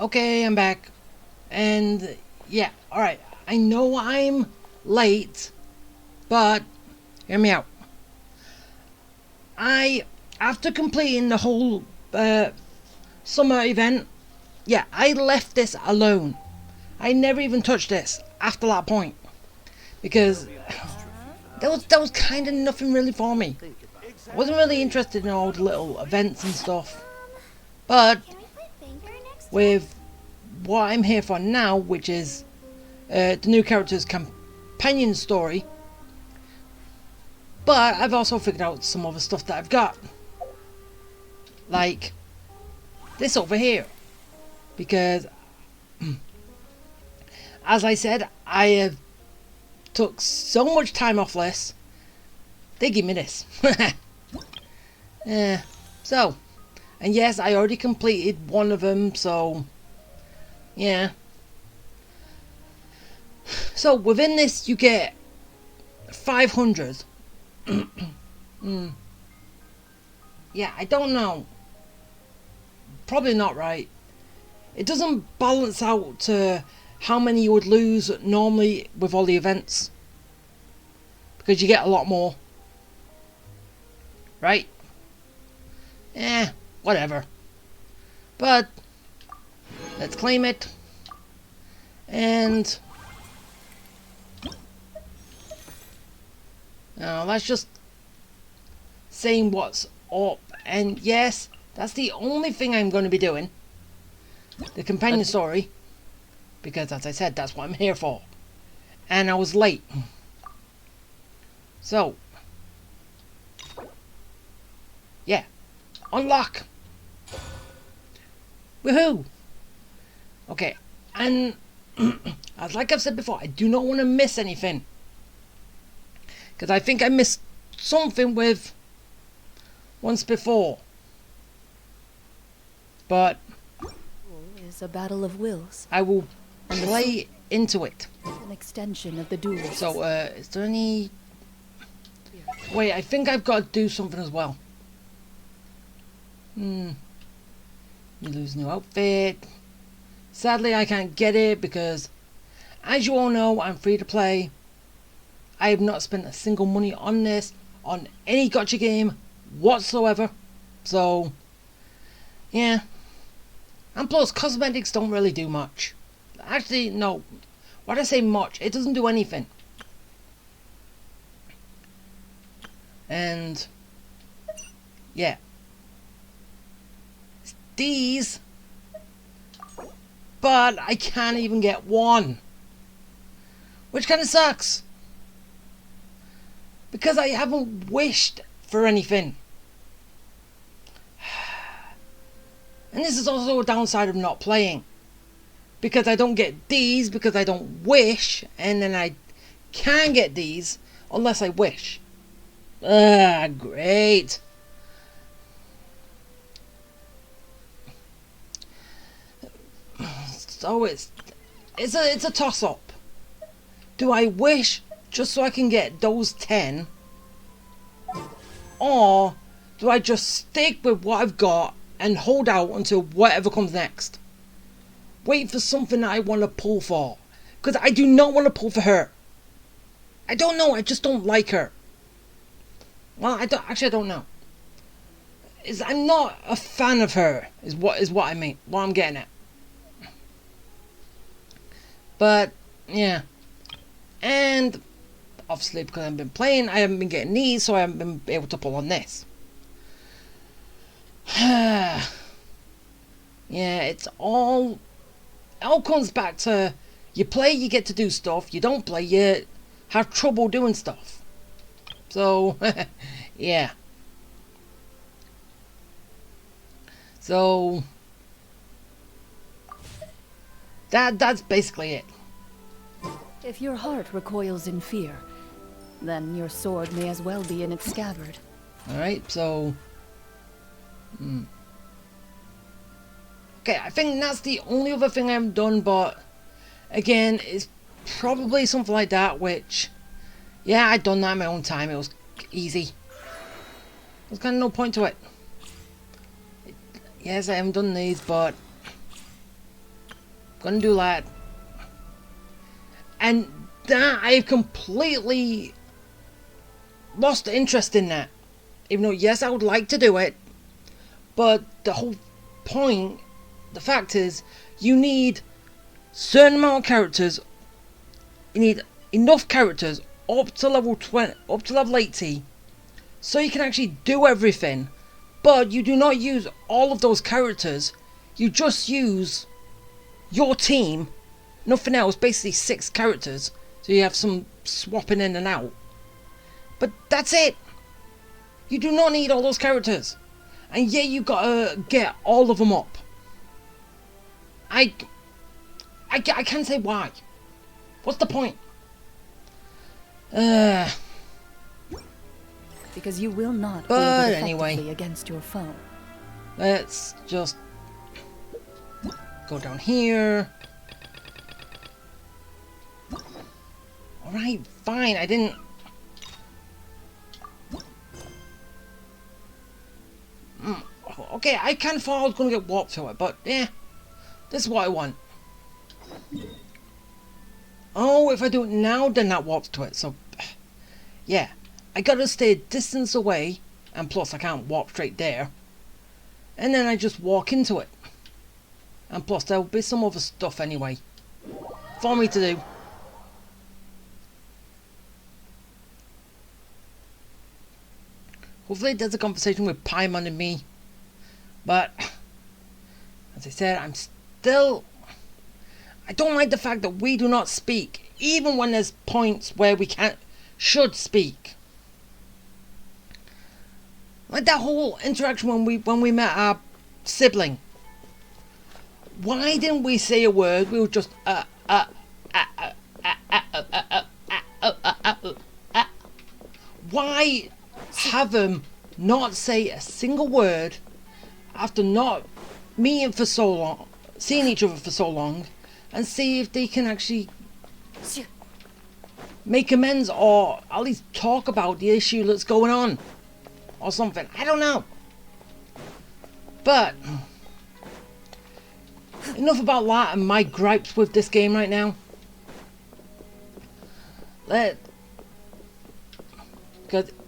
Okay, I'm back. And yeah, alright. I know I'm late, but hear me out. After completing the whole summer event, yeah, I left this alone. I never even touched this after that point. Because there was kind of nothing really for me. I wasn't really interested in all the little events and stuff. But with what I'm here for now, which is the new character's companion story, but I've also figured out some other stuff that I've got, like this over here, because as I said, I have took so much time off this, they give me this. So, and yes, I already completed one of them, so yeah. So within this you get 500. Yeah, I don't know. Probably not right. It doesn't balance out to how many you would lose normally with all the events. Because you get a lot more. Right? Whatever. But let's claim it. And now let's just saying what's up. And yes, that's the only thing I'm going to be doing. The companion story. Because as I said, that's what I'm here for. And I was late. So yeah. Unlock. Woohoo. Okay. And as like I've said before, I do not want to miss anything. Because I think I missed something with once before. But is a battle of wills. I will play into it. An extension of the duel. So, is there any... Wait, I think I've got to do something as well. You lose new outfit. Sadly, I can't get it because, as you all know, I'm free to play. I have not spent a single money on this, on any gacha game whatsoever. So, yeah. And plus, cosmetics don't really do much. Actually, no. Why do I say much? It doesn't do anything. And, yeah. It's these. But I can't even get one. Which kind of sucks. Because I haven't wished for anything. And this is also a downside of not playing. Because I don't get these because I don't wish. And then I can get these unless I wish. Great. So it's a toss-up. Do I wish just so I can get those 10? Or do I just stick with what I've got and hold out until whatever comes next? Wait for something that I want to pull for. Because I do not want to pull for her. I don't know, I just don't like her. Well, I don't know. I'm not a fan of her, is what I mean, what I'm getting at. But, yeah. And, obviously, because I've been playing, I haven't been getting these, so I haven't been able to pull on this. Yeah, it's all comes back to, you play, you get to do stuff. You don't play, you have trouble doing stuff. So, yeah. So, that's basically it. If your heart recoils in fear, then your sword may as well be in its scabbard. Alright, so... Okay, I think that's the only other thing I've done, but... Again, it's probably something like that, which... Yeah, I'd done that in my own time, it was easy. There's kind of no point to it. Yes, I haven't done these, but... Gonna do that. And that, I've completely lost interest in that. Even though, yes, I would like to do it. But the whole point, the fact is, you need certain amount of characters. You need enough characters up to level 20, up to level 80, so you can actually do everything. But you do not use all of those characters. You just use your team, nothing else. Basically 6 characters, so you have some swapping in and out. But that's it. You do not need all those characters. And yeah, you gotta get all of them up. I can't say why. What's the point? Because you will not But wield it anyway, effectively against your foe. let's just go down here. Alright, fine, I didn't... Okay, I kind of thought I was going to get warped to it, but yeah, this is what I want. Oh, if I do it now, then that warps to it, so... Yeah, I gotta stay a distance away, and plus I can't warp straight there. And then I just walk into it. And plus there'll be some other stuff anyway for me to do. Hopefully there's a conversation with Paimon and me. But, as I said, I don't like the fact that we do not speak, even when there's points where we should speak. Like that whole interaction when we met our sibling. Why didn't we say a word? We were just Why have them not say a single word after not meeting for so long, seeing each other for so long, and see if they can actually make amends or at least talk about the issue that's going on or something. I don't know. But enough about that and my gripes with this game right now. Because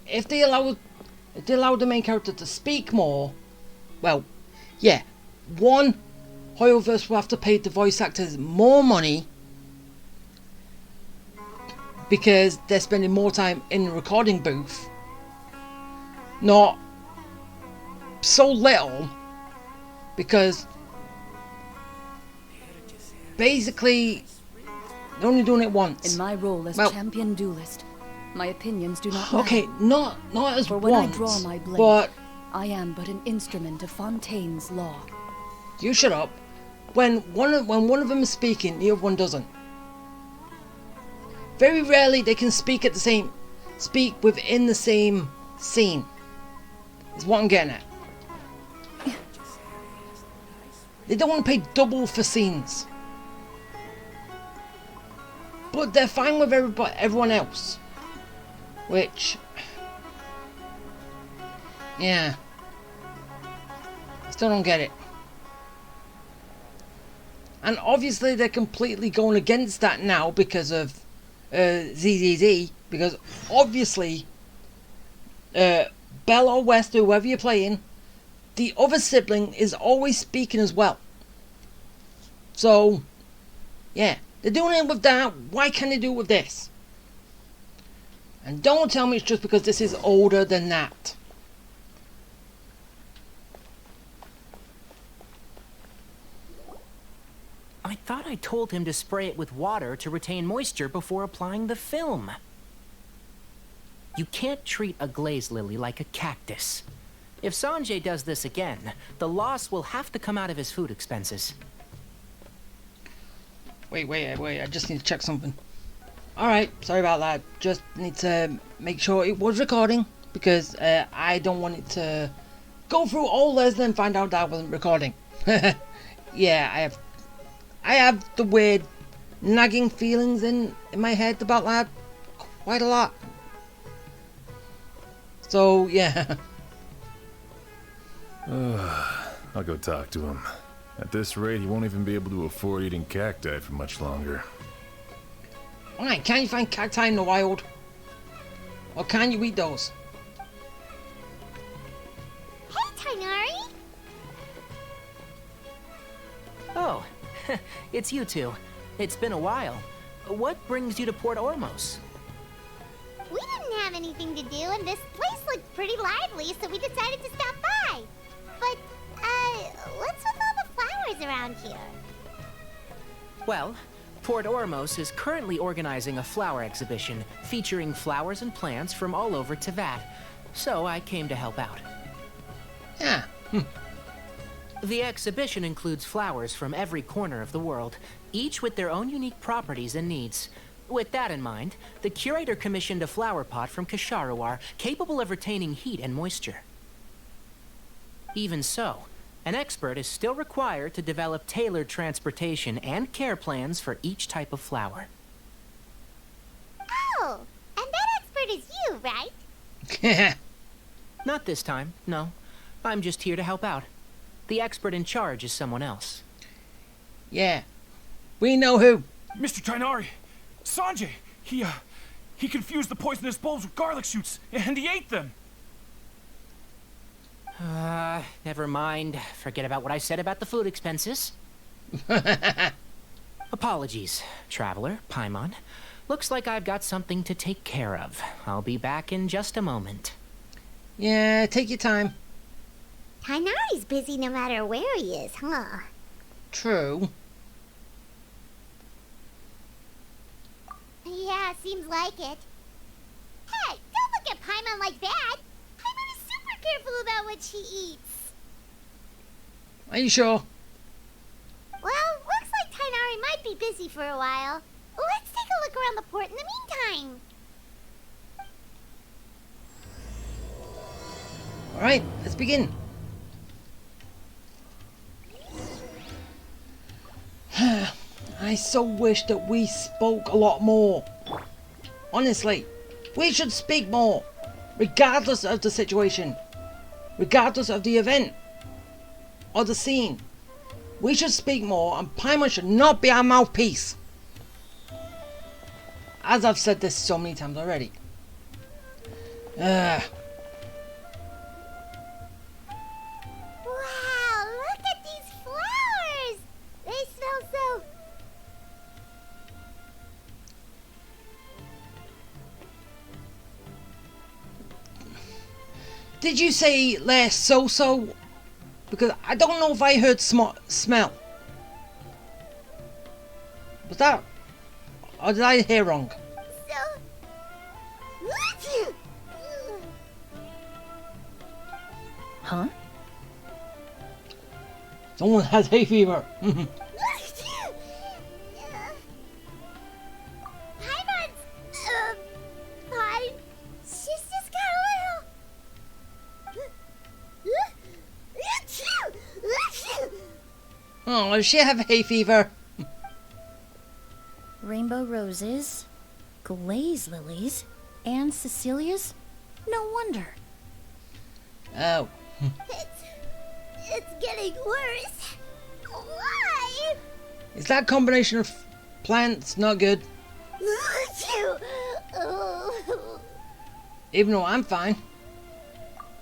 if they allow the main character to speak more, well, yeah, one, Hoyoverse will have to pay the voice actors more money because they're spending more time in the recording booth, not so little, because basically they're only doing it once. In my role as champion duelist, my opinions do not okay, matter. not as For when once, I draw my blade, but I am but an instrument of Fontaine's law. you shut up. When one of them is speaking, the other one doesn't. Very rarely they can speak within the same scene. Is what I'm getting at. They don't want to pay double for scenes, but they're fine with everyone else. Which, yeah, I still don't get it. And obviously they're completely going against that now because of ZZZ. Because obviously, Belle or West, whoever you're playing, the other sibling is always speaking as well. So, yeah, they're doing it with that. Why can't they do it with this? And don't tell me it's just because this is older than that. I thought I told him to spray it with water to retain moisture before applying the film. You can't treat a glaze lily like a cactus. If Sanjay does this again, the loss will have to come out of his food expenses. Wait, I just need to check something. Alright, sorry about that. Just need to make sure it was recording, because I don't want it to go through all this and then find out that I wasn't recording. Yeah, I have the weird nagging feelings in my head about that quite a lot. So, yeah. I'll go talk to him. At this rate, he won't even be able to afford eating cacti for much longer. Why, can't you find cacti in the wild? Or can you eat those? Hey, Tainari! Oh, it's you two. It's been a while. What brings you to Port Ormos? We didn't have anything to do, and this place looked pretty lively, so we decided to stop by. But, what's with all the flowers around here? Well, Port Ormos is currently organizing a flower exhibition featuring flowers and plants from all over Teyvat, so I came to help out. Yeah. The exhibition includes flowers from every corner of the world, each with their own unique properties and needs. With that in mind, the curator commissioned a flower pot from Kasharawar capable of retaining heat and moisture. Even so, an expert is still required to develop tailored transportation and care plans for each type of flower. Oh, and that expert is you, right? Not this time, no. I'm just here to help out. The expert in charge is someone else. Yeah. We know who. Mr. Tainari! Sanjay! He confused the poisonous bulbs with garlic shoots, and he ate them! Never mind. Forget about what I said about the food expenses. Apologies, traveler, Paimon. Looks like I've got something to take care of. I'll be back in just a moment. Yeah, take your time. Tainari's busy no matter where he is, huh? True. Yeah, seems like it. Hey, don't look at Paimon like that! Paimon is super careful about what she eats. Are you sure? Well, looks like Tainari might be busy for a while. Let's take a look around the port in the meantime. Alright, let's begin. I so wish that we spoke a lot more. Honestly, we should speak more. Regardless of the situation. Regardless of the event. Or the scene. We should speak more, and Paimon should not be our mouthpiece. As I've said this so many times already. Wow, look at these flowers! They smell so... Did you say less so? Because I don't know if I heard smell. Was that... Or did I hear wrong? So... Huh? Someone has hay fever. Paimon's... fine. She's just got a little... Oh, does she have hay fever? Rainbow roses, glaze lilies, and Cecilia's? No wonder. Oh. It's getting worse. Why? Is that combination of plants not good? Even though I'm fine.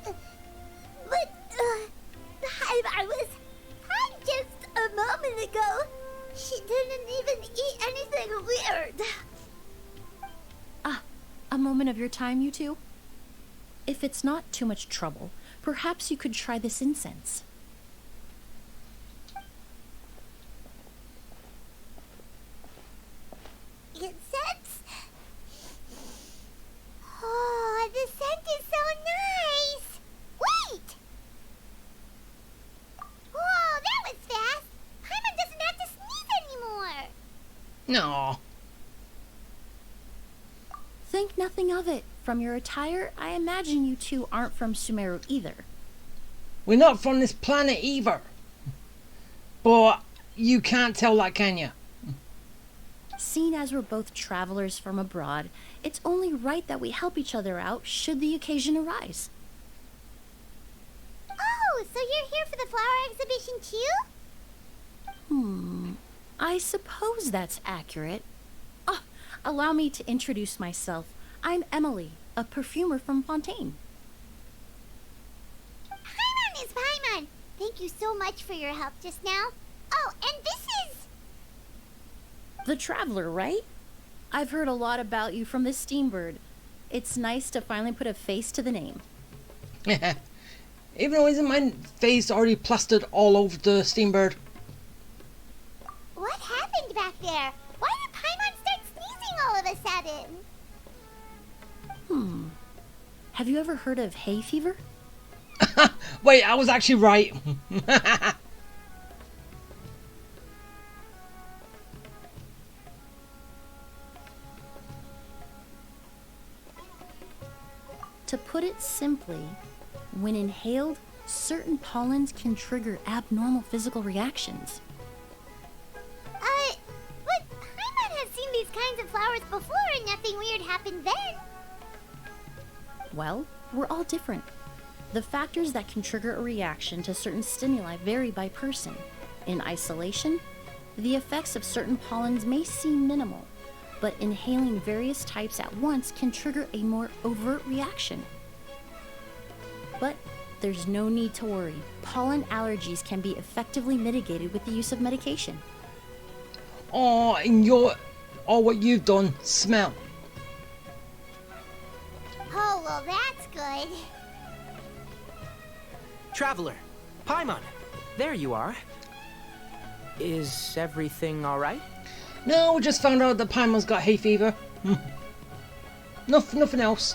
But, I was fine just a moment ago. She didn't even eat anything weird. A moment of your time, you two? If it's not too much trouble, perhaps you could try this incense. Incense? Oh, the scent is so nice! Wait! Whoa, that was fast! Paimon doesn't have to sneeze anymore! No. Think nothing of it. From your attire, I imagine you two aren't from Sumeru either. We're not from this planet either. But you can't tell that, can you? Seeing as we're both travelers from abroad, it's only right that we help each other out should the occasion arise. Oh, so you're here for the flower exhibition too? I suppose that's accurate. Oh, allow me to introduce myself. I'm Emily, a perfumer from Fontaine. Paimon is Paimon. Thank you so much for your help just now. Oh, and this is... The Traveler, right? I've heard a lot about you from the Steambird. It's nice to finally put a face to the name. Even though isn't my face already plastered all over the Steambird? What happened back there? Why did Paimon start sneezing all of a sudden? Have you ever heard of hay fever? Wait, I was actually right. To put it simply, when inhaled, certain pollens can trigger abnormal physical reactions. But Paimon has seen these kinds of flowers before and nothing weird happened then. Well, we're all different. The factors that can trigger a reaction to certain stimuli vary by person. In isolation, the effects of certain pollens may seem minimal, but inhaling various types at once can trigger a more overt reaction. But there's no need to worry. Pollen allergies can be effectively mitigated with the use of medication. Oh, and what you've done, smell. Oh, well, that's good. Traveler, Paimon, there you are. Is everything all right? No, we just found out that Paimon's got hay fever. Nothing else.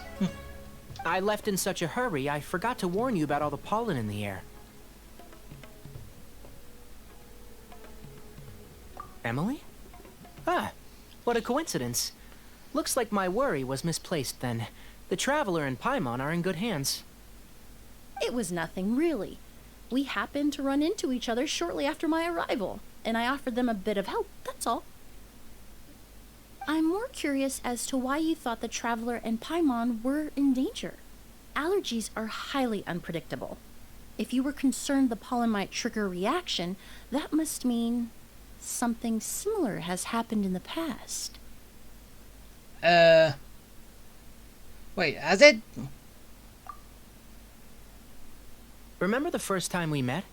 I left in such a hurry, I forgot to warn you about all the pollen in the air. Emily? Ah, what a coincidence. Looks like my worry was misplaced then. The Traveler and Paimon are in good hands. It was nothing, really. We happened to run into each other shortly after my arrival, and I offered them a bit of help, that's all. I'm more curious as to why you thought the Traveler and Paimon were in danger. Allergies are highly unpredictable. If you were concerned the pollen might trigger a reaction, that must mean something similar has happened in the past. Wait, has it? Remember the first time we met?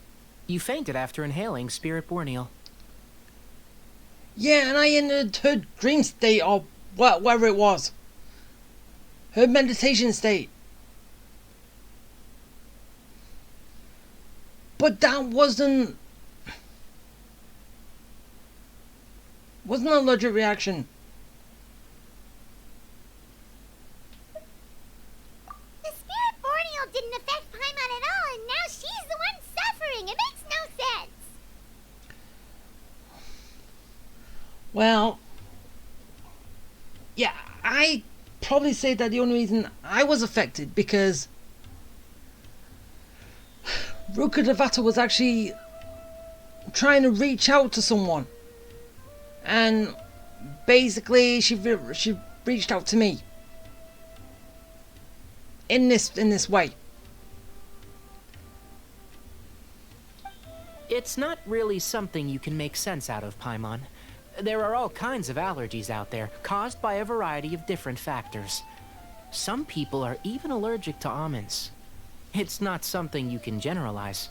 You fainted after inhaling Spirit Borneal. Yeah, and I entered her dream state, or whatever it was. Her meditation state. But that wasn't an allergic reaction. The Spirit Borneal didn't affect Paimon at all, and now she's the one suffering. It makes no sense. Well, yeah, I probably say that the only reason I was affected because Ruka Devata was actually trying to reach out to someone, and basically she reached out to me in this way. It's not really something you can make sense out of, Paimon. There are all kinds of allergies out there, caused by a variety of different factors. Some people are even allergic to almonds. It's not something you can generalize.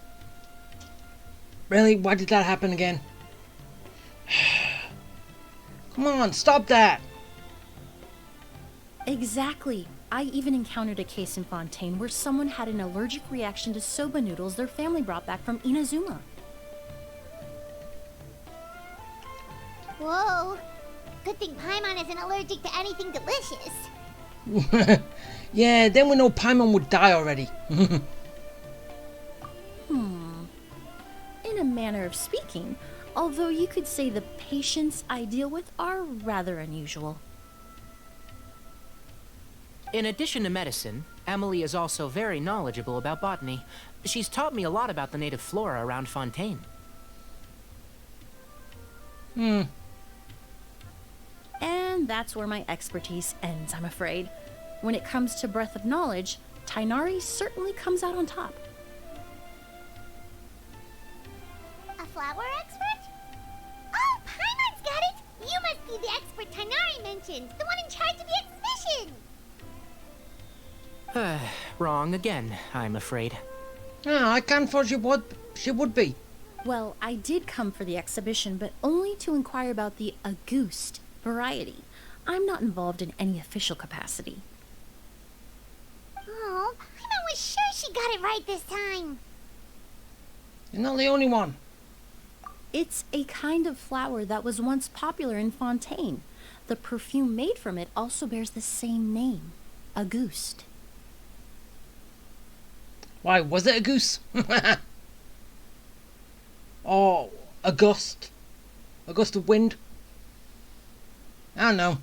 Really? Why did that happen again? Come on, stop that! Exactly. I even encountered a case in Fontaine where someone had an allergic reaction to soba noodles their family brought back from Inazuma. Whoa. Good thing Paimon isn't allergic to anything delicious. Yeah, then we know Paimon would die already. In a manner of speaking, although you could say the patients I deal with are rather unusual. In addition to medicine, Emily is also very knowledgeable about botany. She's taught me a lot about the native flora around Fontaine. And that's where my expertise ends, I'm afraid. When it comes to breadth of knowledge, Tainari certainly comes out on top. A flower expert? Oh, Paimon merchant, the one in charge of the exhibition. Wrong again, I'm afraid. Ah, I can't thought she would be. Well, I did come for the exhibition, but only to inquire about the Auguste variety. I'm not involved in any official capacity. Oh, Paimon was sure she got it right this time. You're not the only one. It's a kind of flower that was once popular in Fontaine. The perfume made from it also bears the same name, Auguste. Why, was it a goose? Oh, a gust. A gust of wind. I don't know.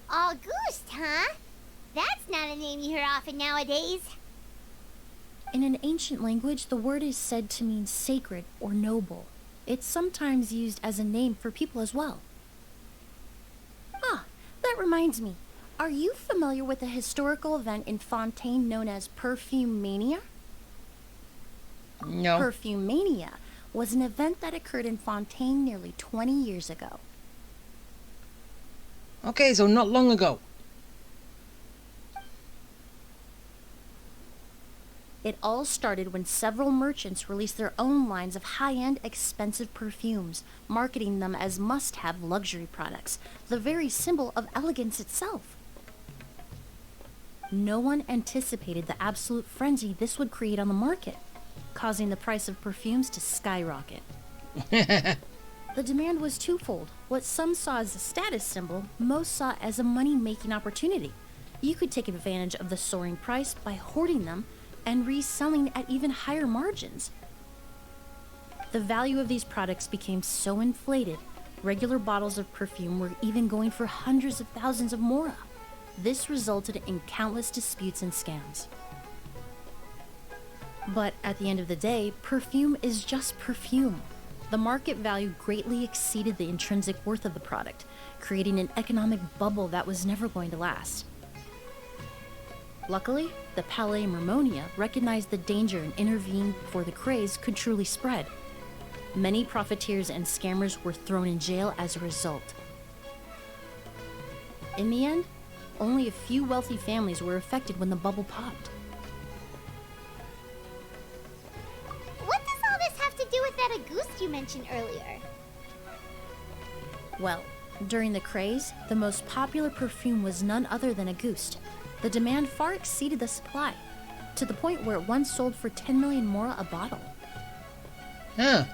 Auguste, huh? That's not a name you hear often nowadays. In an ancient language, the word is said to mean sacred or noble. It's sometimes used as a name for people as well. Ah, that reminds me. Are you familiar with a historical event in Fontaine known as Perfume Mania? No. Perfume Mania was an event that occurred in Fontaine nearly 20 years ago. Okay, so not long ago. It all started when several merchants released their own lines of high-end, expensive perfumes, marketing them as must-have luxury products, the very symbol of elegance itself. No one anticipated the absolute frenzy this would create on the market, causing the price of perfumes to skyrocket. The demand was twofold. What some saw as a status symbol, most saw as a money-making opportunity. You could take advantage of the soaring price by hoarding them and reselling at even higher margins. The value of these products became so inflated, regular bottles of perfume were even going for hundreds of thousands of mora. This resulted in countless disputes and scams. But at the end of the day, perfume is just perfume. The market value greatly exceeded the intrinsic worth of the product, creating an economic bubble that was never going to last. Luckily, the Palais Mermonia recognized the danger and intervened before the craze could truly spread. Many profiteers and scammers were thrown in jail as a result. In the end, only a few wealthy families were affected when the bubble popped. What does all this have to do with that Auguste you mentioned earlier? Well, during the craze, the most popular perfume was none other than Auguste. The demand far exceeded the supply, to the point where it once sold for 10 million mora a bottle. Huh.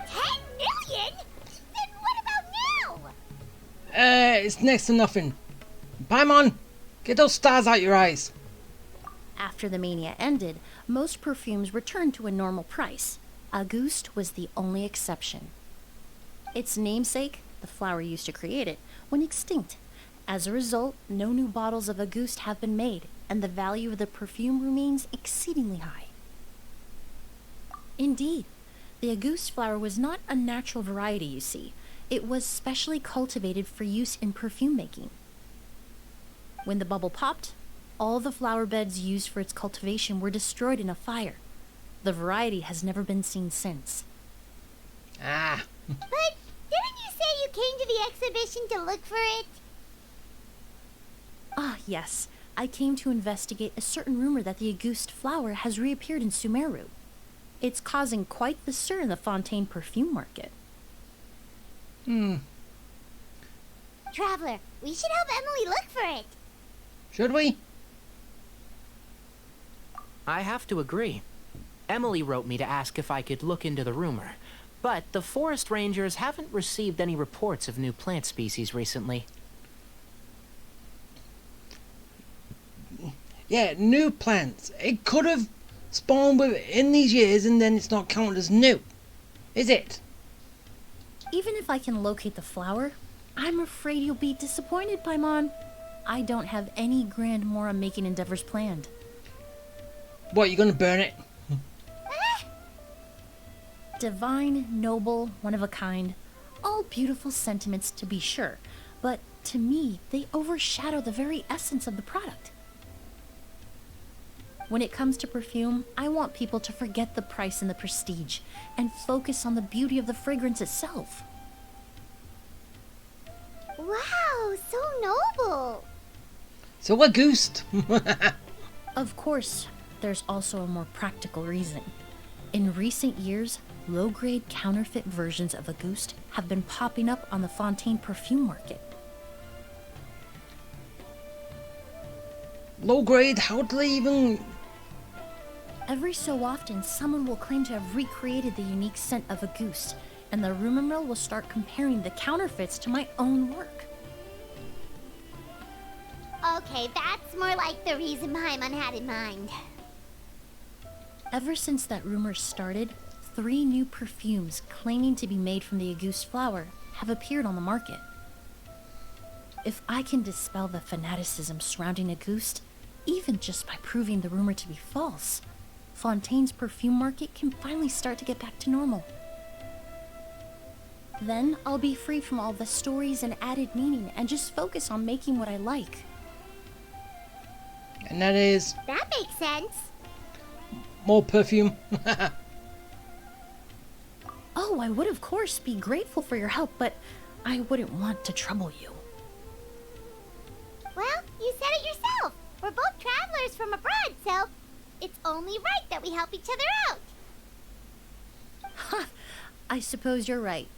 10 million? Then what about now? It's next to nothing. Paimon, get those stars out your eyes. After the mania ended, most perfumes returned to a normal price. Auguste was the only exception. Its namesake, the flower used to create it, went extinct. As a result, no new bottles of Auguste have been made, and the value of the perfume remains exceedingly high. Indeed, the Auguste flower was not a natural variety, you see. It was specially cultivated for use in perfume making. When the bubble popped, all the flower beds used for its cultivation were destroyed in a fire. The variety has never been seen since. Ah. But didn't you say you came to the exhibition to look for it? Ah, yes. I came to investigate a certain rumor that the Auguste flower has reappeared in Sumeru. It's causing quite the stir in the Fontaine perfume market. Traveler, we should help Emily look for it. Should we? I have to agree. Emily wrote me to ask if I could look into the rumor, but the forest rangers haven't received any reports of new plant species recently. Yeah, new plants. It could have spawned within these years and then it's not counted as new. Is it? Even if I can locate the flower, I'm afraid you'll be disappointed, Paimon. I don't have any grand mora making endeavors planned. What, you gonna burn it? Divine, noble, one of a kind, all beautiful sentiments to be sure, but to me, they overshadow the very essence of the product. When it comes to perfume, I want people to forget the price and the prestige, and focus on the beauty of the fragrance itself. Wow, so noble. So a goose. Of course, there's also a more practical reason. In recent years, low-grade counterfeit versions of a Ghost have been popping up on the Fontaine perfume market. Low grade? How do they even... Every so often, someone will claim to have recreated the unique scent of a Ghost, and the rumor mill will start comparing the counterfeits to my own work. Okay, that's more like the reason Paimon had in mind. Ever since that rumor started, 3 new perfumes claiming to be made from the Auguste flower have appeared on the market. If I can dispel the fanaticism surrounding Auguste, even just by proving the rumor to be false, Fontaine's perfume market can finally start to get back to normal. Then I'll be free from all the stories and added meaning and just focus on making what I like. And that is That makes sense. more perfume. Oh, I would of course be grateful for your help, but I wouldn't want to trouble you. Well, you said it yourself. We're both travelers from abroad, so it's only right that we help each other out. Ha! I suppose you're right.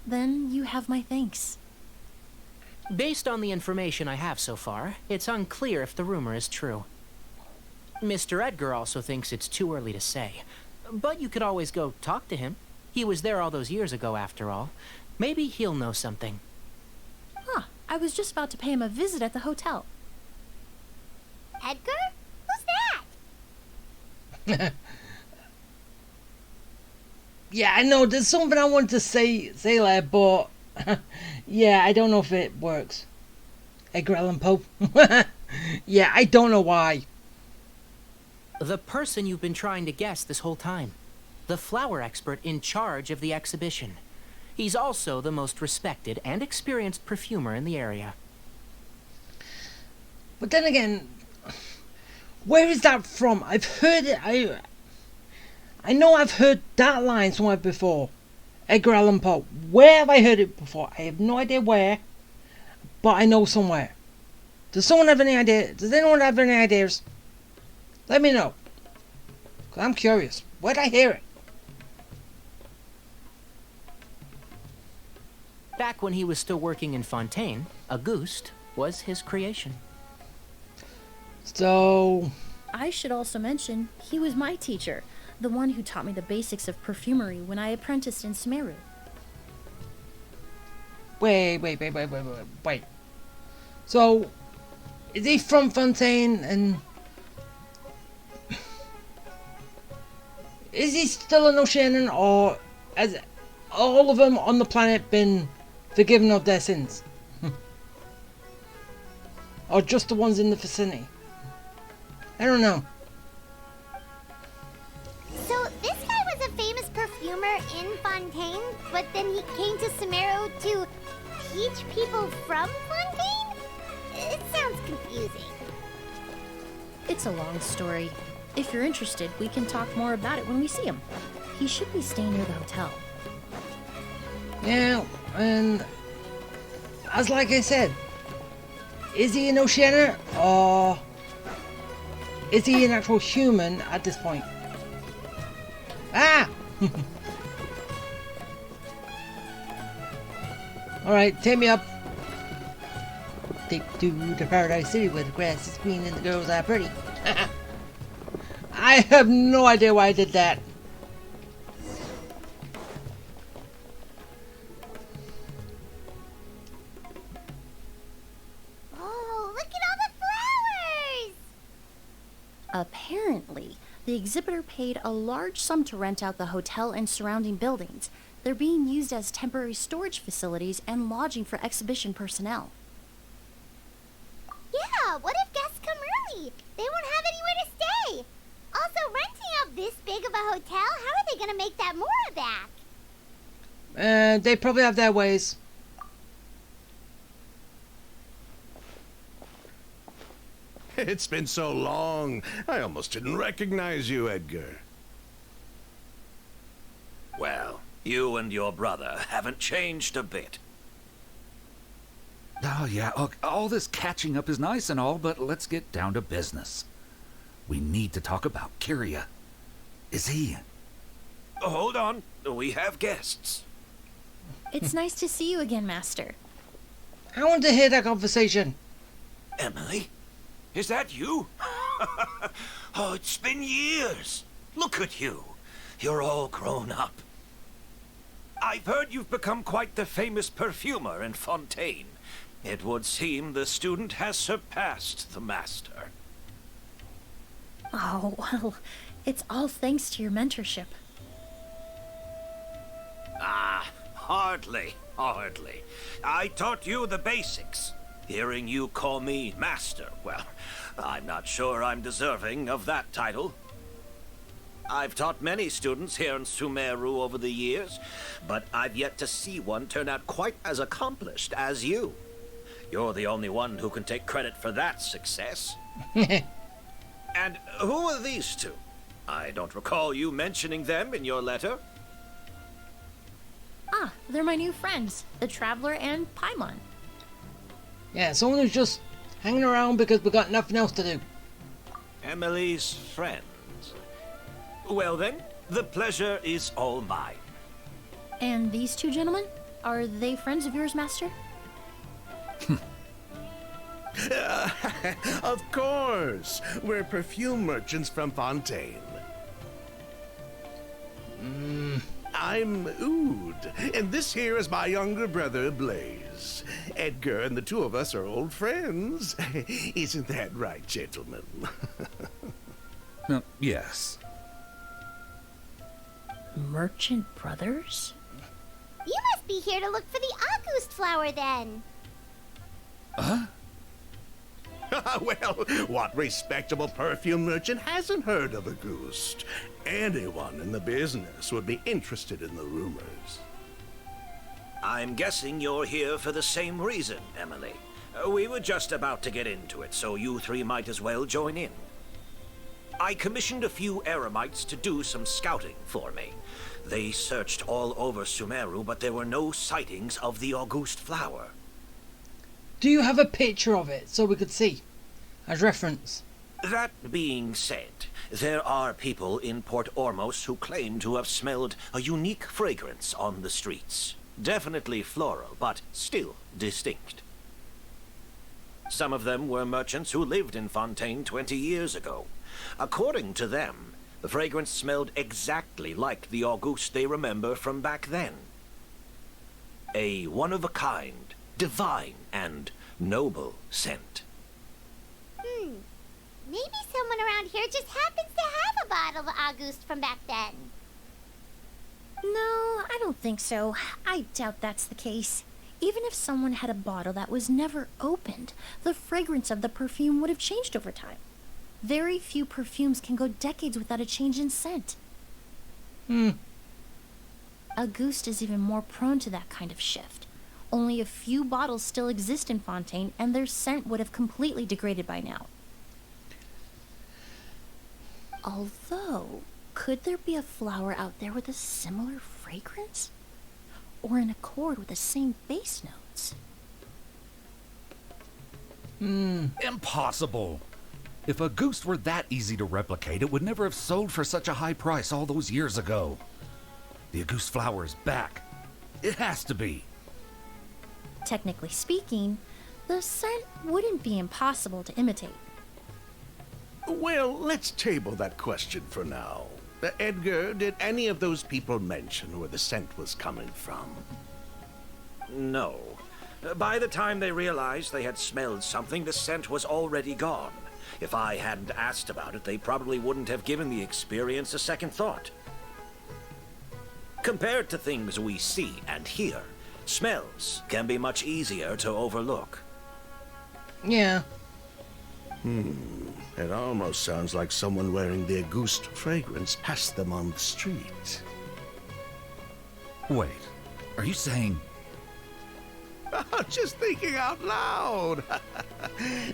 Then you have my thanks. Based on the information I have so far, it's unclear if the rumor is true. Mr. Edgar also thinks it's too early to say. But you could always go talk to him. He was there all those years ago, after all. Maybe he'll know something. Huh, I was just about to pay him a visit at the hotel. Edgar? Who's that? Yeah, I know, there's something I wanted to say there, but... yeah, I don't know if it works. Edgar Allan Poe. Yeah, I don't know why. The person you've been trying to guess this whole time. The flower expert in charge of the exhibition. He's also the most respected and experienced perfumer in the area. But then again, where is that from? I've heard it. I know I've heard that line somewhere before. Edgar Allan Poe. Where have I heard it before? I have no idea where, but I know somewhere. Does someone have any idea? Does anyone have any ideas? Let me know. 'Cause I'm curious. Where'd I hear it? Back when he was still working in Fontaine, Auguste was his creation. So... I should also mention, he was my teacher, the one who taught me the basics of perfumery when I apprenticed in Sumeru. Wait. So, is he from Fontaine and... Is he still an Oceanian, or has all of them on the planet been forgiven of their sins? Or just the ones in the vicinity? I don't know. So this guy was a famous perfumer in Fontaine, but then he came to Sumeru to teach people from Fontaine? It sounds confusing. It's a long story. If you're interested, we can talk more about it when we see him. He should be staying near the hotel. Yeah, and as like I said, is he an Oceanian, or is he an actual human at this point? Ah! Alright, take me up. Take to the Paradise City where the grass is green and the girls are pretty. I have no idea why I did that. Oh, look at all the flowers! Apparently, the exhibitor paid a large sum to rent out the hotel and surrounding buildings. They're being used as temporary storage facilities and lodging for exhibition personnel. Yeah, what if guests come early? They won't have anywhere to stay. Also, renting out this big of a hotel, how are they gonna make that more back? They probably have their ways. It's been so long. I almost didn't recognize you, Edgar. Well, you and your brother haven't changed a bit. Oh, yeah, look, all this catching up is nice and all, but let's get down to business. We need to talk about Kyria. Is he... Hold on. We have guests. It's nice to see you again, Master. I want to hear that conversation. Emily? Is that you? Oh, it's been years. Look at you. You're all grown up. I've heard you've become quite the famous perfumer in Fontaine. It would seem the student has surpassed the master. Oh, well, it's all thanks to your mentorship. Ah, hardly. I taught you the basics. Hearing you call me master, well, I'm not sure I'm deserving of that title. I've taught many students here in Sumeru over the years, but I've yet to see one turn out quite as accomplished as you. You're the only one who can take credit for that success. And who are these two? I don't recall you mentioning them in your letter. Ah, they're my new friends, the Traveler and Paimon. Yeah, someone who's just hanging around because we got nothing else to do. Emily's friends. Well then, the pleasure is all mine. And these two gentlemen? Are they friends of yours, Master? Of course. We're perfume merchants from Fontaine. I'm Ood, and this here is my younger brother, Blaze. Edgar and the two of us are old friends. Isn't that right, gentlemen? Yes. Merchant brothers? You must be here to look for the August flower then. Huh? Well, what respectable perfume merchant hasn't heard of a goose? Anyone in the business would be interested in the rumors. I'm guessing you're here for the same reason, Emily. We were just about to get into it, so you three might as well join in. I commissioned a few eremites to do some scouting for me. They searched all over Sumeru, but there were no sightings of the August flower. Do you have a picture of it so we could see as reference? That being said, there are people in Port Ormos who claim to have smelled a unique fragrance on the streets. Definitely floral, but still distinct. Some of them were merchants who lived in Fontaine 20 years ago. According to them, the fragrance smelled exactly like the August they remember from back then. A one-of-a-kind, divine, and noble scent. Maybe someone around here just happens to have a bottle of August from back then. No, I don't think so. I doubt that's the case. Even if someone had a bottle that was never opened, the fragrance of the perfume would have changed over time. Very few perfumes can go decades without a change in scent. Auguste is even more prone to that kind of shift. Only a few bottles still exist in Fontaine, and their scent would have completely degraded by now. Although, could there be a flower out there with a similar fragrance? Or in accord with the same base notes? Impossible. If a goose were that easy to replicate, it would never have sold for such a high price all those years ago. The Auguste flower is back. It has to be. Technically speaking, the scent wouldn't be impossible to imitate. Well, let's table that question for now. Edgar, did any of those people mention where the scent was coming from? No. By the time they realized they had smelled something, the scent was already gone. If I hadn't asked about it, they probably wouldn't have given the experience a second thought. Compared to things we see and hear, smells can be much easier to overlook. Yeah. It almost sounds like someone wearing the Auguste fragrance passed them on the street. Wait, are you saying... Just thinking out loud.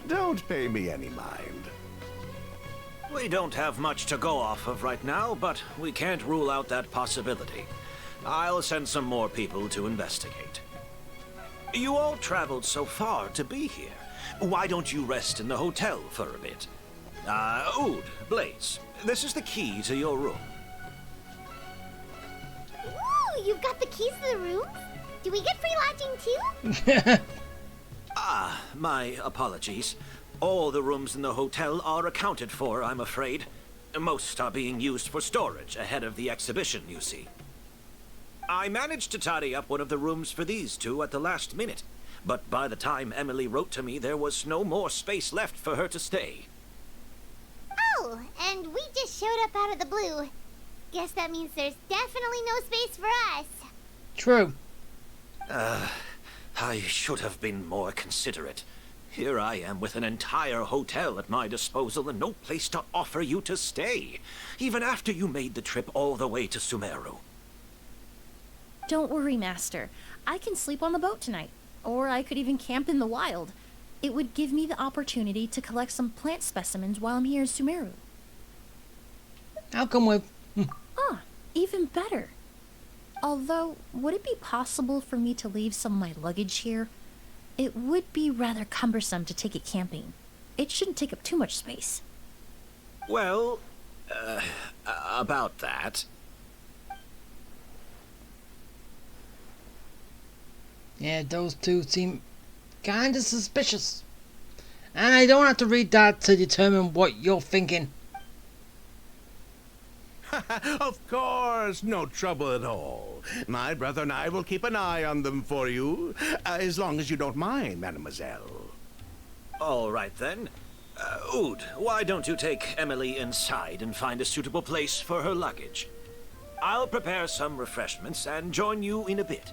Don't pay me any mind. We don't have much to go off of right now, but we can't rule out that possibility. I'll send some more people to investigate. You all traveled so far to be here. Why don't you rest in the hotel for a bit? Ood, Blaze, this is the key to your room. Ooh, you've got the keys to the room? Do we get free lodging too? My apologies. All the rooms in the hotel are accounted for, I'm afraid. Most are being used for storage ahead of the exhibition, you see. I managed to tidy up one of the rooms for these two at the last minute, but by the time Emily wrote to me, there was no more space left for her to stay. Oh, and we just showed up out of the blue. Guess that means there's definitely no space for us. True. I should have been more considerate. Here I am with an entire hotel at my disposal and no place to offer you to stay, even after you made the trip all the way to Sumeru. Don't worry, Master. I can sleep on the boat tonight. Or I could even camp in the wild. It would give me the opportunity to collect some plant specimens while I'm here in Sumeru. I'll come with. Even better. Although, would it be possible for me to leave some of my luggage here? It would be rather cumbersome to take it camping. It shouldn't take up too much space. Well, about that. Yeah, those two seem kinda suspicious. And I don't have to read that to determine what you're thinking. Of course, no trouble at all. My brother and I will keep an eye on them for you, as long as you don't mind, mademoiselle. All right, then. Ood, why don't you take Emily inside and find a suitable place for her luggage? I'll prepare some refreshments and join you in a bit.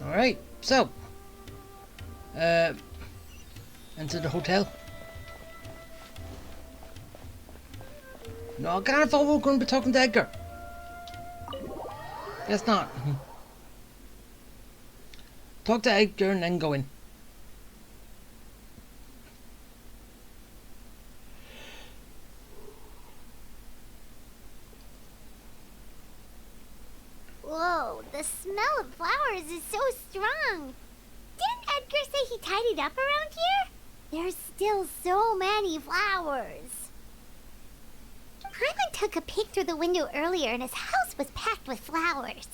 Alright, so. Enter the hotel. No, I kind of thought we were going to be talking to Edgar. Guess not. Talk to Edgar and then go in. Whoa, the smell of flowers is so strong. Didn't Edgar say he tidied up around here? There's still so many flowers. Hyman took a peek through the window earlier and his house was packed with flowers.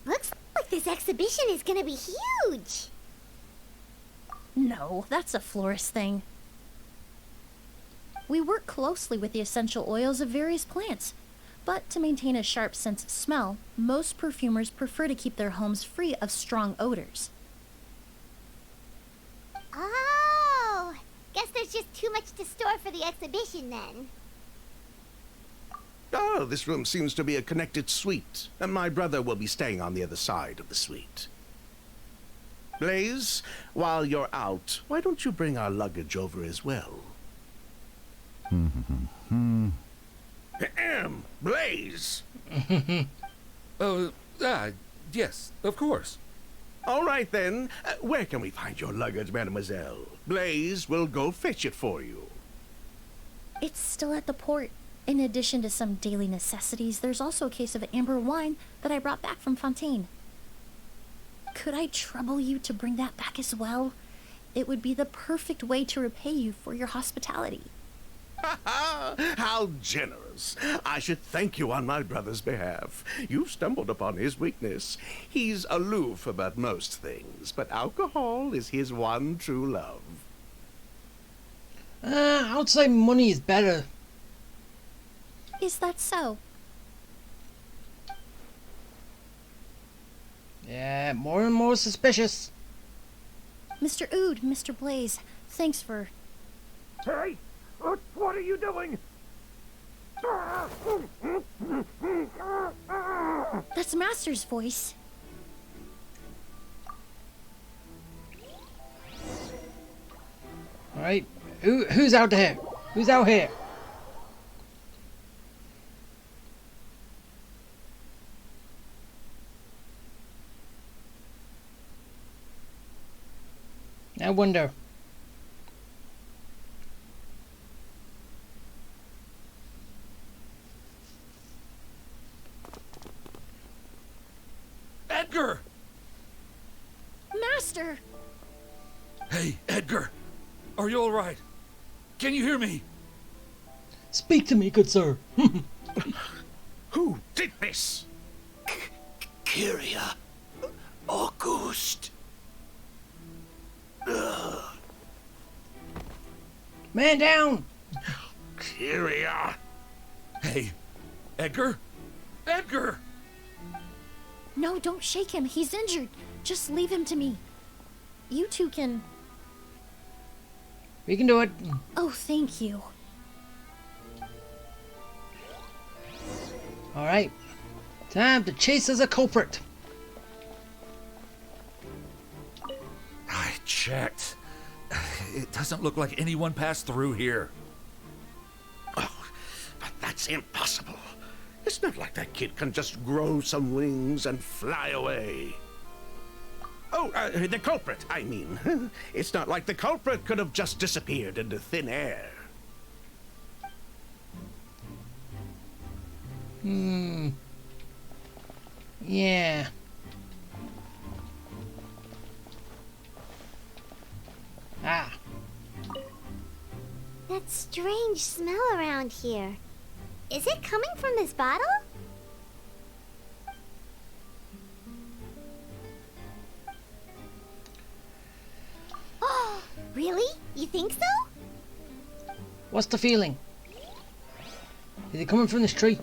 Looks like this exhibition is gonna be huge. No, that's a florist thing. We work closely with the essential oils of various plants, but to maintain a sharp sense of smell, most perfumers prefer to keep their homes free of strong odors. Oh, guess there's just too much to store for the exhibition then. Oh, this room seems to be a connected suite, and my brother will be staying on the other side of the suite. Blaze, while you're out, why don't you bring our luggage over as well? Blaze! Yes, of course. All right, then. Where can we find your luggage, mademoiselle? Blaze will go fetch it for you. It's still at the port. In addition to some daily necessities, there's also a case of amber wine that I brought back from Fontaine. Could I trouble you to bring that back as well? It would be the perfect way to repay you for your hospitality. How generous. I should thank you on my brother's behalf. You've stumbled upon his weakness. He's aloof about most things, but alcohol is his one true love. I would say money is better. Is that so? Yeah, more and more suspicious. Mr. Ood, Mr. Blaze, thanks for... Hey! What are you doing? That's Master's voice. Alright, who's out here? Who's out here? I wonder. Edgar! Master! Hey, Edgar! Are you alright? Can you hear me? Speak to me, good sir. Who did this? Kyria. August. Man down! Kyria. Hey, Edgar? Edgar! No, don't shake him. He's injured. Just leave him to me. You two can... We can do it. Oh, thank you. Alright. Time to chase as a culprit. I checked. It doesn't look like anyone passed through here. Oh, but that's impossible. It's not like that kid can just grow some wings and fly away. Oh, the culprit, I mean. It's not like the culprit could have just disappeared into thin air. Yeah. Ah. That strange smell around here. Is it coming from this bottle? Oh, really? You think so? What's the feeling? Is it coming from this tree?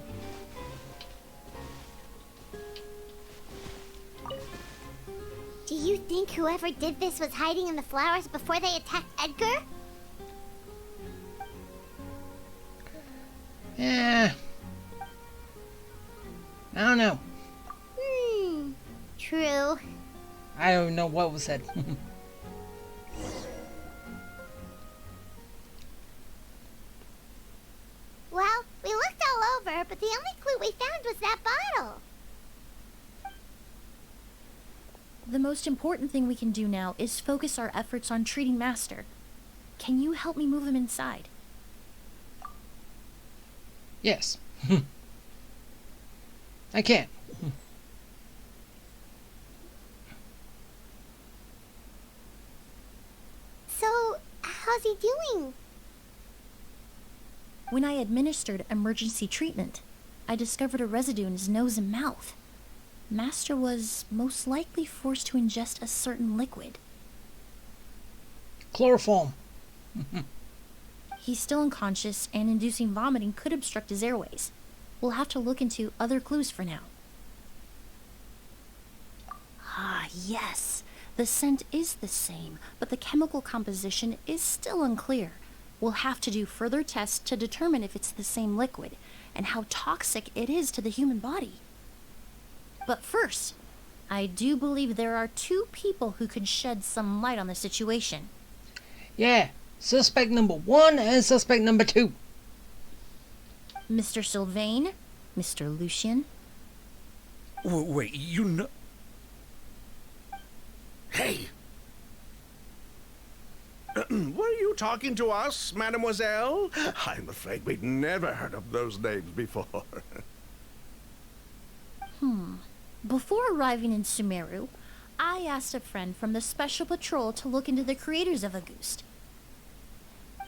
Do you think whoever did this was hiding in the flowers before they attacked Edgar? Yeah. I don't know. True. I don't know what was said. Well, we looked all over, but the only clue we found was that bottle. The most important thing we can do now is focus our efforts on treating Master. Can you help me move him inside? Yes. I can. So, how's he doing? When I administered emergency treatment, I discovered a residue in his nose and mouth. Master was most likely forced to ingest a certain liquid. Chloroform. He's still unconscious, and inducing vomiting could obstruct his airways. We'll have to look into other clues for now. Ah, yes. The scent is the same, but the chemical composition is still unclear. We'll have to do further tests to determine if it's the same liquid, and how toxic it is to the human body. But first, I do believe there are two people who could shed some light on the situation. Yeah. Suspect number 1 and suspect number 2. Mr. Sylvain, Mr. Lucien. Wait, you know... Hey! Were you talking to us, mademoiselle? I'm afraid we'd never heard of those names before. Before arriving in Sumeru, I asked a friend from the Special Patrol to look into the creators of Auguste.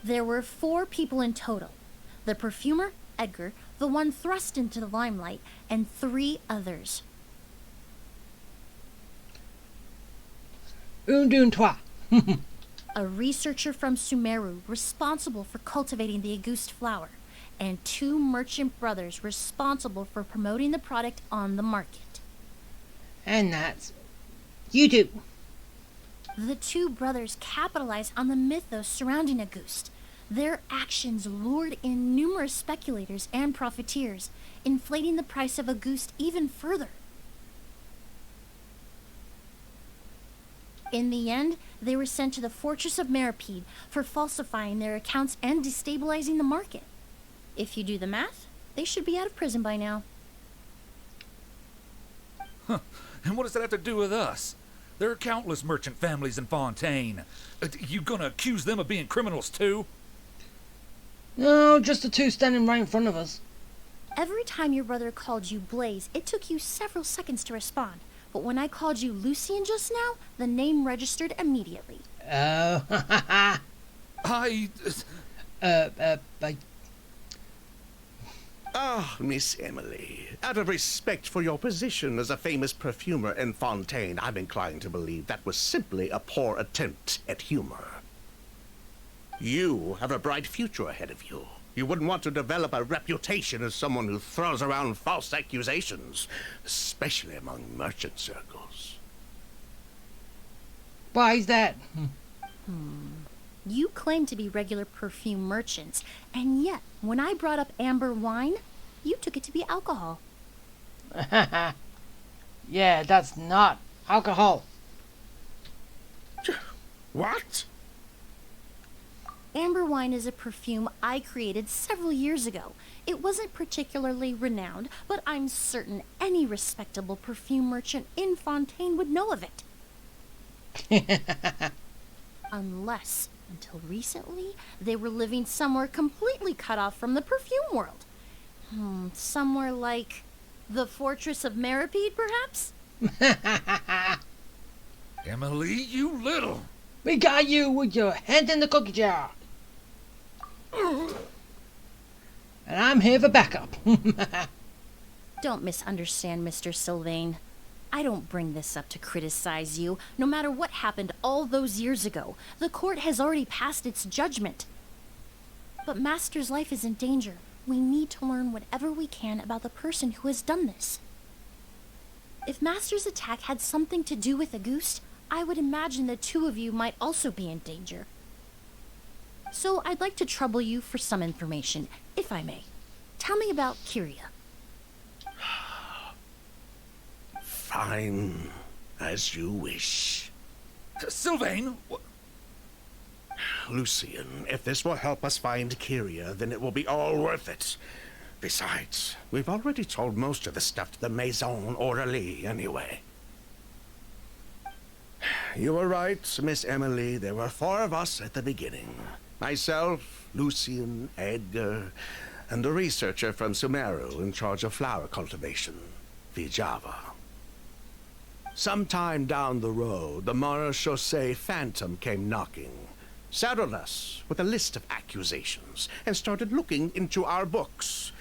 There were 4 people in total. The perfumer, Edgar, the one thrust into the limelight, and 3 others. Un, deux, trois. A researcher from Sumeru responsible for cultivating the Auguste flower, and 2 merchant brothers responsible for promoting the product on the market. And that's you do. The 2 brothers capitalized on the mythos surrounding Auguste. Their actions lured in numerous speculators and profiteers, inflating the price of Auguste even further. In the end, they were sent to the Fortress of Meripede for falsifying their accounts and destabilizing the market. If you do the math, they should be out of prison by now. And what does that have to do with us? There are countless merchant families in Fontaine. You gonna accuse them of being criminals too? No, just the 2 standing right in front of us. Every time your brother called you Blaze, it took you several seconds to respond. but when I called you Lucian just now, the name registered immediately. Oh, I... I... Ah, Miss Emily, out of respect for your position as a famous perfumer in Fontaine, I'm inclined to believe that was simply a poor attempt at humor. You have a bright future ahead of you. You wouldn't want to develop a reputation as someone who throws around false accusations, especially among merchant circles. Why is that? You claim to be regular perfume merchants, and yet, when I brought up amber wine, you took it to be alcohol. Yeah, that's not alcohol. What? Amber wine is a perfume I created several years ago. It wasn't particularly renowned, but I'm certain any respectable perfume merchant in Fontaine would know of it. Unless, until recently, they were living somewhere completely cut off from the perfume world. Somewhere like the Fortress of Meripede, perhaps? Emily, you little... We got you with your head in the cookie jar. And I'm here for backup. Don't misunderstand, Mr. Sylvain. I don't bring this up to criticize you. No matter what happened all those years ago, the court has already passed its judgment. But Master's life is in danger. We need to learn whatever we can about the person who has done this. If Master's attack had something to do with Auguste, I would imagine the two of you might also be in danger. So I'd like to trouble you for some information, if I may. Tell me about Kyria. Fine, as you wish. Sylvain, Lucian, if this will help us find Kyria, then it will be all worth it. Besides, we've already told most of the stuff to the Maison Orderly anyway. You were right, Miss Emily. There were 4 of us at the beginning. Myself, Lucian, Edgar, and a researcher from Sumeru in charge of flower cultivation, Vijava. Sometime down the road, the Marechaussee Phantom came knocking, saddled us with a list of accusations, and started looking into our books.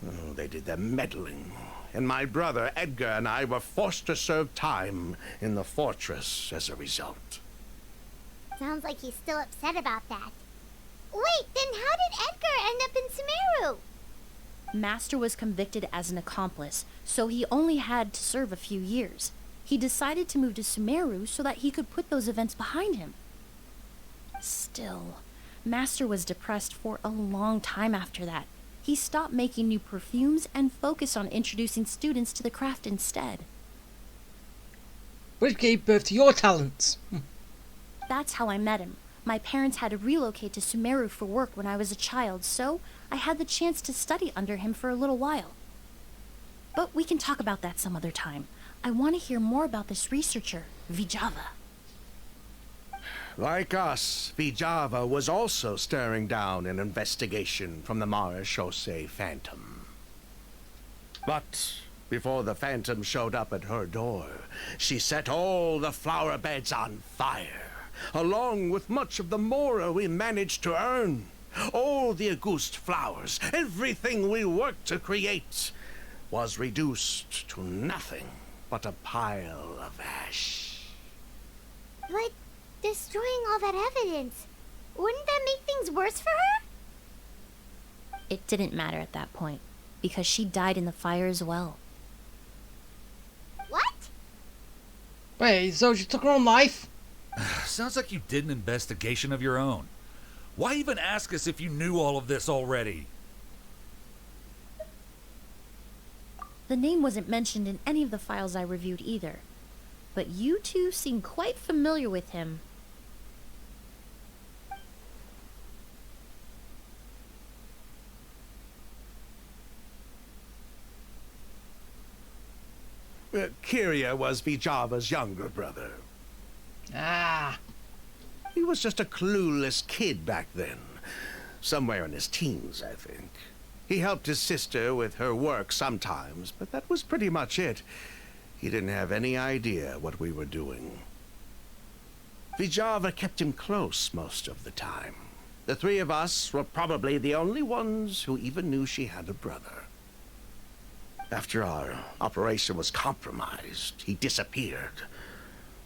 Oh, they did their meddling, and my brother Edgar and I were forced to serve time in the fortress as a result. Sounds like he's still upset about that. Wait, then how did Edgar end up in Sumeru? Master was convicted as an accomplice, so he only had to serve a few years. He decided to move to Sumeru so that he could put those events behind him. Still, Master was depressed for a long time after that. He stopped making new perfumes and focused on introducing students to the craft instead. Which gave birth to your talents. That's how I met him. My parents had to relocate to Sumeru for work when I was a child, so I had the chance to study under him for a little while. But we can talk about that some other time. I want to hear more about this researcher, Vijava. Like us, Vijava was also staring down an investigation from the Marechaussee Phantom. But before the Phantom showed up at her door, she set all the flower beds on fire, along with much of the mora we managed to earn. All the Auguste flowers, everything we worked to create, was reduced to nothing but a pile of ash. But destroying all that evidence, wouldn't that make things worse for her? It didn't matter at that point, because she died in the fire as well. What? Wait, so she took her own life? sounds like you did an investigation of your own. Why even ask us if you knew all of this already? The name wasn't mentioned in any of the files I reviewed either. But you two seem quite familiar with him. Kyria was Vijava's younger brother. Ah. He was just a clueless kid back then. Somewhere in his teens, I think. He helped his sister with her work sometimes, but that was pretty much it. he didn't have any idea what we were doing. Vijava kept him close most of the time. The three of us were probably the only ones who even knew she had a brother. After our operation was compromised, he disappeared.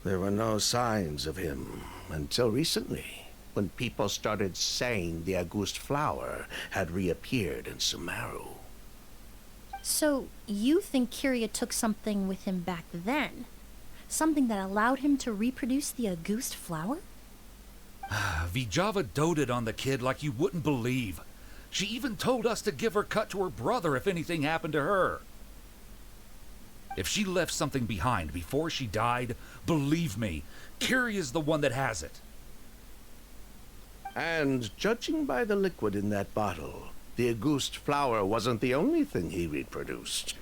There were no signs of him until recently, when people started saying the Auguste flower had reappeared in Sumeru. So, you think Kyria took something with him back then? Something that allowed him to reproduce the Auguste flower? Vijava doted on the kid like you wouldn't believe. She even told us to give her cut to her brother if anything happened to her. If she left something behind before she died, believe me, Kyria's the one that has it. And judging by the liquid in that bottle, the Auguste flower wasn't the only thing he reproduced.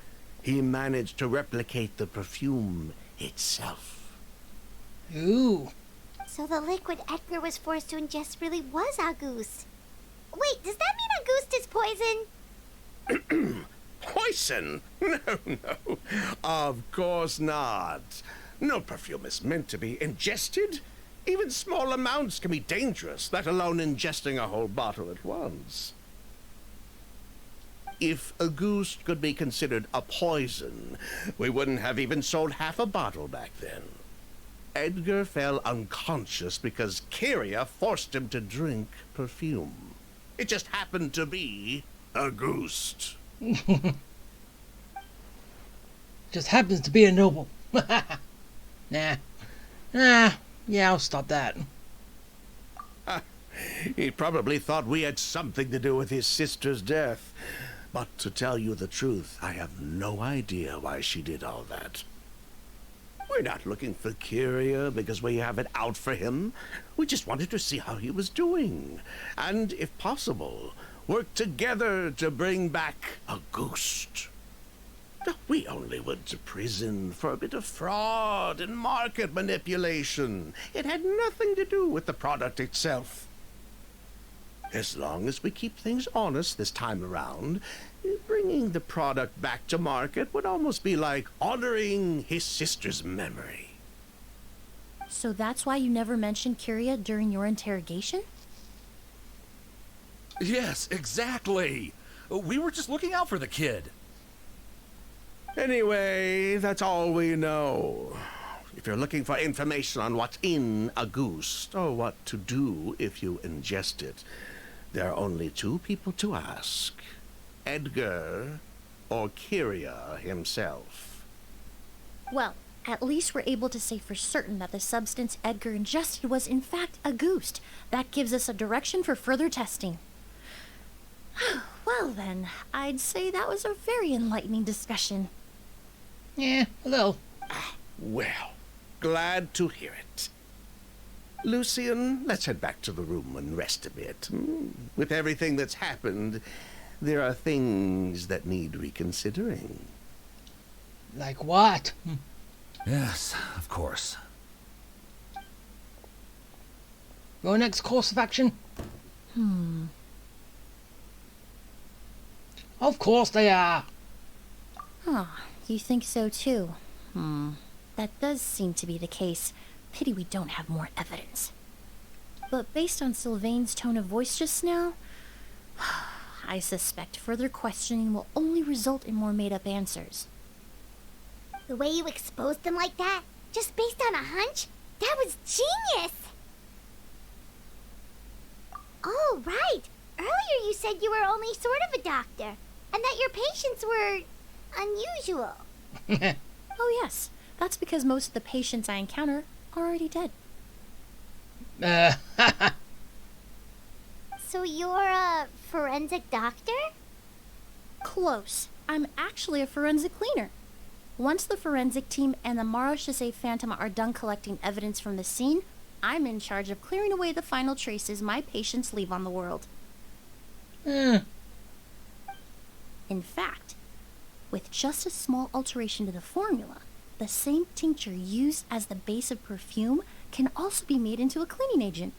He managed to replicate the perfume itself. Ooh. So the liquid Edgar was forced to ingest really was Auguste. Wait, does that mean Auguste is poison? Poison? No. Of course not. No perfume is meant to be ingested. Even small amounts can be dangerous, let alone ingesting a whole bottle at once. If Auguste could be considered a poison, we wouldn't have even sold half a bottle back then. Edgar fell unconscious because Kyria forced him to drink perfume. It just happened to be Auguste. Just happens to be a noble. Nah. Yeah, I'll stop that. He probably thought we had something to do with his sister's death. But to tell you the truth, I have no idea why she did all that. We're not looking for Kyria because we have it out for him. We just wanted to see how he was doing. And, if possible, work together to bring back Auguste. We only went to prison for a bit of fraud and market manipulation. It had nothing to do with the product itself. As long as we keep things honest this time around, bringing the product back to market would almost be like honoring his sister's memory. So that's why you never mentioned Kyria during your interrogation? Yes, exactly. We were just looking out for the kid. Anyway, that's all we know. If you're looking for information on what's in Auguste, or what to do if you ingest it, there are only two people to ask. Edgar or Kyria himself. Well, at least we're able to say for certain that the substance Edgar ingested was in fact Auguste. That gives us a direction for further testing. Well then, I'd say that was a very enlightening discussion. Yeah, a little. Well, glad to hear it. Lucian, let's head back to the room and rest a bit. With everything that's happened, there are things that need reconsidering. Like what? Yes, of course. Your next course of action? Of course they are. Huh, you think so too? That does seem to be the case. Pity we don't have more evidence. But based on Sylvain's tone of voice just now, I suspect further questioning will only result in more made-up answers. The way you exposed them like that, just based on a hunch, that was genius! Oh, right! Earlier you said you were only sort of a doctor, and that your patients were unusual. Oh yes, that's because most of the patients I encounter are already dead. So you're a forensic doctor? Close. I'm actually a forensic cleaner. Once the forensic team and the Marochisei Phantom are done collecting evidence from the scene, I'm in charge of clearing away the final traces my patients leave on the world. In fact, with just a small alteration to the formula, the same tincture used as the base of perfume can also be made into a cleaning agent.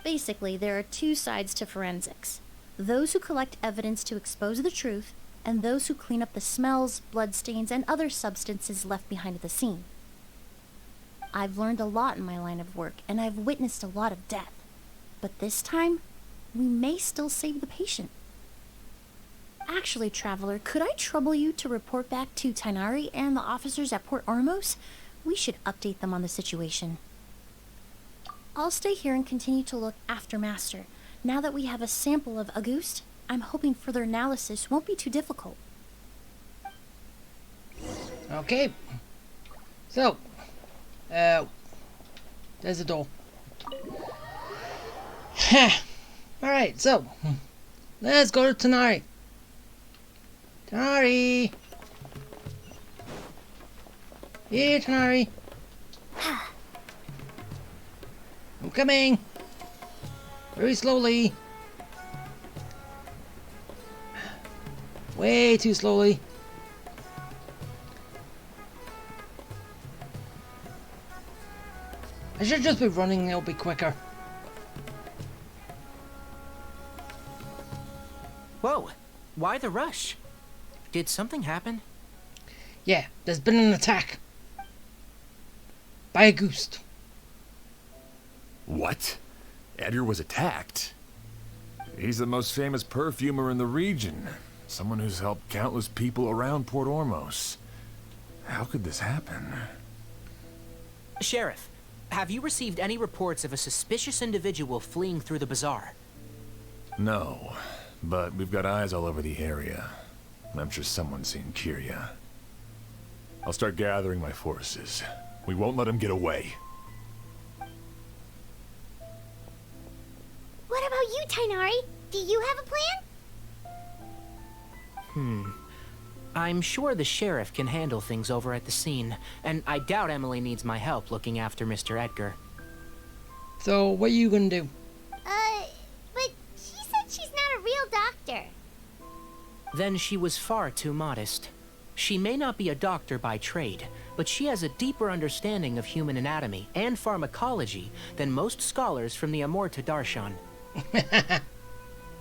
Basically, there are two sides to forensics. Those who collect evidence to expose the truth, and those who clean up the smells, bloodstains, and other substances left behind at the scene. I've learned a lot in my line of work, and I've witnessed a lot of death. But this time, we may still save the patient. Actually, Traveler, could I trouble you to report back to Tainari and the officers at Port Ormos? We should update them on the situation. I'll stay here and continue to look after Master. Now that we have a sample of Auguste, I'm hoping further analysis won't be too difficult. Okay. So, there's the door. Alright, so, let's go to Tanari. Tanari! Here, Tanari. I'm coming. Very slowly. Way too slowly. I should just be running, it'll be quicker. Whoa, why the rush? Did something happen? Yeah, there's been an attack. By a ghost. What? Edgar was attacked? He's the most famous perfumer in the region. Someone who's helped countless people around Port Ormos. How could this happen? Sheriff, have you received any reports of a suspicious individual fleeing through the bazaar? No, but we've got eyes all over the area. I'm sure someone's seen Kyria. I'll start gathering my forces. We won't let him get away. What about you, Tainari? Do you have a plan? I'm sure the sheriff can handle things over at the scene, and I doubt Emily needs my help looking after Mr. Edgar. So, what are you gonna do? But she said she's not a real doctor. Then she was far too modest. She may not be a doctor by trade, but she has a deeper understanding of human anatomy and pharmacology than most scholars from the Amorta Darshan.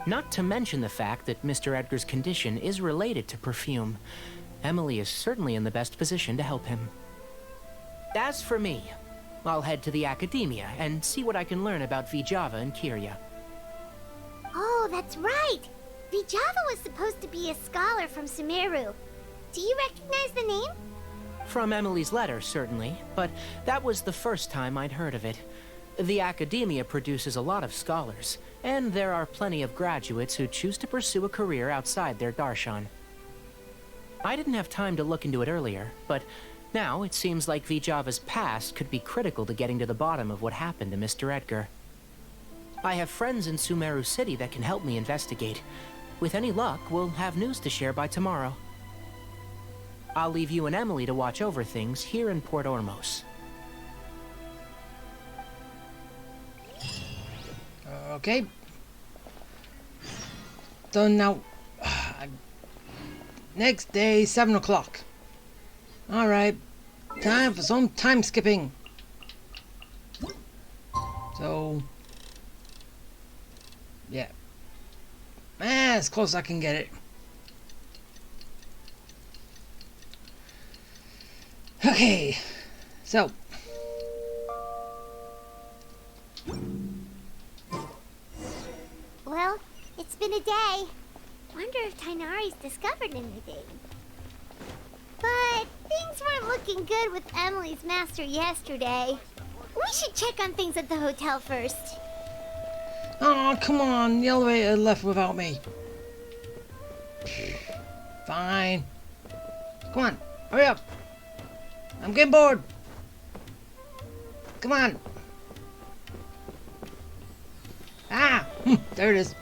Not to mention the fact that Mr. Edgar's condition is related to perfume. Emily is certainly in the best position to help him. As for me, I'll head to the academia and see what I can learn about Vijava and Kyria. Oh, that's right. Vijava was supposed to be a scholar from Sumeru. Do you recognize the name? From Emily's letter, certainly, but that was the first time I'd heard of it. The academia produces a lot of scholars, and there are plenty of graduates who choose to pursue a career outside their darshan. I didn't have time to look into it earlier, but now it seems like Vijava's past could be critical to getting to the bottom of what happened to Mr. Edgar. I have friends in Sumeru City that can help me investigate. With any luck, we'll have news to share by tomorrow. I'll leave you and Emily to watch over things here in Port Ormos. Okay. Done now. Next day, 7 o'clock. Alright. Time for some time skipping. So... yeah. As close as I can get it. Okay. So... Well, it's been a day. Wonder if Tainari's discovered anything. But things weren't looking good with Emily's master yesterday. We should check on things at the hotel first. Oh, come on. The elevator left without me. Fine. Come on. Hurry up. I'm getting bored. Come on. Ah! There it is.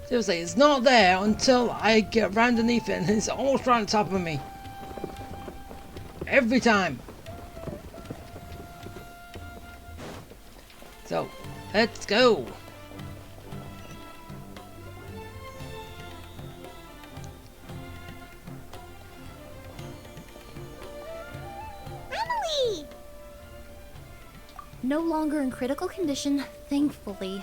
Seriously, it's not there until I get right underneath it and it's almost right on top of me. Every time. So, let's go. Emily! No longer in critical condition, thankfully.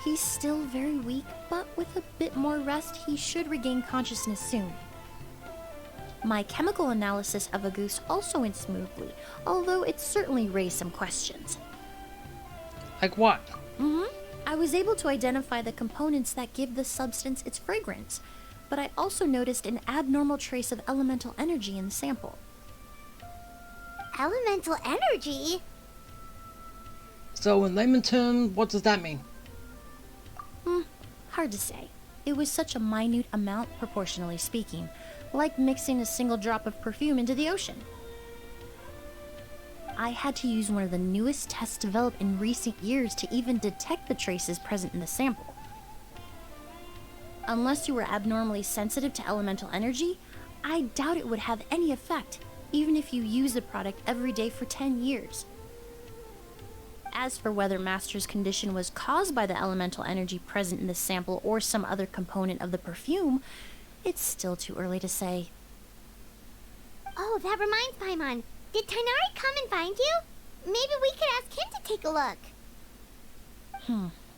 He's still very weak, but with a bit more rest, he should regain consciousness soon. My chemical analysis of a goose also went smoothly, although it certainly raised some questions. Like what? I was able to identify the components that give the substance its fragrance, but I also noticed an abnormal trace of elemental energy in the sample. Elemental energy? So in layman terms, what does that mean? Hard to say. It was such a minute amount, proportionally speaking, like mixing a single drop of perfume into the ocean. I had to use one of the newest tests developed in recent years to even detect the traces present in the sample. Unless you were abnormally sensitive to elemental energy, I doubt it would have any effect, even if you use the product every day for 10 years. As for whether Master's condition was caused by the elemental energy present in the sample or some other component of the perfume, it's still too early to say. Oh, that reminds Paimon. Did Tighnari come and find you? Maybe we could ask him to take a look.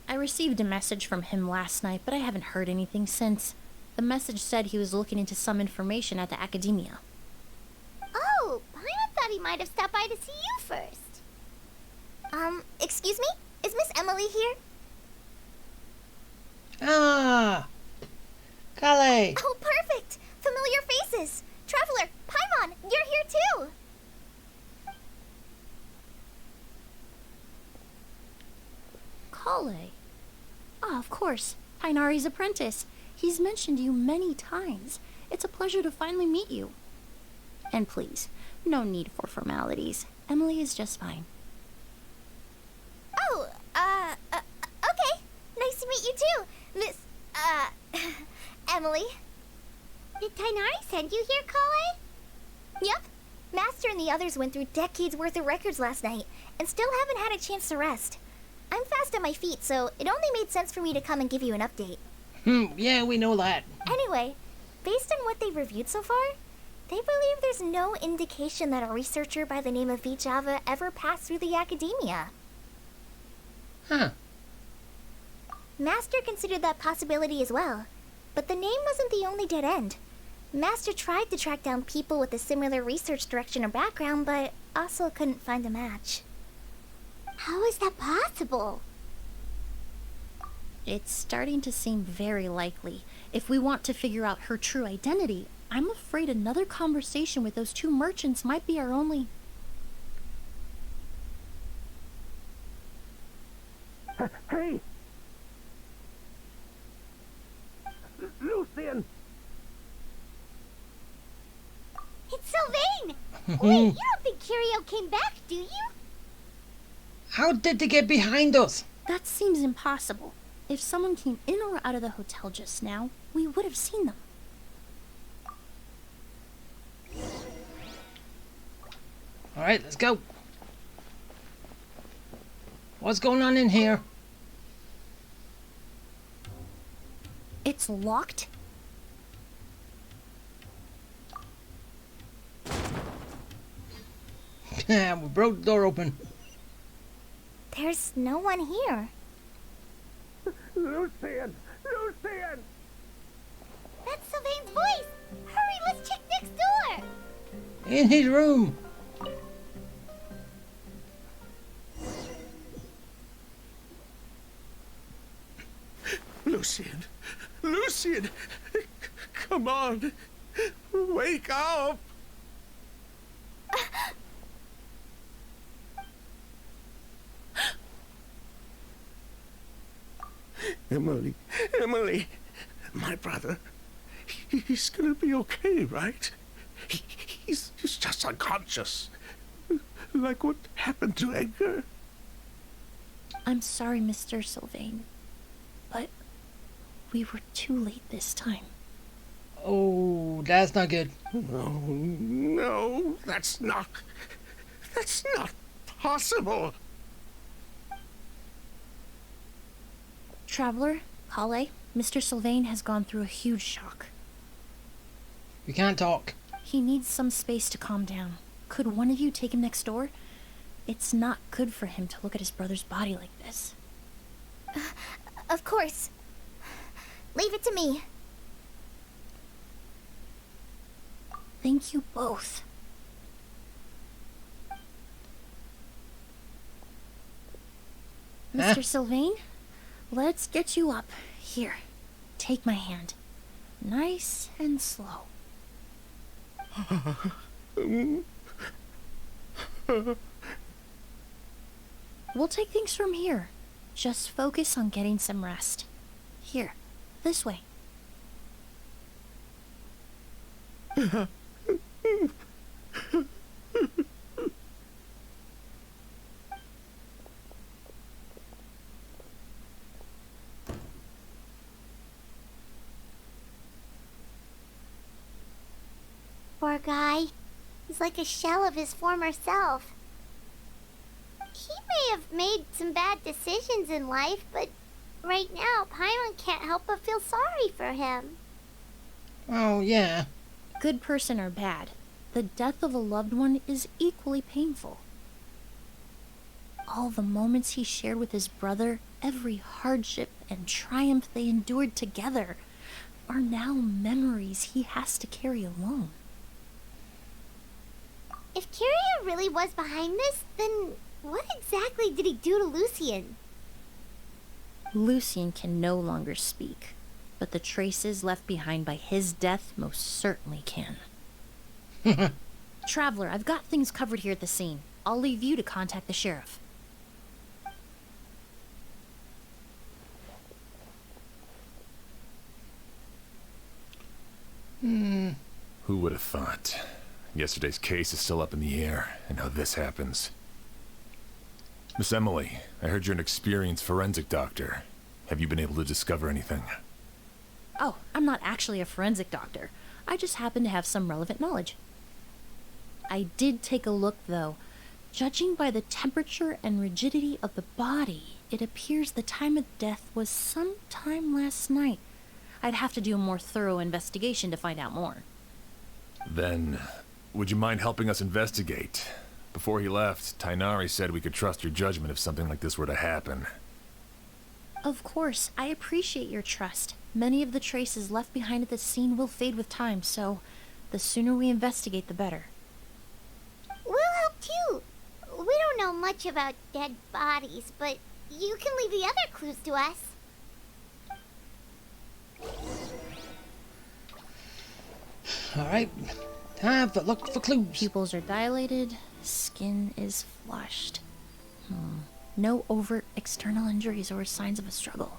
I received a message from him last night, but I haven't heard anything since. The message said he was looking into some information at the academia. Oh, Paimon thought he might have stopped by to see you first. Excuse me? Is Miss Emily here? Ah! Calais! Oh, perfect! Familiar faces! Traveler, Paimon, you're here too! Calais? Ah, of course. Tighnari's apprentice. He's mentioned you many times. It's a pleasure to finally meet you. And please, no need for formalities. Emily is just fine. Oh, okay. Nice to meet you too, Miss, Emily. Did Tighnari send you here, Calais? Yep. Master and the others went through decades worth of records last night, and still haven't had a chance to rest. I'm fast on my feet, so it only made sense for me to come and give you an update. Yeah, we know that. Anyway, based on what they've reviewed so far, they believe there's no indication that a researcher by the name of Vijava ever passed through the academia. Huh. Master considered that possibility as well, but the name wasn't the only dead end. Master tried to track down people with a similar research direction or background, but also couldn't find a match. How is that possible? It's starting to seem very likely. If we want to figure out her true identity, I'm afraid another conversation with those two merchants might be our only... Hey! Lucian! It's Sylvain! Wait, you don't think Kirio came back, do you? How did they get behind us? That seems impossible. If someone came in or out of the hotel just now, we would have seen them. Alright, let's go. What's going on in here? It's locked? Yeah, we broke the door open. There's no one here. Lucian! Lucian! That's Sylvain's voice! Hurry, let's check next door! In his room. Lucian! Lucian! Come on! Wake up! Emily, Emily, my brother, he's gonna be okay, right? He's just unconscious. Like what happened to Edgar. I'm sorry, Mr. Sylvain, but we were too late this time. Oh, that's not good. No, that's not possible. Traveler, Calais, Mr. Sylvain has gone through a huge shock. We can't talk. He needs some space to calm down. Could one of you take him next door? It's not good for him to look at his brother's body like this. Of course. Leave it to me. Thank you both. Mr. Sylvain, let's get you up. Here, take my hand. Nice and slow. We'll take things from here. Just focus on getting some rest. Here, this way. Poor guy. He's like a shell of his former self. He may have made some bad decisions in life, but right now, Paimon can't help but feel sorry for him. Oh, yeah. Good person or bad, the death of a loved one is equally painful. All the moments he shared with his brother, every hardship and triumph they endured together, are now memories he has to carry alone. If Kiria really was behind this, then what exactly did he do to Lucien? Lucien can no longer speak, but the traces left behind by his death most certainly can. Traveler, I've got things covered here at the scene. I'll leave you to contact the sheriff. Who would have thought? Yesterday's case is still up in the air, and now this happens. Miss Emily, I heard you're an experienced forensic doctor. Have you been able to discover anything? Oh, I'm not actually a forensic doctor. I just happen to have some relevant knowledge. I did take a look, though. Judging by the temperature and rigidity of the body, it appears the time of death was sometime last night. I'd have to do a more thorough investigation to find out more. Then, would you mind helping us investigate? Before he left, Tainari said we could trust your judgment if something like this were to happen. Of course, I appreciate your trust. Many of the traces left behind at the scene will fade with time, so the sooner we investigate, the better. We'll help too. We don't know much about dead bodies, but you can leave the other clues to us. Alright. Time to look for clues. Pupils are dilated, skin is flushed. No overt external injuries or signs of a struggle.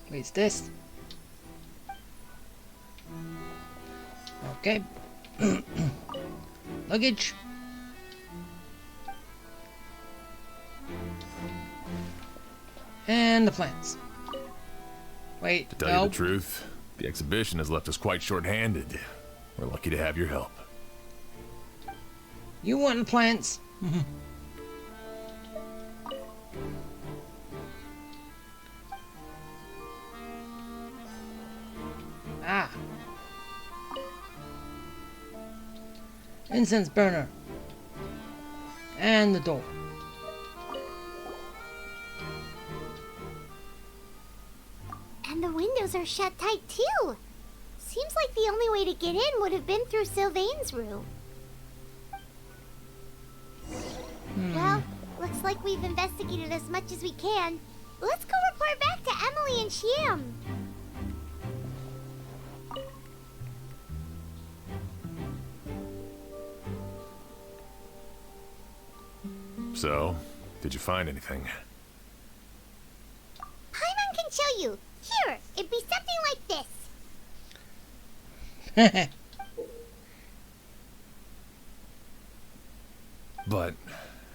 What's this? Okay. Luggage. And the plants. Wait, To tell you the truth, the exhibition has left us quite short-handed. We're lucky to have your help. You want the plants? Ah. Incense burner. And the door. And the windows are shut tight too. Seems like the only way to get in would have been through Sylvain's room. Well, looks like we've investigated as much as we can. Let's go report back to Emily and Shiam. So, did you find anything? Paimon can show you. Here, it'd be something like this. But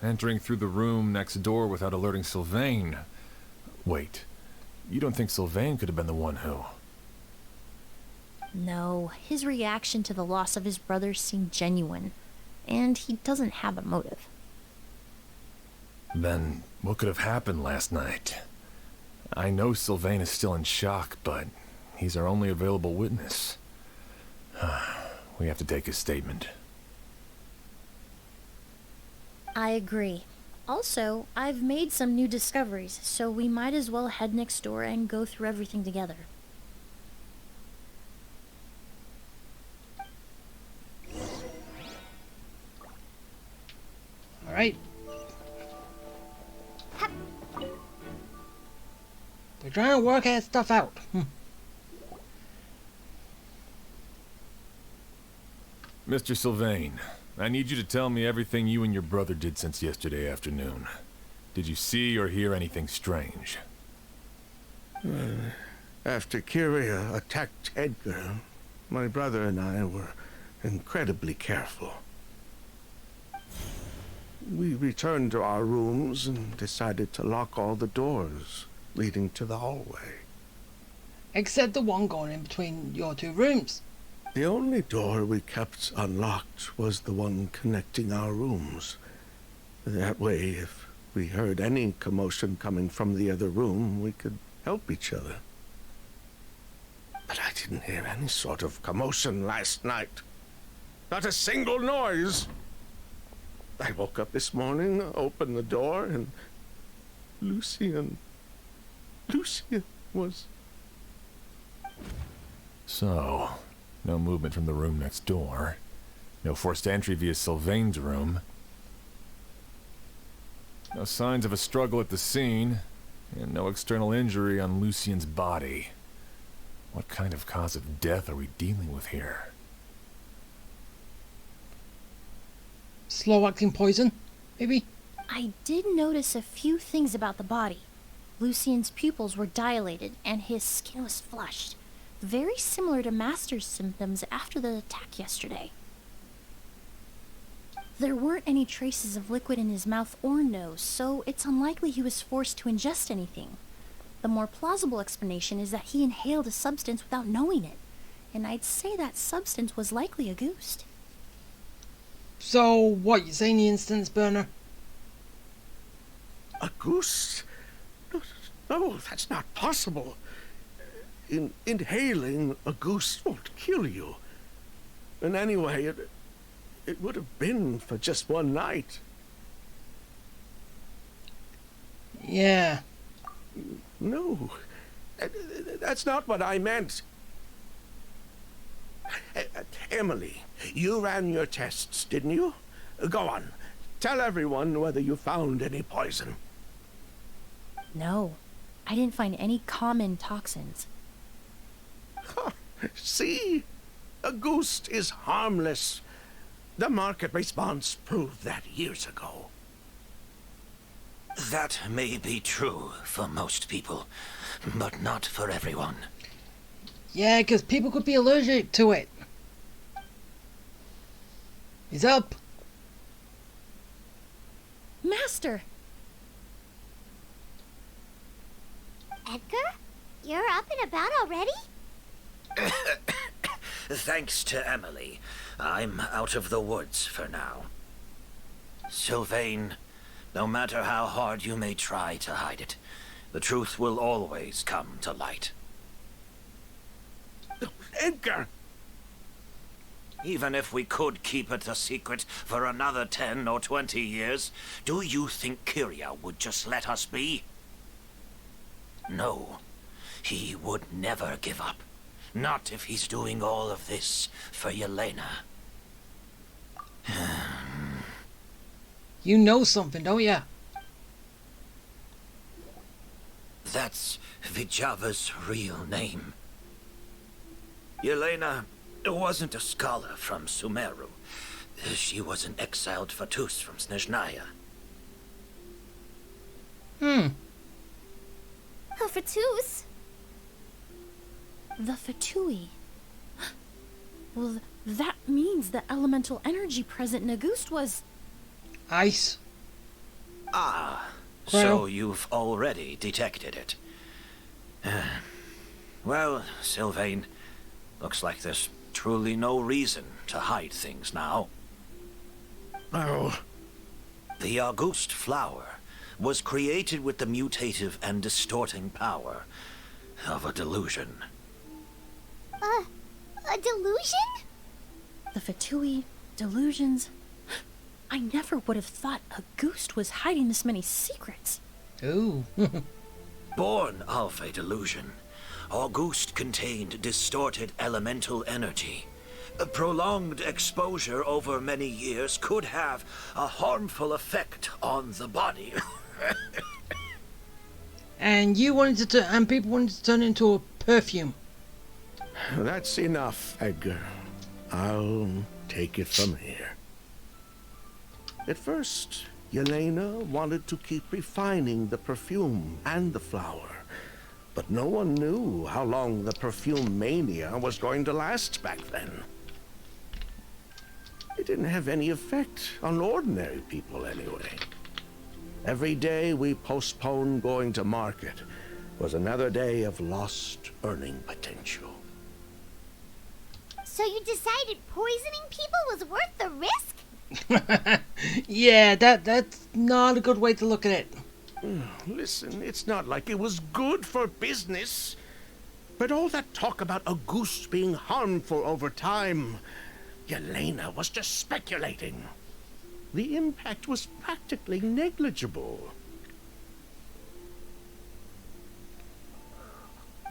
entering through the room next door without alerting Sylvain... Wait, you don't think Sylvain could have been the one who... No, his reaction to the loss of his brother seemed genuine, and he doesn't have a motive. Then what could have happened last night? I know Sylvain is still in shock, but he's our only available witness. We have to take his statement. I agree. Also, I've made some new discoveries, so we might as well head next door and go through everything together. Alright. They're trying to work that stuff out. Mr. Sylvain, I need you to tell me everything you and your brother did since yesterday afternoon. Did you see or hear anything strange? After Kyria attacked Edgar, my brother and I were incredibly careful. We returned to our rooms and decided to lock all the doors leading to the hallway. Except the one going in between your two rooms. The only door we kept unlocked was the one connecting our rooms. That way, if we heard any commotion coming from the other room, we could help each other. But I didn't hear any sort of commotion last night. Not a single noise. I woke up this morning, opened the door, and Lucian was... So, no movement from the room next door. No forced entry via Sylvain's room. No signs of a struggle at the scene. And no external injury on Lucian's body. What kind of cause of death are we dealing with here? Slow-acting poison, maybe? I did notice a few things about the body. Lucian's pupils were dilated, and his skin was flushed. Very similar to Master's symptoms after the attack yesterday. There weren't any traces of liquid in his mouth or nose, so it's unlikely he was forced to ingest anything. The more plausible explanation is that he inhaled a substance without knowing it, and I'd say that substance was likely a ghost. So, what, you saying the instance burner? A goose? No, that's not possible. Inhaling a goose won't kill you. And anyway, it would have been for just one night. Yeah. No, that's not what I meant. Emily, you ran your tests, didn't you? Go on. Tell everyone whether you found any poison. No, I didn't find any common toxins. See? A ghost is harmless. The market response proved that years ago. That may be true for most people, but not for everyone. Yeah, because people could be allergic to it. He's up. Master! Edgar? You're up and about already? Thanks to Emily, I'm out of the woods for now. Sylvain, no matter how hard you may try to hide it, the truth will always come to light. Edgar! Even if we could keep it a secret for another 10 or 20 years, do you think Kyria would just let us be? No, he would never give up. Not if he's doing all of this for Yelena. You know something, don't ya? That's Vijava's real name. Yelena wasn't a scholar from Sumeru. She was an exiled Fatus from Snezhnaya. Oh, Fatus? The Fatui. Well, that means the elemental energy present in a ghost was... Ice. Ah, Well. so you've already detected it. Well, Sylvain, looks like there's truly no reason to hide things now. Oh, The August flower was created with the mutative and distorting power of a delusion. A delusion? The Fatui, delusions... I never would have thought Auguste was hiding this many secrets. Ooh. Born of a delusion, Auguste contained distorted elemental energy. A prolonged exposure over many years could have a harmful effect on the body. And you wanted to, and people wanted to turn into a perfume. That's enough, Edgar. I'll take it from here. At first, Yelena wanted to keep refining the perfume and the flower, but no one knew how long the perfume mania was going to last back then. It didn't have any effect on ordinary people anyway. Every day we postponed going to market was another day of lost earning potential. So you decided poisoning people was worth the risk? Yeah, that's not a good way to look at it. Listen, it's not like it was good for business. But all that talk about Auguste being harmful over time, Yelena was just speculating. The impact was practically negligible.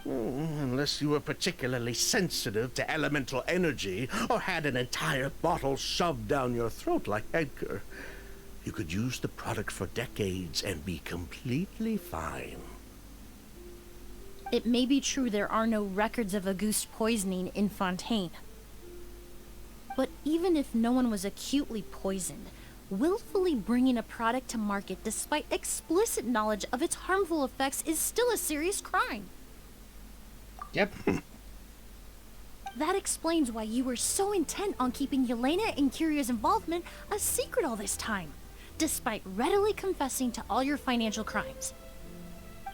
Unless you were particularly sensitive to elemental energy or had an entire bottle shoved down your throat like Edgar, you could use the product for decades and be completely fine. It may be true there are no records of Auguste poisoning in Fontaine. But even if no one was acutely poisoned, willfully bringing a product to market despite explicit knowledge of its harmful effects is still a serious crime. Yep. That explains why you were so intent on keeping Yelena and Kiria's involvement a secret all this time, despite readily confessing to all your financial crimes.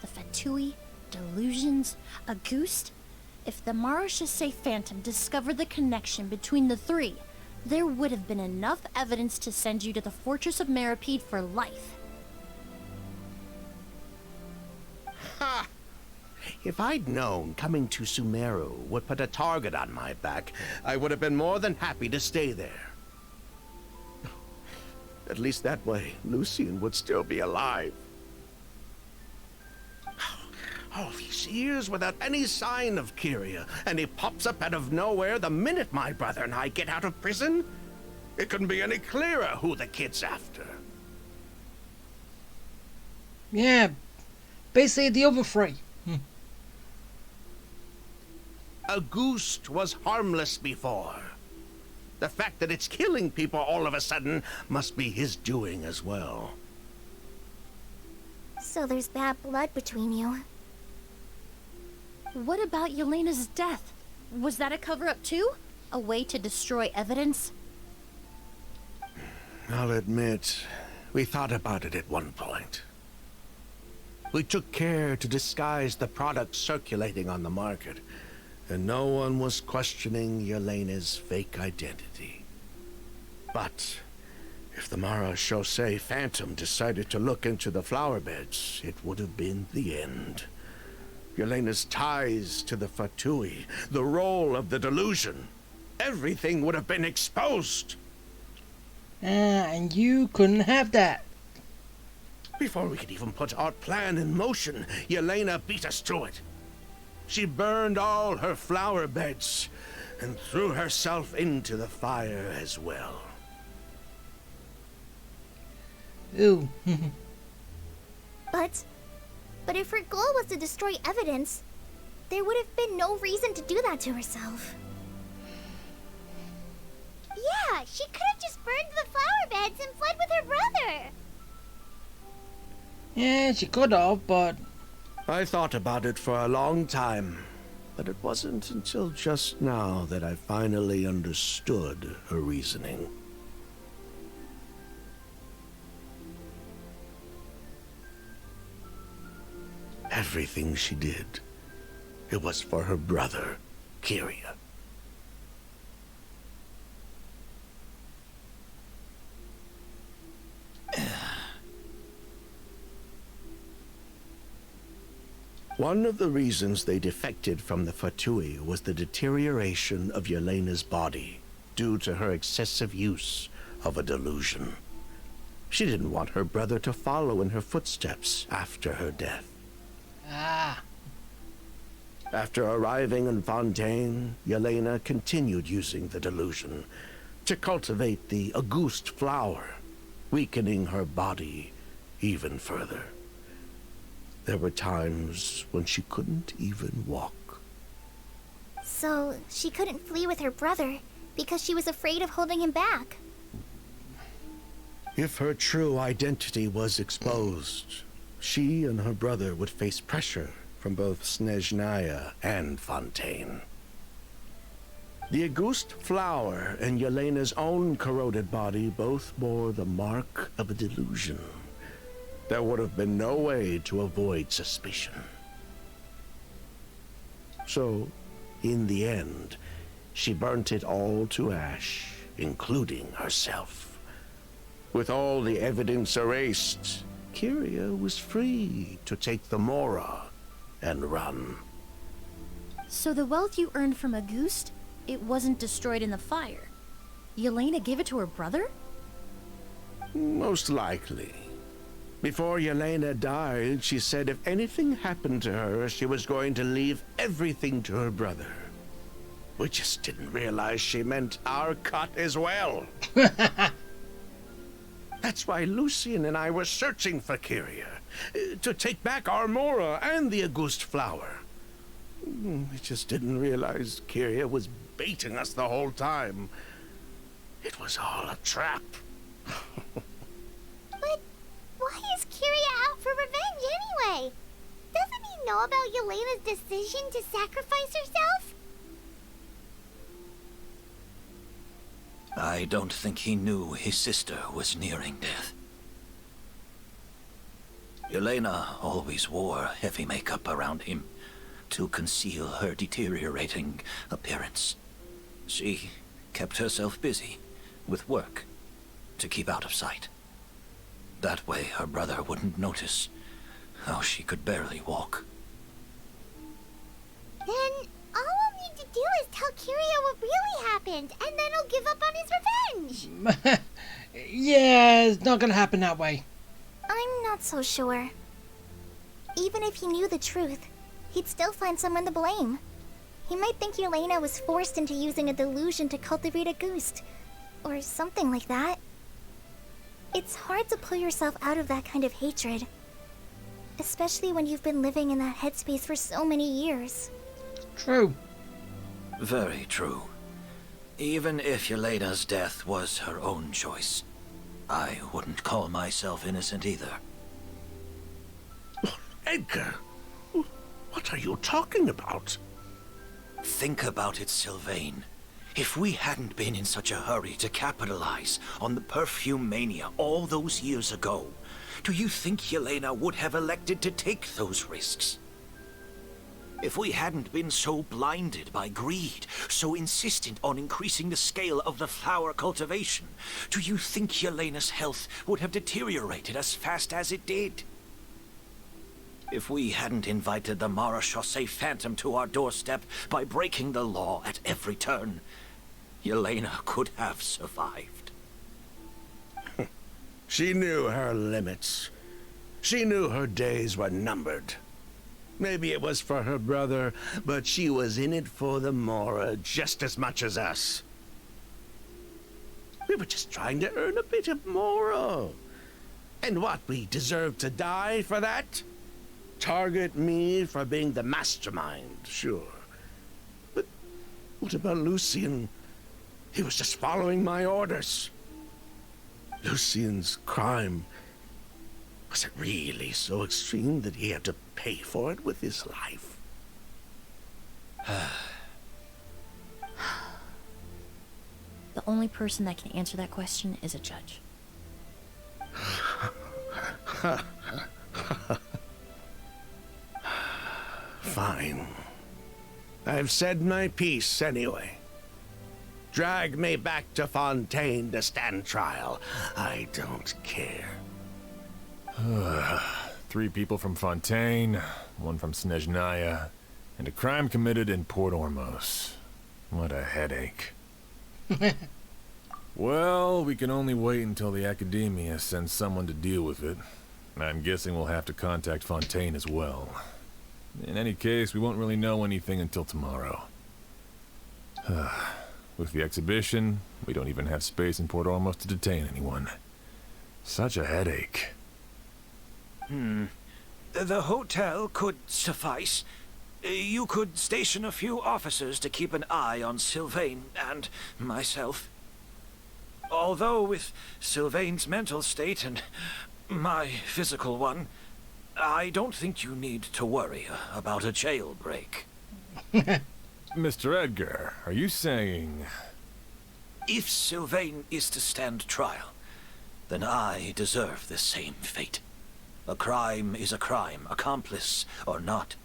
The Fatui, delusions, Auguste. If the Marechaussee Phantom discovered the connection between the three, there would have been enough evidence to send you to the Fortress of Meripede for life. Ha! If I'd known coming to Sumeru would put a target on my back, I would have been more than happy to stay there. At least that way, Lucien would still be alive. All these years without any sign of Kyria, and he pops up out of nowhere the minute my brother and I get out of prison? It couldn't be any clearer who the kid's after. Yeah. Basically the other three. Auguste was harmless before. The fact that it's killing people all of a sudden must be his doing as well. So there's bad blood between you. What about Yelena's death? Was that a cover-up too? A way to destroy evidence? I'll admit, we thought about it at one point. We took care to disguise the products circulating on the market, and no one was questioning Yelena's fake identity. But if the Marechaussee Phantom decided to look into the flower beds, it would have been the end. Yelena's ties to the Fatui, the role of the delusion, everything would have been exposed. And you couldn't have that. Before we could even put our plan in motion, Yelena beat us to it. She burned all her flower beds and threw herself into the fire as well. Ooh. But if her goal was to destroy evidence, there would have been no reason to do that to herself. Yeah, she could have just burned the flower beds and fled with her brother. Yeah, she could have, but... I thought about it for a long time, but it wasn't until just now that I finally understood her reasoning. Everything she did, it was for her brother, Kyria. One of the reasons they defected from the Fatui was the deterioration of Yelena's body due to her excessive use of a delusion. She didn't want her brother to follow in her footsteps after her death. Ah. After arriving in Fontaine, Yelena continued using the delusion to cultivate the Auguste flower, weakening her body even further. There were times when she couldn't even walk. So, she couldn't flee with her brother because she was afraid of holding him back. If her true identity was exposed, she and her brother would face pressure from both Snezhnaya and Fontaine. The Auguste flower and Yelena's own corroded body both bore the mark of a delusion. There would have been no way to avoid suspicion. So, in the end, she burnt it all to ash, including herself. With all the evidence erased, Kyria was free to take the Mora and run. So the wealth you earned from Auguste, it wasn't destroyed in the fire. Yelena gave it to her brother? Most likely. Before Yelena died, she said if anything happened to her, she was going to leave everything to her brother. We just didn't realize she meant our cut as well. That's why Lucien and I were searching for Kyria, to take back our Mora and the Auguste flower. We just didn't realize Kyria was baiting us the whole time. It was all a trap. But why is Kyria out for revenge anyway? Doesn't he know about Yelena's decision to sacrifice herself? I don't think he knew his sister was nearing death. Yelena always wore heavy makeup around him to conceal her deteriorating appearance. She kept herself busy with work to keep out of sight. That way her brother wouldn't notice how she could barely walk. Then all I'll need to do is tell Kyria what really happened, and then he'll give up on his revenge. Yeah, it's not gonna happen that way. I'm not so sure. Even if he knew the truth, he'd still find someone to blame. He might think Yelena was forced into using a delusion to cultivate a Auguste, or something like that. It's hard to pull yourself out of that kind of hatred, especially when you've been living in that headspace for so many years. True. Very true. Even if Yelena's death was her own choice, I wouldn't call myself innocent either. Edgar, what are you talking about? Think about it, Sylvain. If we hadn't been in such a hurry to capitalize on the perfume mania all those years ago, do you think Yelena would have elected to take those risks? If we hadn't been so blinded by greed, so insistent on increasing the scale of the flower cultivation, do you think Yelena's health would have deteriorated as fast as it did? If we hadn't invited the Marechaussee Phantom to our doorstep by breaking the law at every turn, Yelena could have survived. She knew her limits. She knew her days were numbered. Maybe it was for her brother, but she was in it for the Mora just as much as us. We were just trying to earn a bit of Mora. And what, we deserve to die for that? Target me for being the mastermind, sure. But what about Lucien? He was just following my orders. Lucien's crime, was it really so extreme that he had to pay for it with his life? The only person that can answer that question is a judge. Fine. I've said my piece anyway. Drag me back to Fontaine to stand trial. I don't care. 3 people from Fontaine, 1 from Snezhnaya, and a crime committed in Port Ormos. What a headache. Well, we can only wait until the Academia sends someone to deal with it. I'm guessing we'll have to contact Fontaine as well. In any case, we won't really know anything until tomorrow. With the exhibition, we don't even have space in Port Ormos to detain anyone. Such a headache. The hotel could suffice. You could station a few officers to keep an eye on Sylvain and myself. Although with Sylvain's mental state and my physical one, I don't think you need to worry about a jailbreak. Mr. Edgar, are you saying... If Sylvain is to stand trial, then I deserve the same fate. A crime is a crime, accomplice or not.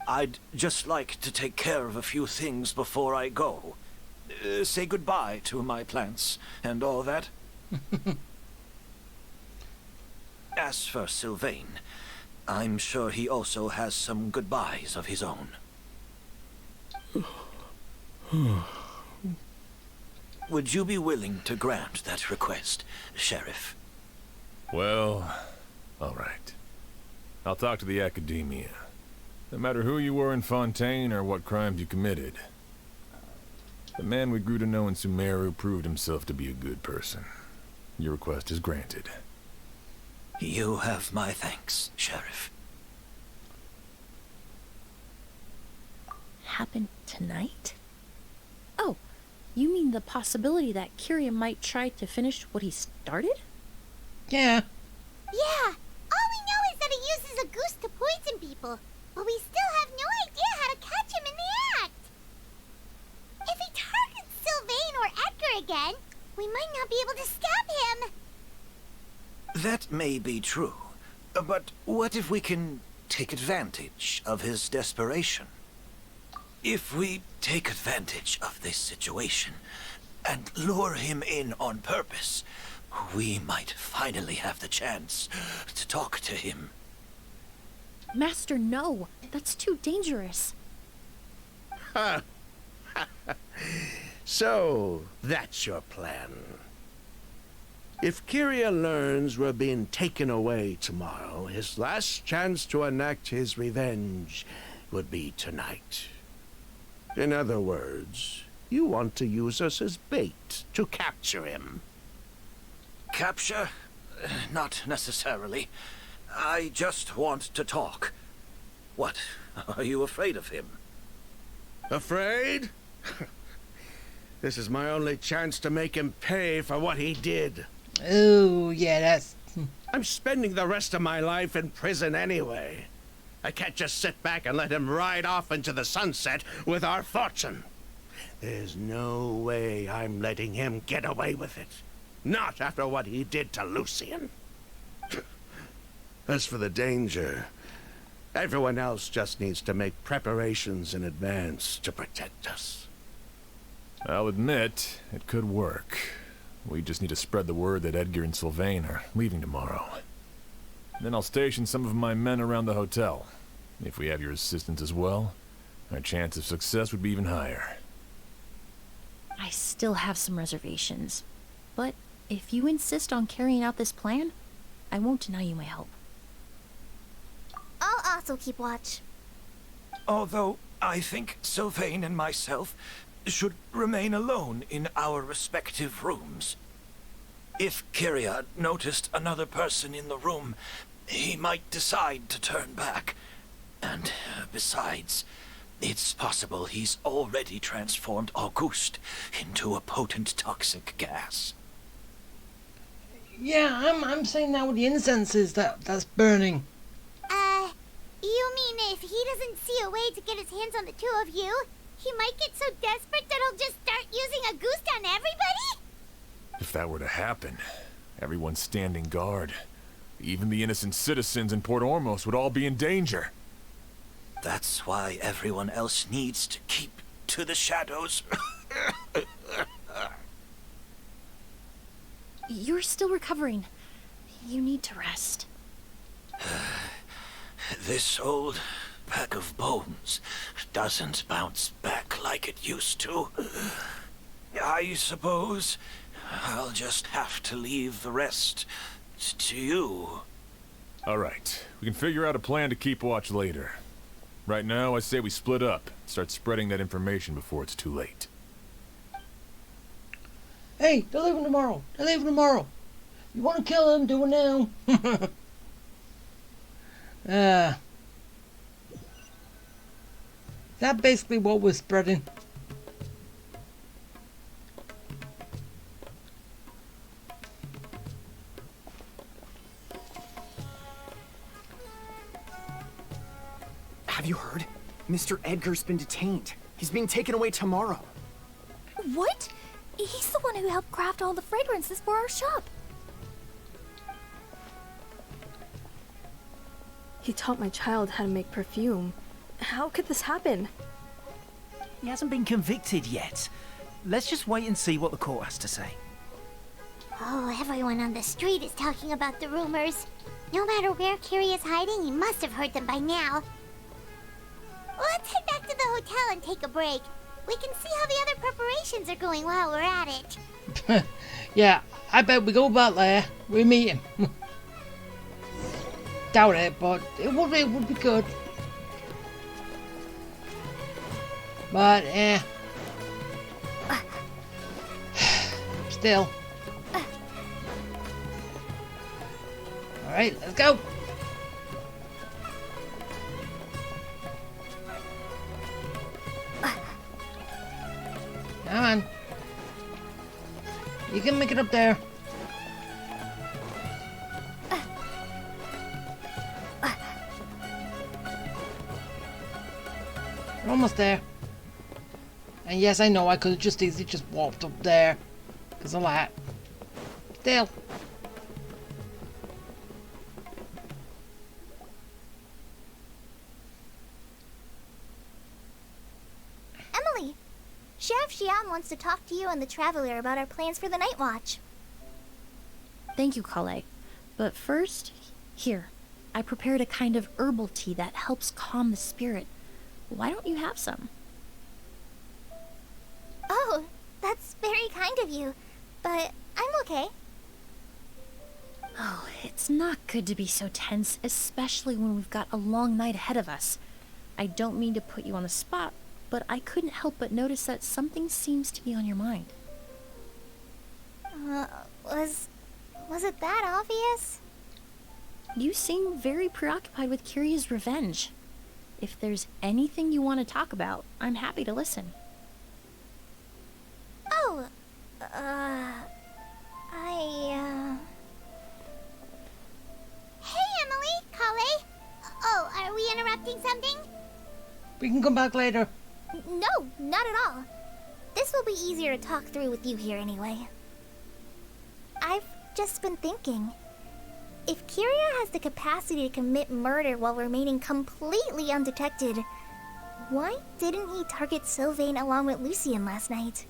I'd just like to take care of a few things before I go. Say goodbye to my plants and all that. As for Sylvain, I'm sure he also has some goodbyes of his own. Would you be willing to grant that request, Sheriff? Well, all right. I'll talk to the Academia. No matter who you were in Fontaine or what crimes you committed, the man we grew to know in Sumeru proved himself to be a good person. Your request is granted. You have my thanks, Sheriff. Happen tonight? Oh, you mean the possibility that Kyria might try to finish what he started? Yeah. Yeah, all we know is that he uses a goose to poison people, but we still have no idea how to catch him in the act. If he targets Sylvain or Edgar again, we might not be able to stop him. That may be true, but what if we can take advantage of his desperation? If we take advantage of this situation and lure him in on purpose, we might finally have the chance to talk to him. Master, no. That's too dangerous. So, that's your plan. If Kyria learns we're being taken away tomorrow, his last chance to enact his revenge would be tonight. In other words, you want to use us as bait to capture him. Capture? Not necessarily. I just want to talk. What? Are you afraid of him? Afraid? This is my only chance to make him pay for what he did. Oh, yeah, that's... I'm spending the rest of my life in prison anyway. I can't just sit back and let him ride off into the sunset with our fortune. There's no way I'm letting him get away with it. Not after what he did to Lucian. As for the danger, everyone else just needs to make preparations in advance to protect us. I'll admit, it could work. We just need to spread the word that Edgar and Sylvain are leaving tomorrow. Then I'll station some of my men around the hotel. If we have your assistance as well, our chance of success would be even higher. I still have some reservations. But if you insist on carrying out this plan, I won't deny you my help. I'll also keep watch. Although I think Sylvain and myself should remain alone in our respective rooms. If Kyria noticed another person in the room, he might decide to turn back. And besides, it's possible he's already transformed Auguste into a potent toxic gas. Yeah, I'm saying that with the incenses that's burning. You mean if he doesn't see a way to get his hands on the two of you, he might get so desperate that he'll just start using a goose on everybody? If that were to happen, everyone standing guard, even the innocent citizens in Port Ormos would all be in danger. That's why everyone else needs to keep to the shadows. You're still recovering. You need to rest. This old pack of bones doesn't bounce back like it used to. I suppose I'll just have to leave the rest to you. All right, we can figure out a plan to keep watch later. Right now, I say we split up, start spreading that information before it's too late. Hey, they're leaving tomorrow. They're leaving tomorrow. You want to kill them? Do it now. That basically what we're spreading. Have you heard? Mr. Edgar's been detained. He's being taken away tomorrow. What? He's the one who helped craft all the fragrances for our shop. He taught my child how to make perfume. How could this happen? He hasn't been convicted yet. Let's just wait and see what the court has to say. Oh, everyone on the street is talking about the rumors. No matter where Kiri is hiding, he must have heard them by now. Let's head back to the hotel and take a break. We can see how the other preparations are going while we're at it. Yeah, I bet we go back there. We meet him. Doubt it, but it would be good. But still. All right, let's go. Come on. You can make it up there. We're almost there. And yes, I know I could have just easily just walked up there. Because of that. Still. Emily, Sheriff Xian wants to talk to you and the Traveler about our plans for the Night Watch. Thank you, Kale. But first, here. I prepared a kind of herbal tea that helps calm the spirit. Why don't you have some? Oh, that's very kind of you, but I'm okay. Oh, it's not good to be so tense, especially when we've got a long night ahead of us. I don't mean to put you on the spot, but I couldn't help but notice that something seems to be on your mind. Was it that obvious? You seem very preoccupied with Kiria's revenge. If there's anything you want to talk about, I'm happy to listen. Oh, Hey, Emily, Kale. Oh, are we interrupting something? We can come back later. No, not at all. This will be easier to talk through with you here anyway. I've just been thinking. If Kiria has the capacity to commit murder while remaining completely undetected, why didn't he target Sylvain along with Lucien last night?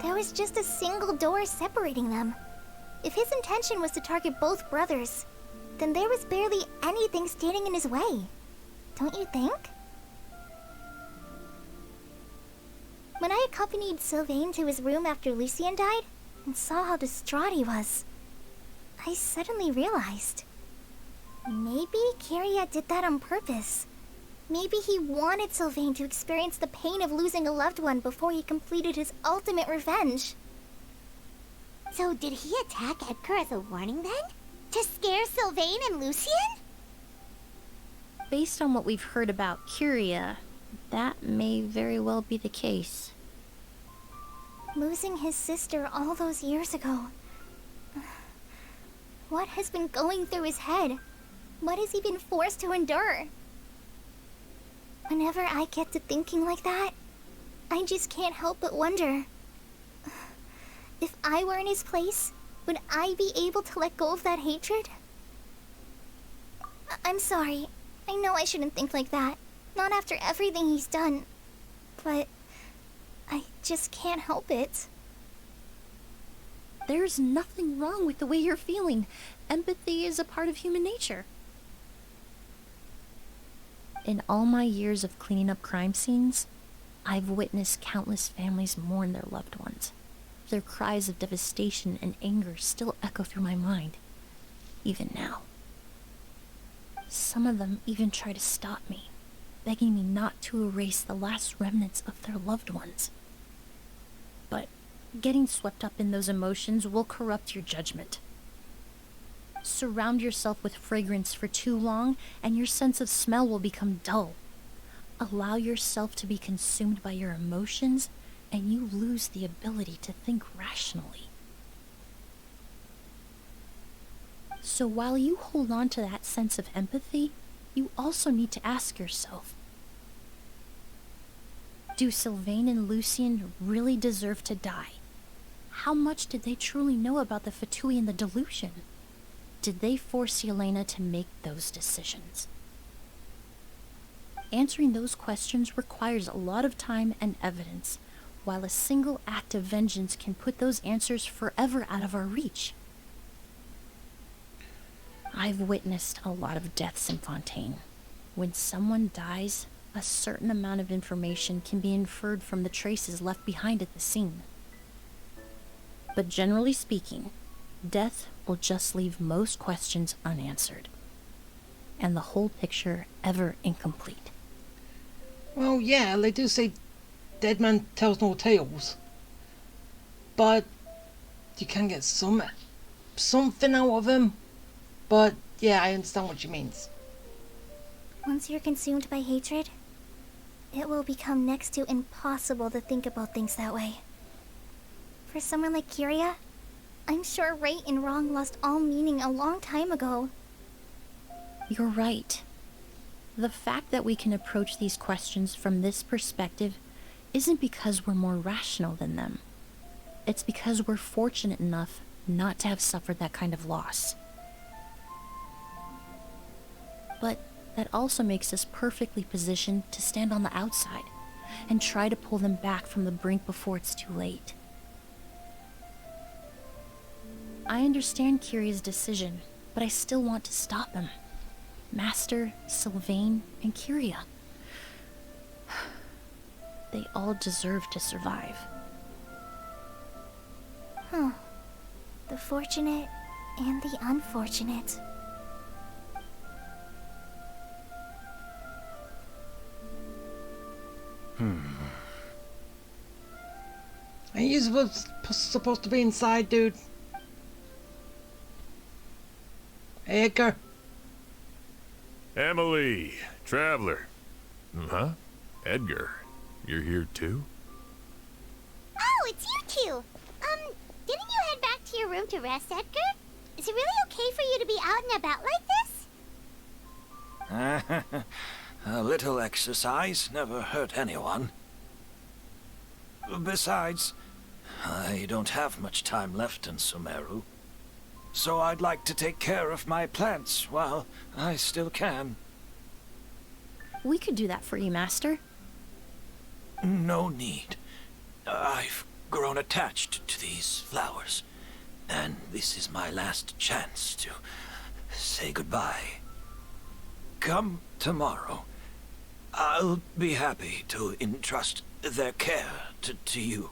There was just a single door separating them. If his intention was to target both brothers, then there was barely anything standing in his way. Don't you think? When I accompanied Sylvain to his room after Lucien died, and saw how distraught he was, I suddenly realized. Maybe Kiria did that on purpose. Maybe he wanted Sylvain to experience the pain of losing a loved one before he completed his ultimate revenge. So did he attack Edgar as a warning then? To scare Sylvain and Lucien? Based on what we've heard about Kiria, that may very well be the case. Losing his sister all those years ago. What has been going through his head? What has he been forced to endure? Whenever I get to thinking like that, I just can't help but wonder. If I were in his place, would I be able to let go of that hatred? I'm sorry. I know I shouldn't think like that. Not after everything he's done. But I just can't help it. There's nothing wrong with the way you're feeling. Empathy is a part of human nature. In all my years of cleaning up crime scenes, I've witnessed countless families mourn their loved ones. Their cries of devastation and anger still echo through my mind, even now. Some of them even try to stop me, begging me not to erase the last remnants of their loved ones. But getting swept up in those emotions will corrupt your judgment. Surround yourself with fragrance for too long, and your sense of smell will become dull. Allow yourself to be consumed by your emotions, and you lose the ability to think rationally. So while you hold on to that sense of empathy, you also need to ask yourself, do Sylvain and Lucien really deserve to die? How much did they truly know about the Fatui and the delusion? Did they force Yelena to make those decisions? Answering those questions requires a lot of time and evidence, while a single act of vengeance can put those answers forever out of our reach. I've witnessed a lot of deaths in Fontaine. When someone dies, a certain amount of information can be inferred from the traces left behind at the scene. But generally speaking, death will just leave most questions unanswered, and the whole picture ever incomplete. Well, yeah, they do say dead man tells no tales, but you can get something out of him. But yeah, I understand what you mean. Once you're consumed by hatred, it will become next to impossible to think about things that way. For someone like Kyria, I'm sure right and wrong lost all meaning a long time ago. You're right. The fact that we can approach these questions from this perspective isn't because we're more rational than them. It's because we're fortunate enough not to have suffered that kind of loss. But that also makes us perfectly positioned to stand on the outside and try to pull them back from the brink before it's too late. I understand Kyria's decision, but I still want to stop him. Master, Sylvain, and Kyria. They all deserve to survive. Huh. The fortunate and the unfortunate. Are you supposed to be inside, dude? Hey, Edgar. Emily, Traveler. Huh? Edgar, you're here too? Oh, it's you two! Didn't you head back to your room to rest, Edgar? Is it really okay for you to be out and about like this? A little exercise never hurt anyone. Besides, I don't have much time left in Sumeru, so I'd like to take care of my plants while I still can. We could do that for you, Master. No need. I've grown attached to these flowers, and this is my last chance to say goodbye. Come tomorrow, I'll be happy to entrust their care to you.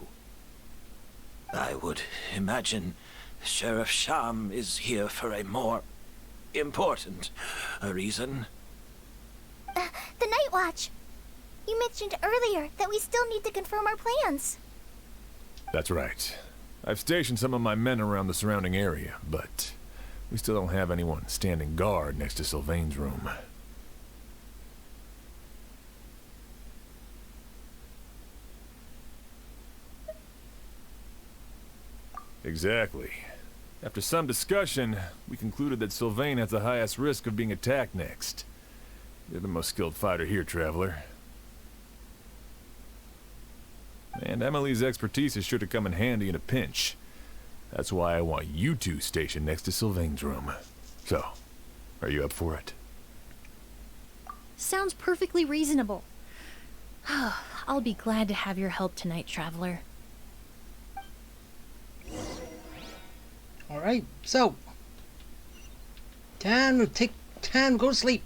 I would imagine Sheriff Sham is here for a more important reason. The Night Watch! You mentioned earlier that we still need to confirm our plans. That's right. I've stationed some of my men around the surrounding area, but we still don't have anyone standing guard next to Sylvain's room. Exactly. After some discussion, we concluded that Sylvain has the highest risk of being attacked next. You're the most skilled fighter here, Traveler. And Emily's expertise is sure to come in handy in a pinch. That's why I want you two stationed next to Sylvain's room. So, are you up for it? Sounds perfectly reasonable. I'll be glad to have your help tonight, Traveler. Alright, so. Time to go to sleep.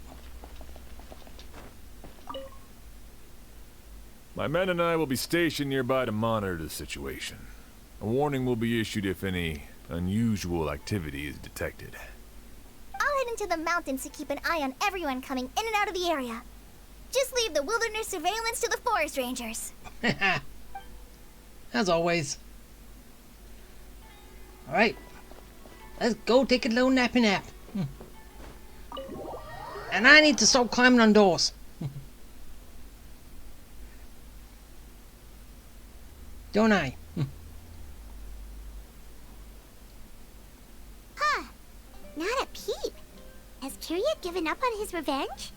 My men and I will be stationed nearby to monitor the situation. A warning will be issued if any unusual activity is detected. I'll head into the mountains to keep an eye on everyone coming in and out of the area. Just leave the wilderness surveillance to the forest rangers. As always. Alright. Let's go take a little nappy nap. And I need to stop climbing on doors. Don't I? Huh. Not a peep. Has Kirya given up on his revenge?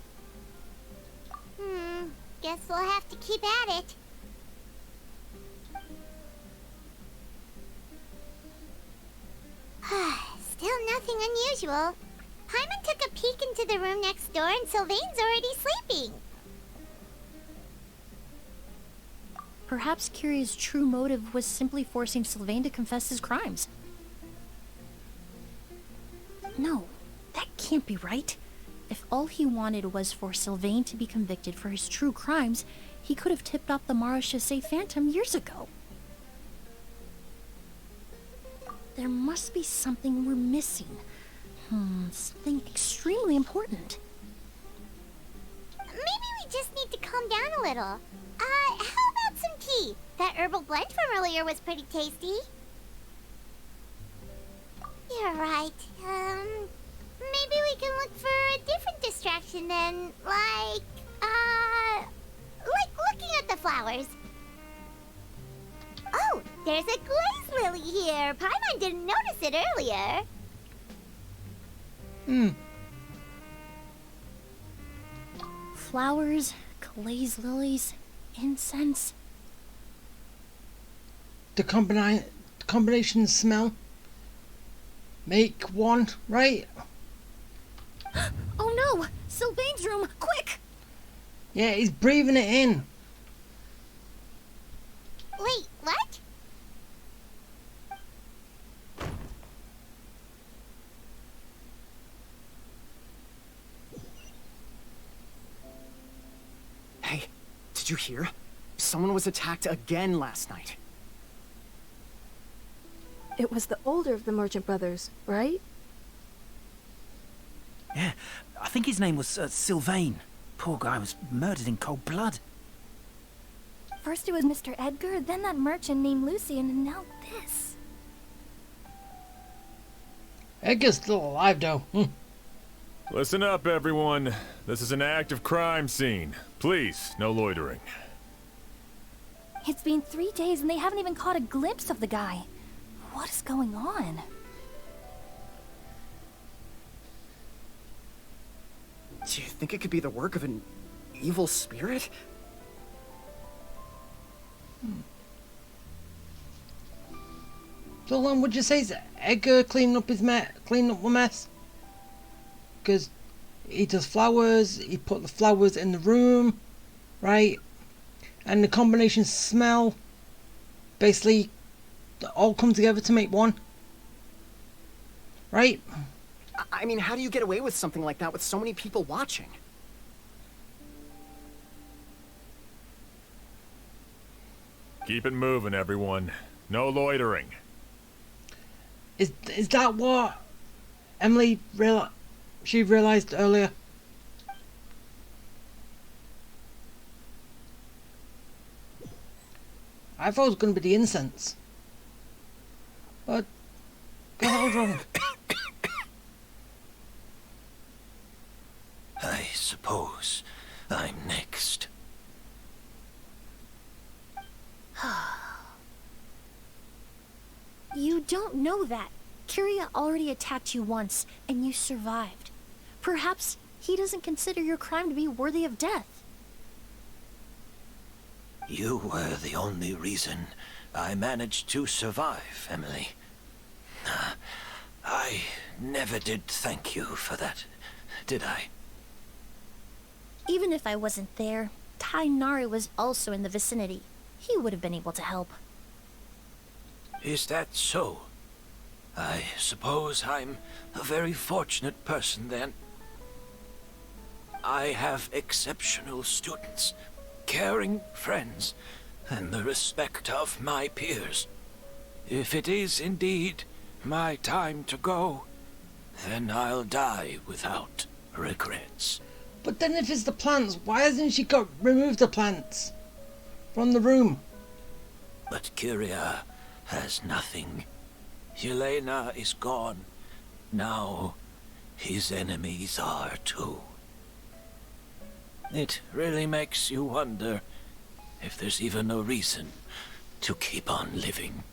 Guess we'll have to keep at it. Still nothing unusual. Hyman took a peek into the room next door and Sylvain's already sleeping. Perhaps Kirya's true motive was simply forcing Sylvain to confess his crimes. No, that can't be right. If all he wanted was for Sylvain to be convicted for his true crimes, he could have tipped off the Marechaussee Phantom years ago. There must be something we're missing. Something extremely important. Maybe we just need to calm down a little. How about some tea? That herbal blend from earlier was pretty tasty. You're right. Maybe we can look for a different distraction then, like looking at the flowers. Oh, there's a glaze lily here. Paimon didn't notice it earlier. Flowers, glaze lilies, incense. The combination smell make one, right? Oh no! Sylvain's room! Quick! Yeah, he's breathing it in. Wait, what? Hey, did you hear? Someone was attacked again last night. It was the older of the Merchant brothers, right? Yeah, I think his name was Sylvain. Poor guy was murdered in cold blood. First it was Mr. Edgar, then that merchant named Lucian, and now this. Edgar's still alive, though. Listen up, everyone. This is an active crime scene. Please, no loitering. It's been 3 days and they haven't even caught a glimpse of the guy. What is going on? Do you think it could be the work of an evil spirit? So then, would you say it's Edgar cleaning up the mess? Because he does flowers, he put the flowers in the room, right? And the combination smell, basically, all come together to make one, right? I mean, how do you get away with something like that with so many people watching? Keep it moving, everyone. No loitering. Is that what Emily realized earlier? I thought it was going to be the incense. But, what the hell's wrong? I suppose I'm next. You don't know that. Kirya already attacked you once, and you survived. Perhaps he doesn't consider your crime to be worthy of death. You were the only reason I managed to survive, Emily. I never did thank you for that, did I? Even if I wasn't there, Tainari was also in the vicinity. He would have been able to help. Is that so? I suppose I'm a very fortunate person then. I have exceptional students, caring friends, and the respect of my peers. If it is indeed my time to go, then I'll die without regrets. But then if it's the plants, why hasn't she got removed the plants from the room? But Kyria has nothing. Yelena is gone. Now, his enemies are too. It really makes you wonder if there's even a reason to keep on living.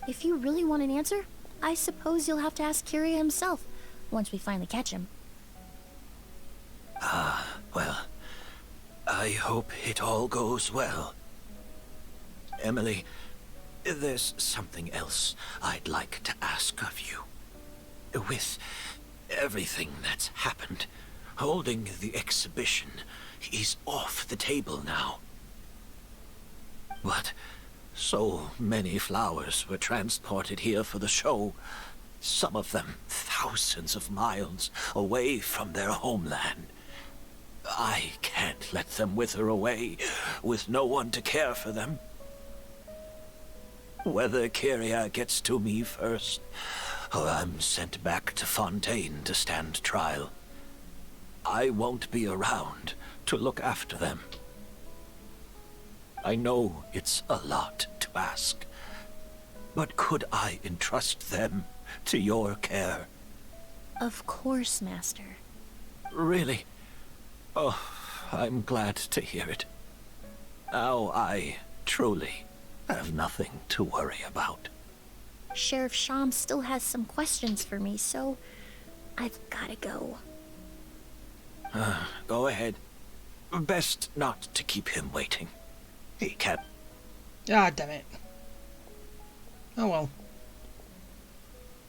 If you really want an answer, I suppose you'll have to ask Kyria himself, once we finally catch him. Well, I hope it all goes well. Emily, there's something else I'd like to ask of you. With everything that's happened, holding the exhibition is off the table now. But so many flowers were transported here for the show, some of them thousands of miles away from their homeland. I can't let them wither away with no one to care for them. Whether Kyria gets to me first, or I'm sent back to Fontaine to stand trial, I won't be around to look after them. I know it's a lot to ask, but could I entrust them to your care? Of course, Master. Really? Oh, I'm glad to hear it. Now I truly have nothing to worry about. Sheriff Sham still has some questions for me, so I've gotta go. Go ahead. Best not to keep him waiting. He can't. Ah, damn it. Oh well.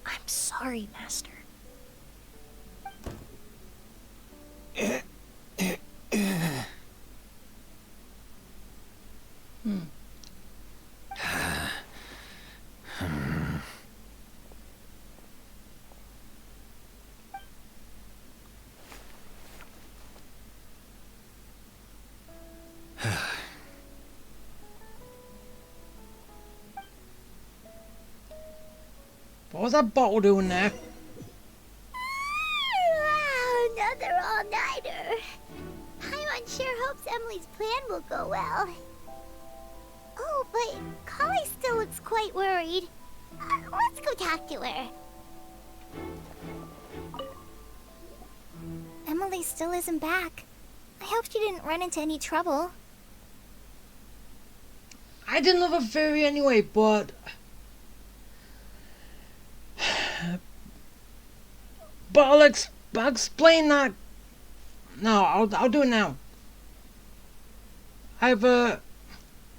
I'm sorry, Master. What was that bottle doing there? Wow, another all-nighter. Paimon sure hopes Emily's plan will go well. Oh, but Kali still looks quite worried. Let's go talk to her. Emily still isn't back. I hope she didn't run into any trouble. I didn't love a theory anyway, but I'll explain that. No, I'll do it now.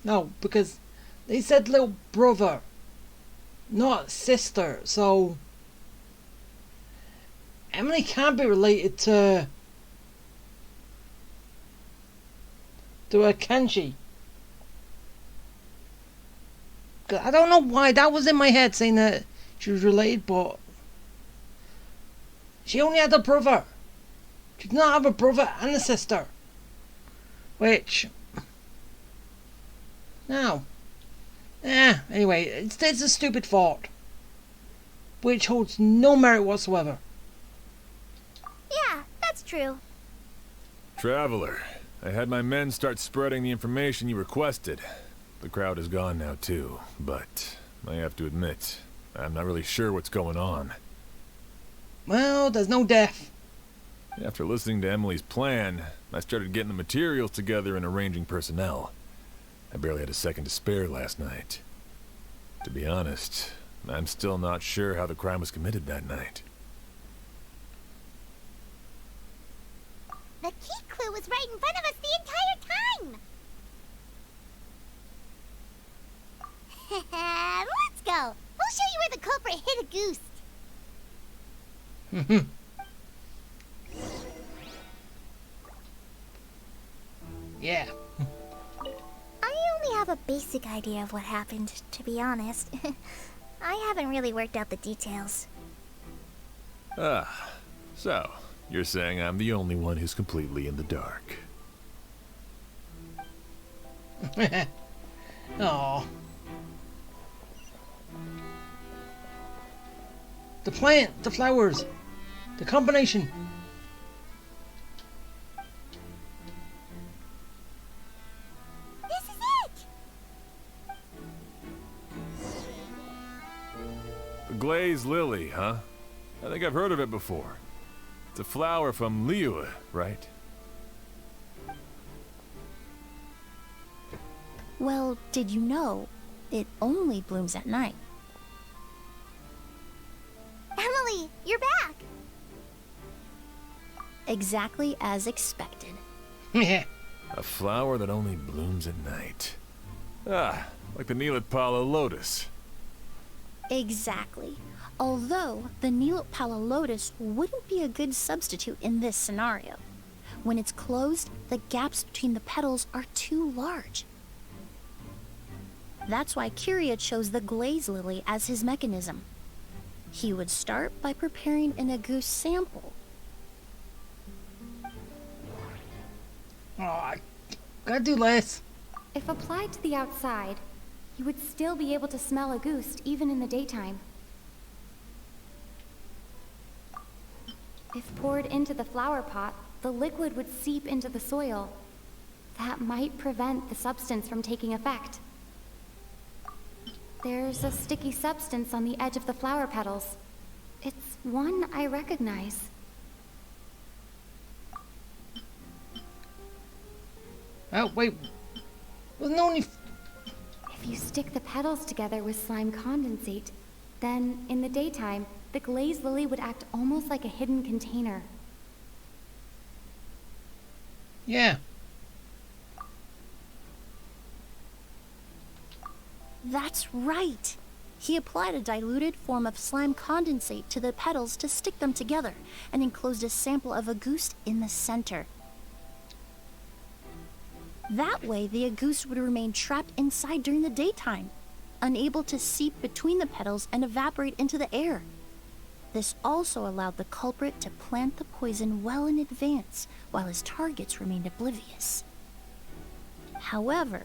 No, because they said little brother, not sister, so Emily can't be related to a Kenshi. I don't know why that was in my head saying that she was related, but she only had a brother. She did not have a brother and a sister. Which, no. Anyway, it's a stupid thought. Which holds no merit whatsoever. Yeah, that's true. Traveler, I had my men start spreading the information you requested. The crowd is gone now too, but I have to admit, I'm not really sure what's going on. Well, there's no death. After listening to Emily's plan, I started getting the materials together and arranging personnel. I barely had a second to spare last night. To be honest, I'm still not sure how the crime was committed that night. The key clue was right in front of us the entire time. Let's go. We'll show you where the culprit hit a goose. Yeah. I only have a basic idea of what happened, to be honest. I haven't really worked out the details. Ah, so, you're saying I'm the only one who's completely in the dark. Aww. The plant, the flowers, the combination. This is it! The glazed lily, huh? I think I've heard of it before. It's a flower from Liyue, right? Well, did you know it only blooms at night? Emily, you're back! Exactly as expected. A flower that only blooms at night. Ah, like the Neelitpala lotus. Exactly. Although the Neelitpala lotus wouldn't be a good substitute in this scenario. When it's closed, the gaps between the petals are too large. That's why Kyria chose the glaze lily as his mechanism. He would start by preparing an Agus sample. Oh, I gotta do less. If applied to the outside, you would still be able to smell a goose even in the daytime. If poured into the flower pot, the liquid would seep into the soil. That might prevent the substance from taking effect. There's a sticky substance on the edge of the flower petals. It's one I recognize. Oh, wait. Well, no need. If you stick the petals together with slime condensate, then in the daytime, the glazed lily would act almost like a hidden container. Yeah. That's right. He applied a diluted form of slime condensate to the petals to stick them together and enclosed a sample of Agus in the center. That way, the Agus would remain trapped inside during the daytime, unable to seep between the petals and evaporate into the air. This also allowed the culprit to plant the poison well in advance, while his targets remained oblivious. However,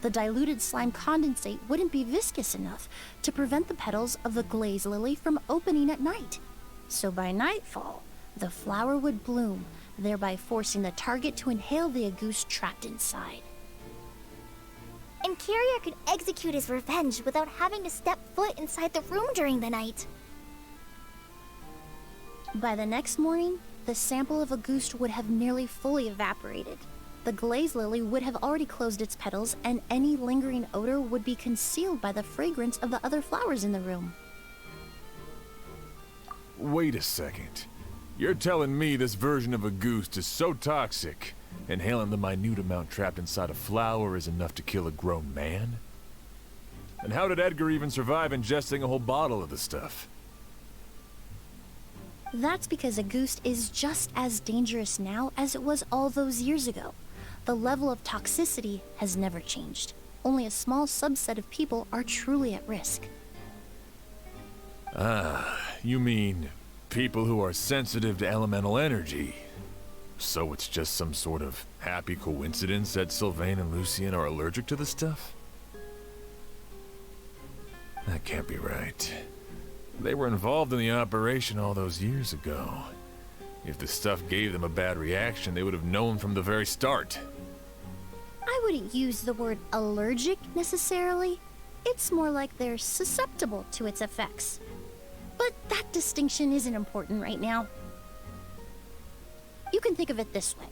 the diluted slime condensate wouldn't be viscous enough to prevent the petals of the glaze lily from opening at night. So by nightfall, the flower would bloom, thereby forcing the target to inhale the Agus trapped inside. And Kyria could execute his revenge without having to step foot inside the room during the night. By the next morning, the sample of Agus would have nearly fully evaporated. The glaze lily would have already closed its petals, and any lingering odor would be concealed by the fragrance of the other flowers in the room. Wait a second. You're telling me this version of a goose is so toxic, inhaling the minute amount trapped inside a flower is enough to kill a grown man? And how did Edgar even survive ingesting a whole bottle of the stuff? That's because Agus is just as dangerous now as it was all those years ago. The level of toxicity has never changed. Only a small subset of people are truly at risk. Ah, you mean people who are sensitive to elemental energy. So it's just some sort of happy coincidence that Sylvain and Lucien are allergic to the stuff? That can't be right. They were involved in the operation all those years ago. If the stuff gave them a bad reaction, they would have known from the very start. I wouldn't use the word allergic necessarily. It's more like they're susceptible to its effects. But that distinction isn't important right now. You can think of it this way.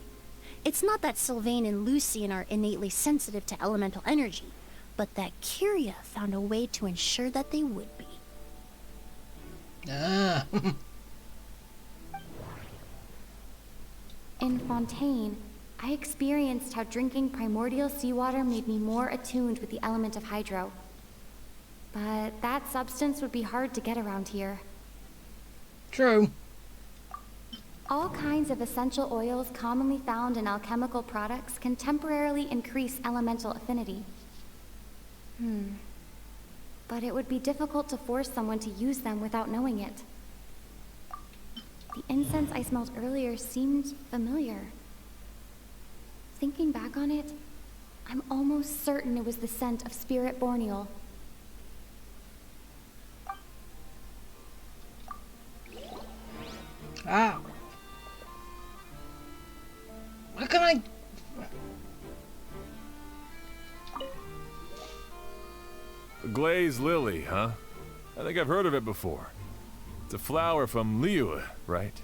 It's not that Sylvain and Lucien are innately sensitive to elemental energy, but that Kyria found a way to ensure that they would be. Ah. In Fontaine, I experienced how drinking primordial seawater made me more attuned with the element of hydro. But that substance would be hard to get around here. True. All kinds of essential oils commonly found in alchemical products can temporarily increase elemental affinity. But it would be difficult to force someone to use them without knowing it. The incense I smelled earlier seemed familiar. Thinking back on it, I'm almost certain it was the scent of spirit borneal. Ah. Why can I... A glazed lily, huh? I think I've heard of it before. It's a flower from Liyue, right?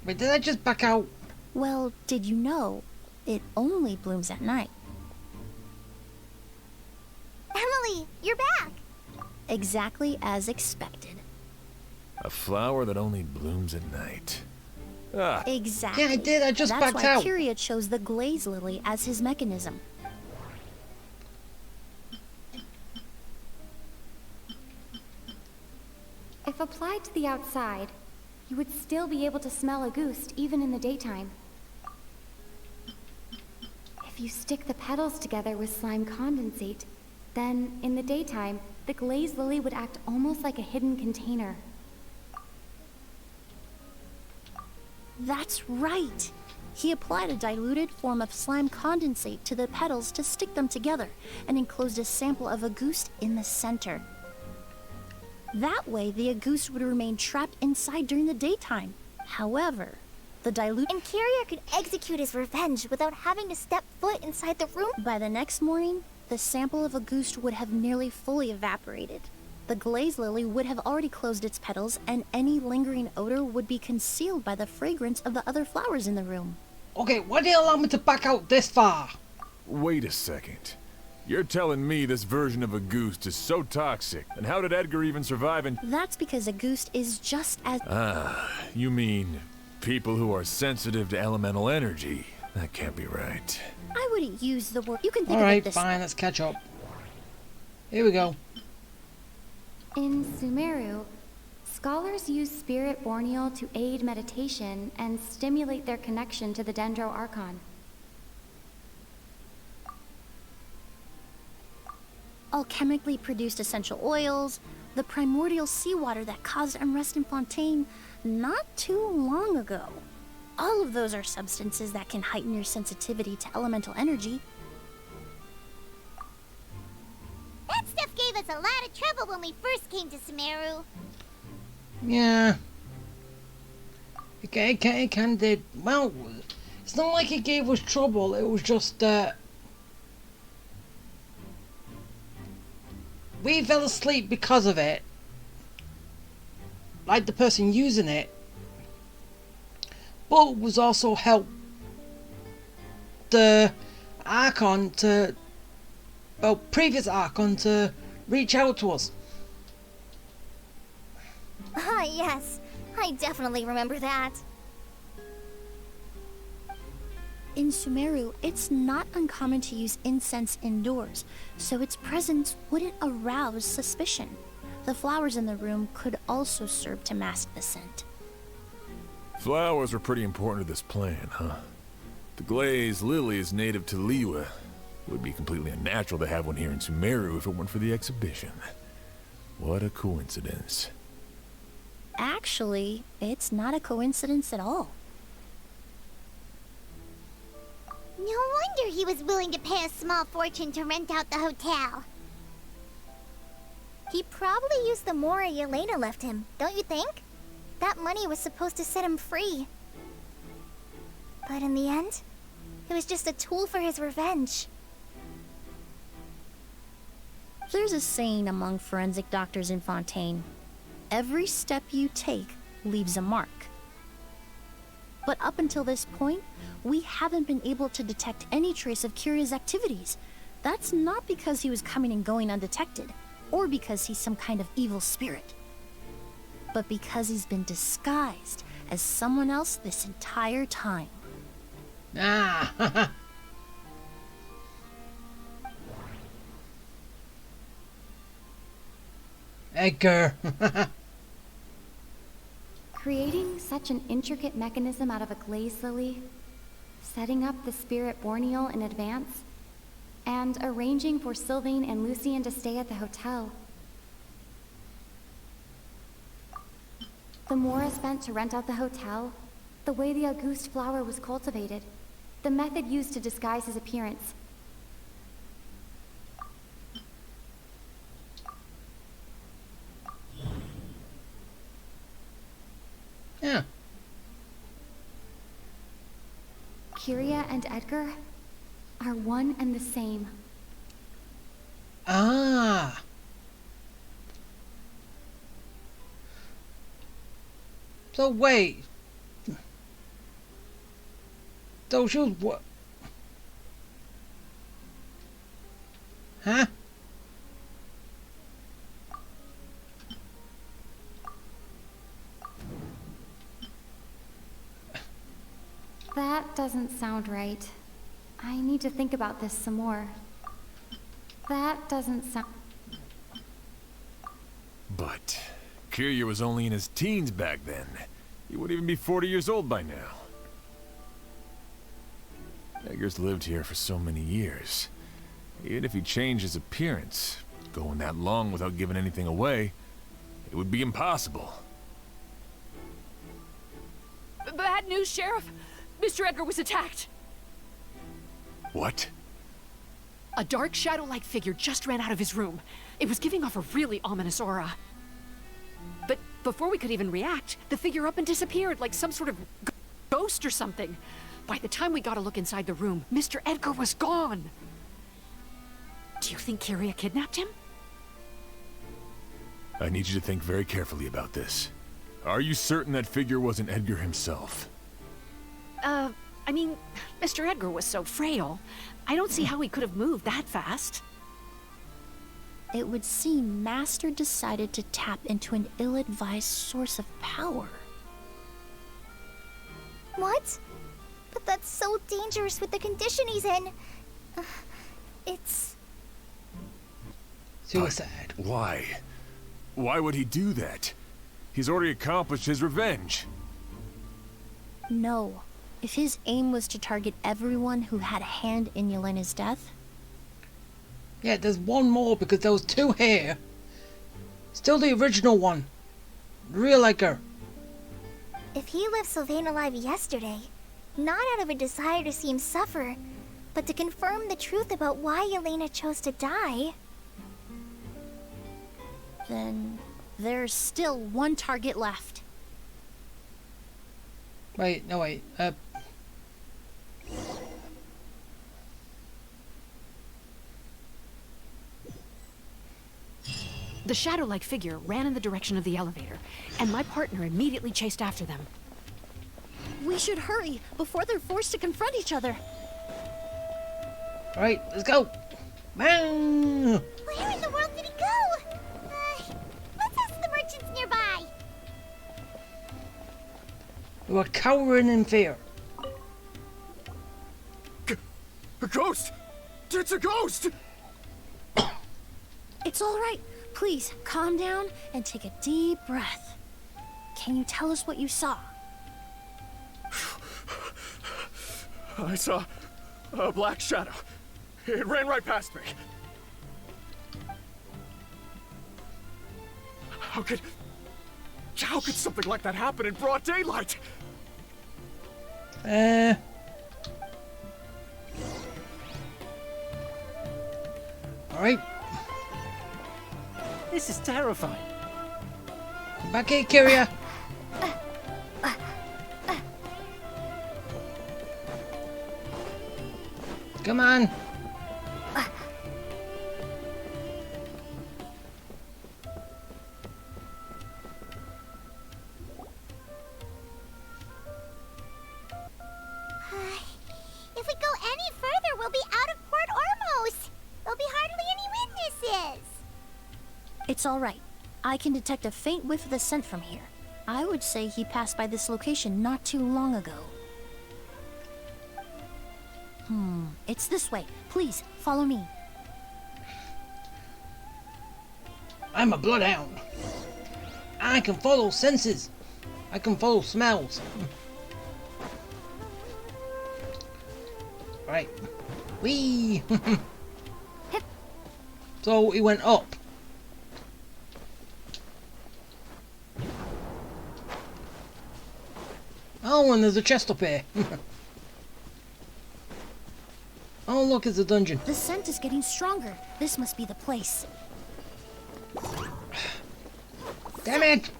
Wait, did I just back out? Well, did you know it only blooms at night? Emily, you're back! Exactly as expected. A flower that only blooms at night. Ah. Exactly. Yeah, I did. I just That's backed why out. Kyria chose the glaze lily as his mechanism. If applied to the outside, you would still be able to smell a ghost even in the daytime. If you stick the petals together with slime condensate, then in the daytime, the glaze lily would act almost like a hidden container. That's right! He applied a diluted form of slime condensate to the petals to stick them together and enclosed a sample of Auguste in the center. That way, the Auguste would remain trapped inside during the daytime. However, the dilute... And Kyria could execute his revenge without having to step foot inside the room. By the next morning, the sample of Auguste would have nearly fully evaporated. The glaze lily would have already closed its petals, and any lingering odor would be concealed by the fragrance of the other flowers in the room. Okay, why did you allow me to back out this far? Wait a second. You're telling me this version of Auguste is so toxic, and how did Edgar even survive in... That's because Auguste is just as... Ah, you mean people who are sensitive to elemental energy. That can't be right. I wouldn't use the word... You can think of it Alright, this fine, let's catch up. Here we go. In Sumeru, scholars use spirit borneal to aid meditation and stimulate their connection to the Dendro Archon. Alchemically produced essential oils, the primordial seawater that caused unrest in Fontaine not too long ago. All of those are substances that can heighten your sensitivity to elemental energy. That stuff gave us a lot of trouble when we first came to Sumeru. Yeah. It can did. Well, it's not like it gave us trouble, it was just, we fell asleep because of it. Like the person using it. But was also helped the Archon to... well, previous Archon to reach out to us. Ah, yes. I definitely remember that. In Sumeru, it's not uncommon to use incense indoors, so its presence wouldn't arouse suspicion. The flowers in the room could also serve to mask the scent. Flowers were pretty important to this plan, huh? The glazed lily is native to Liyue. It would be completely unnatural to have one here in Sumeru if it weren't for the exhibition. What a coincidence. Actually, it's not a coincidence at all. No wonder he was willing to pay a small fortune to rent out the hotel. He probably used the Mora Yelena left him, don't you think? That money was supposed to set him free. But in the end, it was just a tool for his revenge. There's a saying among forensic doctors in Fontaine. Every step you take leaves a mark. But up until this point, we haven't been able to detect any trace of Kyria's activities. That's not because he was coming and going undetected, or because he's some kind of evil spirit, but because he's been disguised as someone else this entire time. Ah, Edgar. Creating such an intricate mechanism out of a glaze lily, setting up the spirit borneal in advance, and arranging for Sylvain and Lucien to stay at the hotel. The Mora spent to rent out the hotel, the way the Auguste flower was cultivated, The method used to disguise his appearance. Yeah. Kyria and Edgar are one and the same. Ah. So wait. So she was what? Huh? That doesn't sound right. I need to think about this some more. That doesn't sound... But Kirya was only in his teens back then. He wouldn't even be 40 years old by now. Edgar's lived here for so many years. Even if he changed his appearance, going that long without giving anything away, it would be impossible. Bad news, Sheriff. Mr. Edgar was attacked. What? A dark shadow-like figure just ran out of his room. It was giving off a really ominous aura. But before we could even react, the figure up and disappeared like some sort of ghost or something. By the time we got a look inside the room, Mr. Edgar was gone. Do you think Kyria kidnapped him? I need you to think very carefully about this. Are you certain that figure wasn't Edgar himself? I mean, Mr. Edgar was so frail. I don't see how he could have moved that fast. It would seem Master decided to tap into an ill-advised source of power. What? But that's so dangerous with the condition he's in. It's... Suicide. But why? Why would he do that? He's already accomplished his revenge. No. If his aim was to target everyone who had a hand in Yelena's death... Yeah, there's one more because there was two here. Still the original one. Real Edgar. If he left Sylvain alive yesterday, not out of a desire to see him suffer, but to confirm the truth about why Yelena chose to die... Then there's still one target left. Wait, no wait. The shadow-like figure ran in the direction of the elevator, and my partner immediately chased after them. We should hurry before they're forced to confront each other. Alright, let's go. Bang! Where in the world did he go? Let's ask the merchants nearby. We were cowering in fear. A ghost! It's a ghost! It's all right. Please, calm down and take a deep breath. Can you tell us what you saw? I saw a black shadow. It ran right past me. How could something like that happen in broad daylight? Alright. This is terrifying. Back here, Kyria. Come on. If we go any further, we'll be out of port almost. There'll be hardly any witnesses. It's all right. I can detect a faint whiff of the scent from here. I would say he passed by this location not too long ago. It's this way. Please, follow me. I'm a bloodhound. I can follow senses. I can follow smells. Right. Whee! So he went up. Oh, and there's a chest up here. Oh, look, it's a dungeon. The scent is getting stronger. This must be the place. Damn it!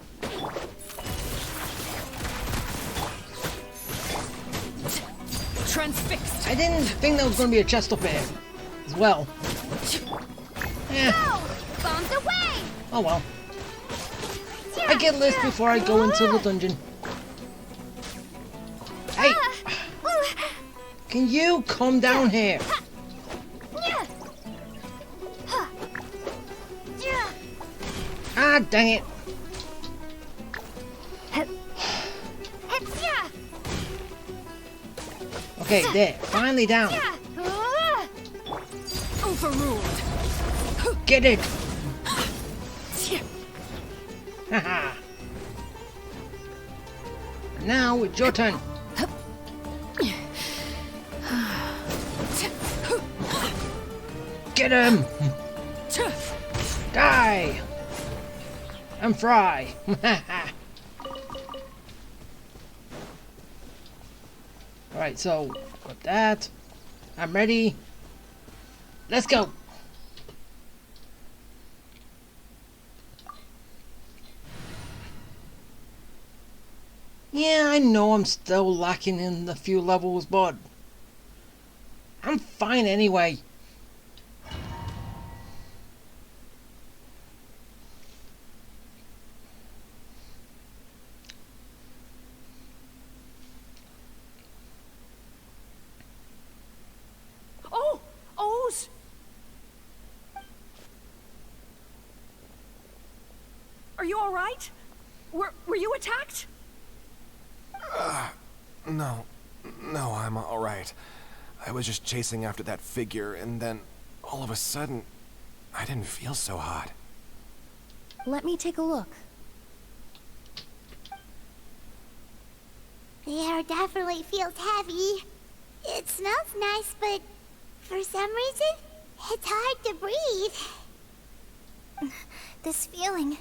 Transfixed. I didn't think there was going to be a chest up here as well. Go! Bombs away! Oh well. I get this before I go into the dungeon. Hey! Can you come down here? Ah, dang it. Okay, there. Finally down. Overruled. Get it. Haha. Now it's your turn. Get him! Die! And fry! Alright, so, got that. I'm ready. Let's go! Yeah, I know I'm still lacking in a few levels, but I'm fine anyway. Oh! O's! Are you alright? Were you attacked? No, I'm all right. I was just chasing after that figure, and then all of a sudden, I didn't feel so hot. Let me take a look. The air definitely feels heavy. It smells nice, but for some reason, it's hard to breathe. This feeling,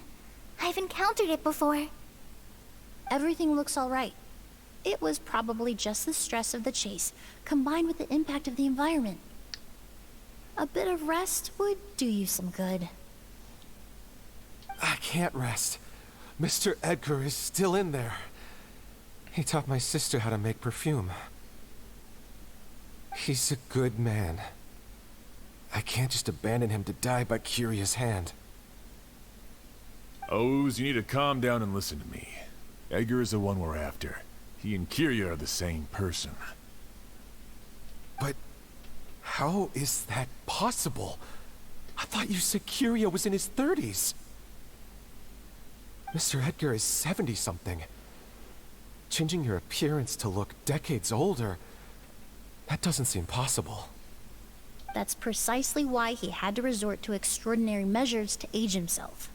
I've encountered it before. Everything looks all right. It was probably just the stress of the chase, combined with the impact of the environment. A bit of rest would do you some good. I can't rest. Mr. Edgar is still in there. He taught my sister how to make perfume. He's a good man. I can't just abandon him to die by Curia's hand. O's, you need to calm down and listen to me. Edgar is the one we're after. He and Kyria are the same person. But how is that possible? I thought you said Kyria was in his 30s. Mr. Edgar is 70-something. Changing your appearance to look decades older, that doesn't seem possible. That's precisely why he had to resort to extraordinary measures to age himself.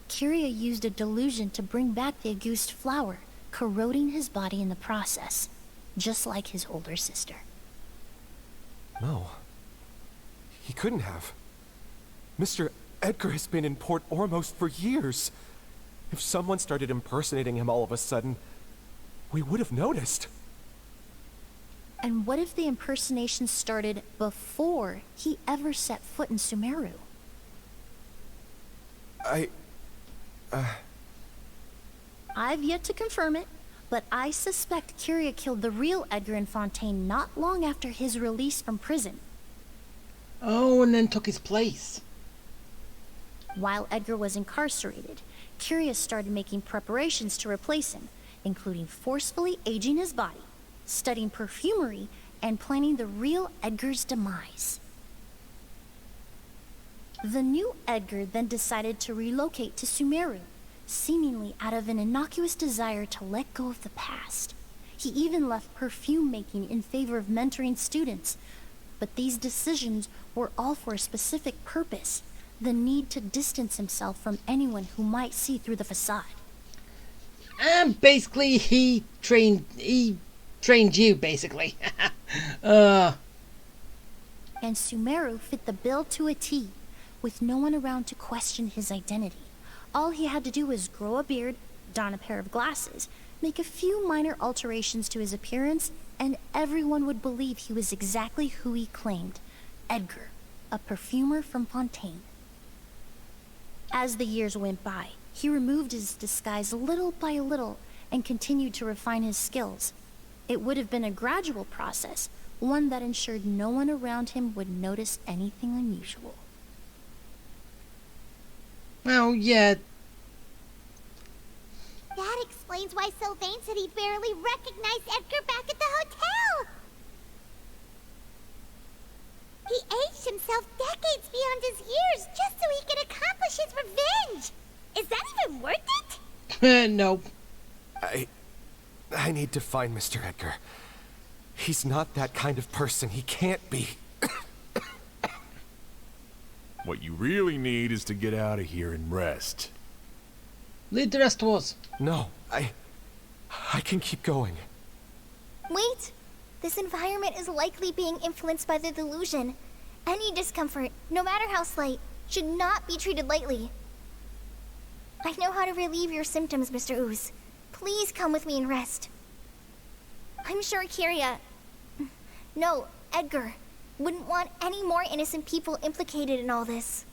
Kyria used a delusion to bring back the Auguste flower, corroding his body in the process, just like his older sister. No. He couldn't have. Mr. Edgar has been in Port Ormos for years. If someone started impersonating him all of a sudden, we would have noticed. And what if the impersonation started before he ever set foot in Sumeru? I've yet to confirm it, but I suspect Kyria killed the real Edgar in Fontaine not long after his release from prison. Oh, and then took his place. While Edgar was incarcerated, Kyria started making preparations to replace him, including forcefully aging his body, studying perfumery, and planning the real Edgar's demise. The new Edgar then decided to relocate to Sumeru, seemingly out of an innocuous desire to let go of the past. He even left perfume making in favor of mentoring students, but these decisions were all for a specific purpose: the need to distance himself from anyone who might see through the facade. And basically, he trained you, basically. And Sumeru fit the bill to a T, with no one around to question his identity. All he had to do was grow a beard, don a pair of glasses, make a few minor alterations to his appearance, and everyone would believe he was exactly who he claimed, Edgar, a perfumer from Fontaine. As the years went by, he removed his disguise little by little and continued to refine his skills. It would have been a gradual process, one that ensured no one around him would notice anything unusual. Oh, yeah. That explains why Sylvain said he barely recognized Edgar back at the hotel. He aged himself decades beyond his years just so he could accomplish his revenge. Is that even worth it? No. I need to find Mr. Edgar. He's not that kind of person. He can't be. What you really need is to get out of here and rest. Lead the rest to us. No, I can keep going. Wait! This environment is likely being influenced by the delusion. Any discomfort, no matter how slight, should not be treated lightly. I know how to relieve your symptoms, Mr. Ooze. Please come with me and rest. I'm sure Kyria... No, Edgar wouldn't want any more innocent people implicated in all this.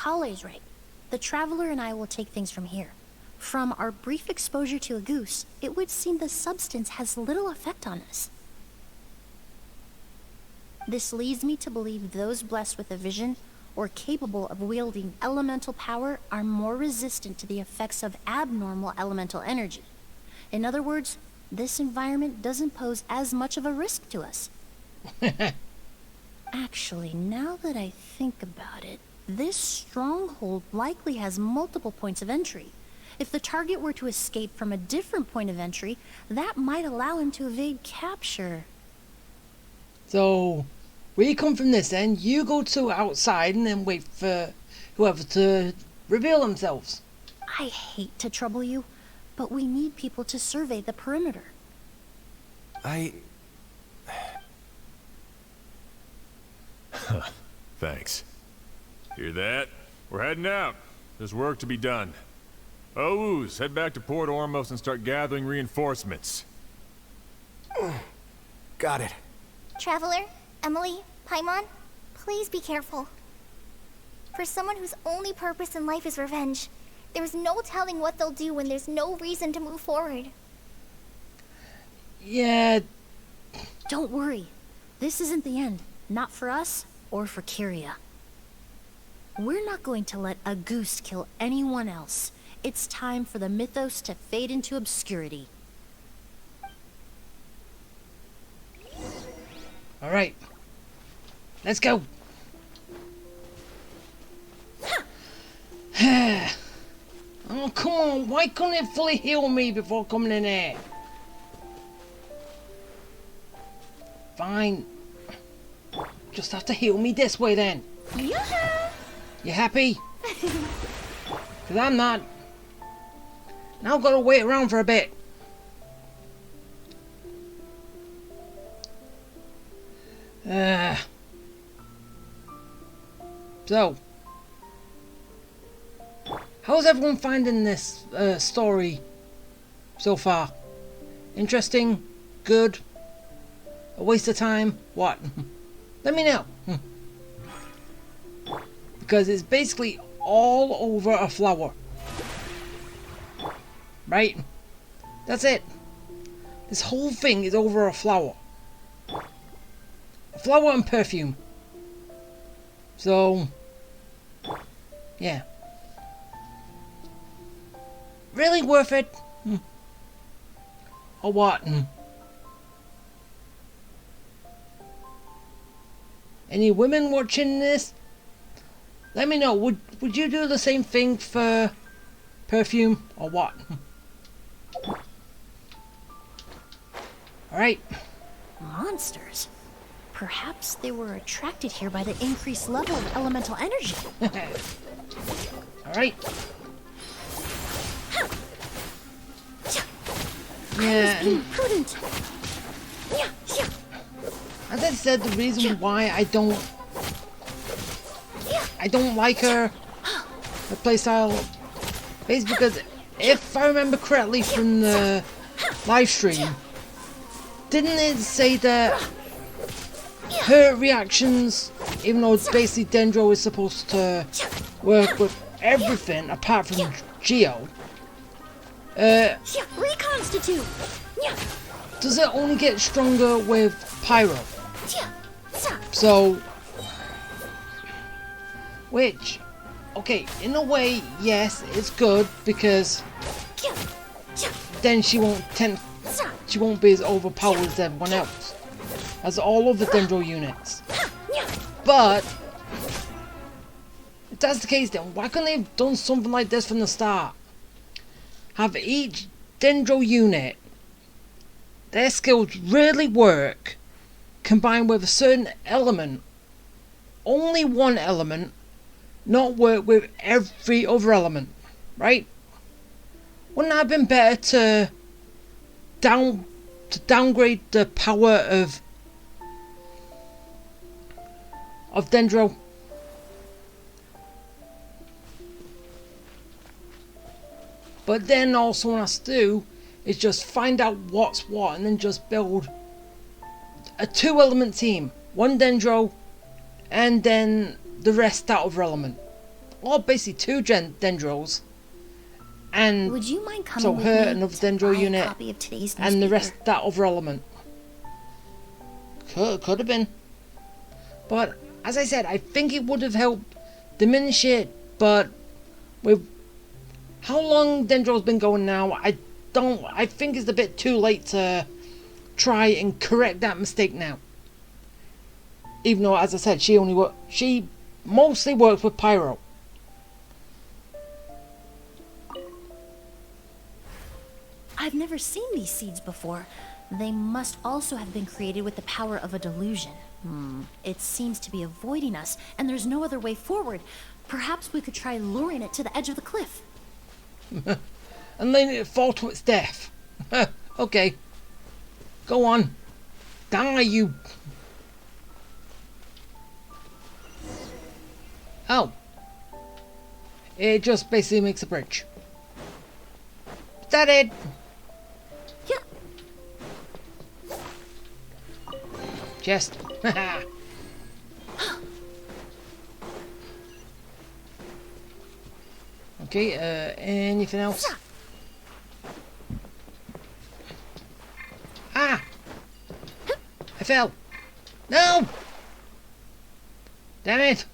Kale's right. The Traveler and I will take things from here. From our brief exposure to a goose, it would seem the substance has little effect on us. This leads me to believe those blessed with a vision or capable of wielding elemental power are more resistant to the effects of abnormal elemental energy. In other words, this environment doesn't pose as much of a risk to us. Actually, now that I think about it, this stronghold likely has multiple points of entry. If the target were to escape from a different point of entry, that might allow him to evade capture. So, we come from this end, you go to outside and then wait for whoever to reveal themselves. I hate to trouble you, but we need people to survey the perimeter. Thanks. Hear that? We're heading out. There's work to be done. Ooze, head back to Port Ormos and start gathering reinforcements. Got it. Traveler, Emily, Paimon, please be careful. For someone whose only purpose in life is revenge, there's no telling what they'll do when there's no reason to move forward. Yeah. Don't worry. This isn't the end. Not for us or for Kyria. We're not going to let a goose kill anyone else. It's time for the mythos to fade into obscurity. Alright. Let's go. Oh, come on. Why couldn't it fully heal me before coming in here? Fine. Just have to heal me this way then. Yeah. You happy? Because I'm not. Now I've got to wait around for a bit. So, how's everyone finding this story so far? Interesting? Good? A waste of time? What? Let me know. Because it's basically all over a flower. Right? That's it. This whole thing is over a flower. A flower and perfume. So, yeah. Really worth it? Or what? Any women watching this? Let me know. Would you do the same thing for perfume or what? Alright. Monsters? Perhaps they were attracted here by the increased level of elemental energy. Alright. Yeah. Being prudent. As I said, the reason why I don't like her playstyle is because if I remember correctly from the live stream, didn't it say that her reactions, even though it's basically Dendro is supposed to work with everything apart from Geo, reconstitute. does it only get stronger with Pyro? So, which, okay, in a way, yes, it's good because then she won't be as overpowered as everyone else, as all of the Dendro units. But if that's the case, then why couldn't they have done something like this from the start? Have each Dendro unit, their skills really work, combined with a certain element, only one element, not work with every other element, right? Wouldn't that have been better to downgrade the power of Dendro? But then all someone has to do is just find out what's what and then just build a 2-element team. One Dendro and then the rest that other element. Or basically 2 Dendros. And would you mind coming so with her me another to Dendro buy a unit copy of today's and the newspaper? rest that other element. Could have been. But as I said, I think it would have helped diminish it, but with how long Dendro's been going now, I think it's a bit too late to try and correct that mistake now. Even though, as I said, she mostly works with Pyro. I've never seen these seeds before. They must also have been created with the power of a delusion. It seems to be avoiding us, and there's no other way forward. Perhaps we could try luring it to the edge of the cliff. And letting it fall to its death. Okay. Go on. Die, you... Oh. It just basically makes a bridge. Is that it? Yeah. Just. Okay, anything else? Ah! I fell! No! Damn it!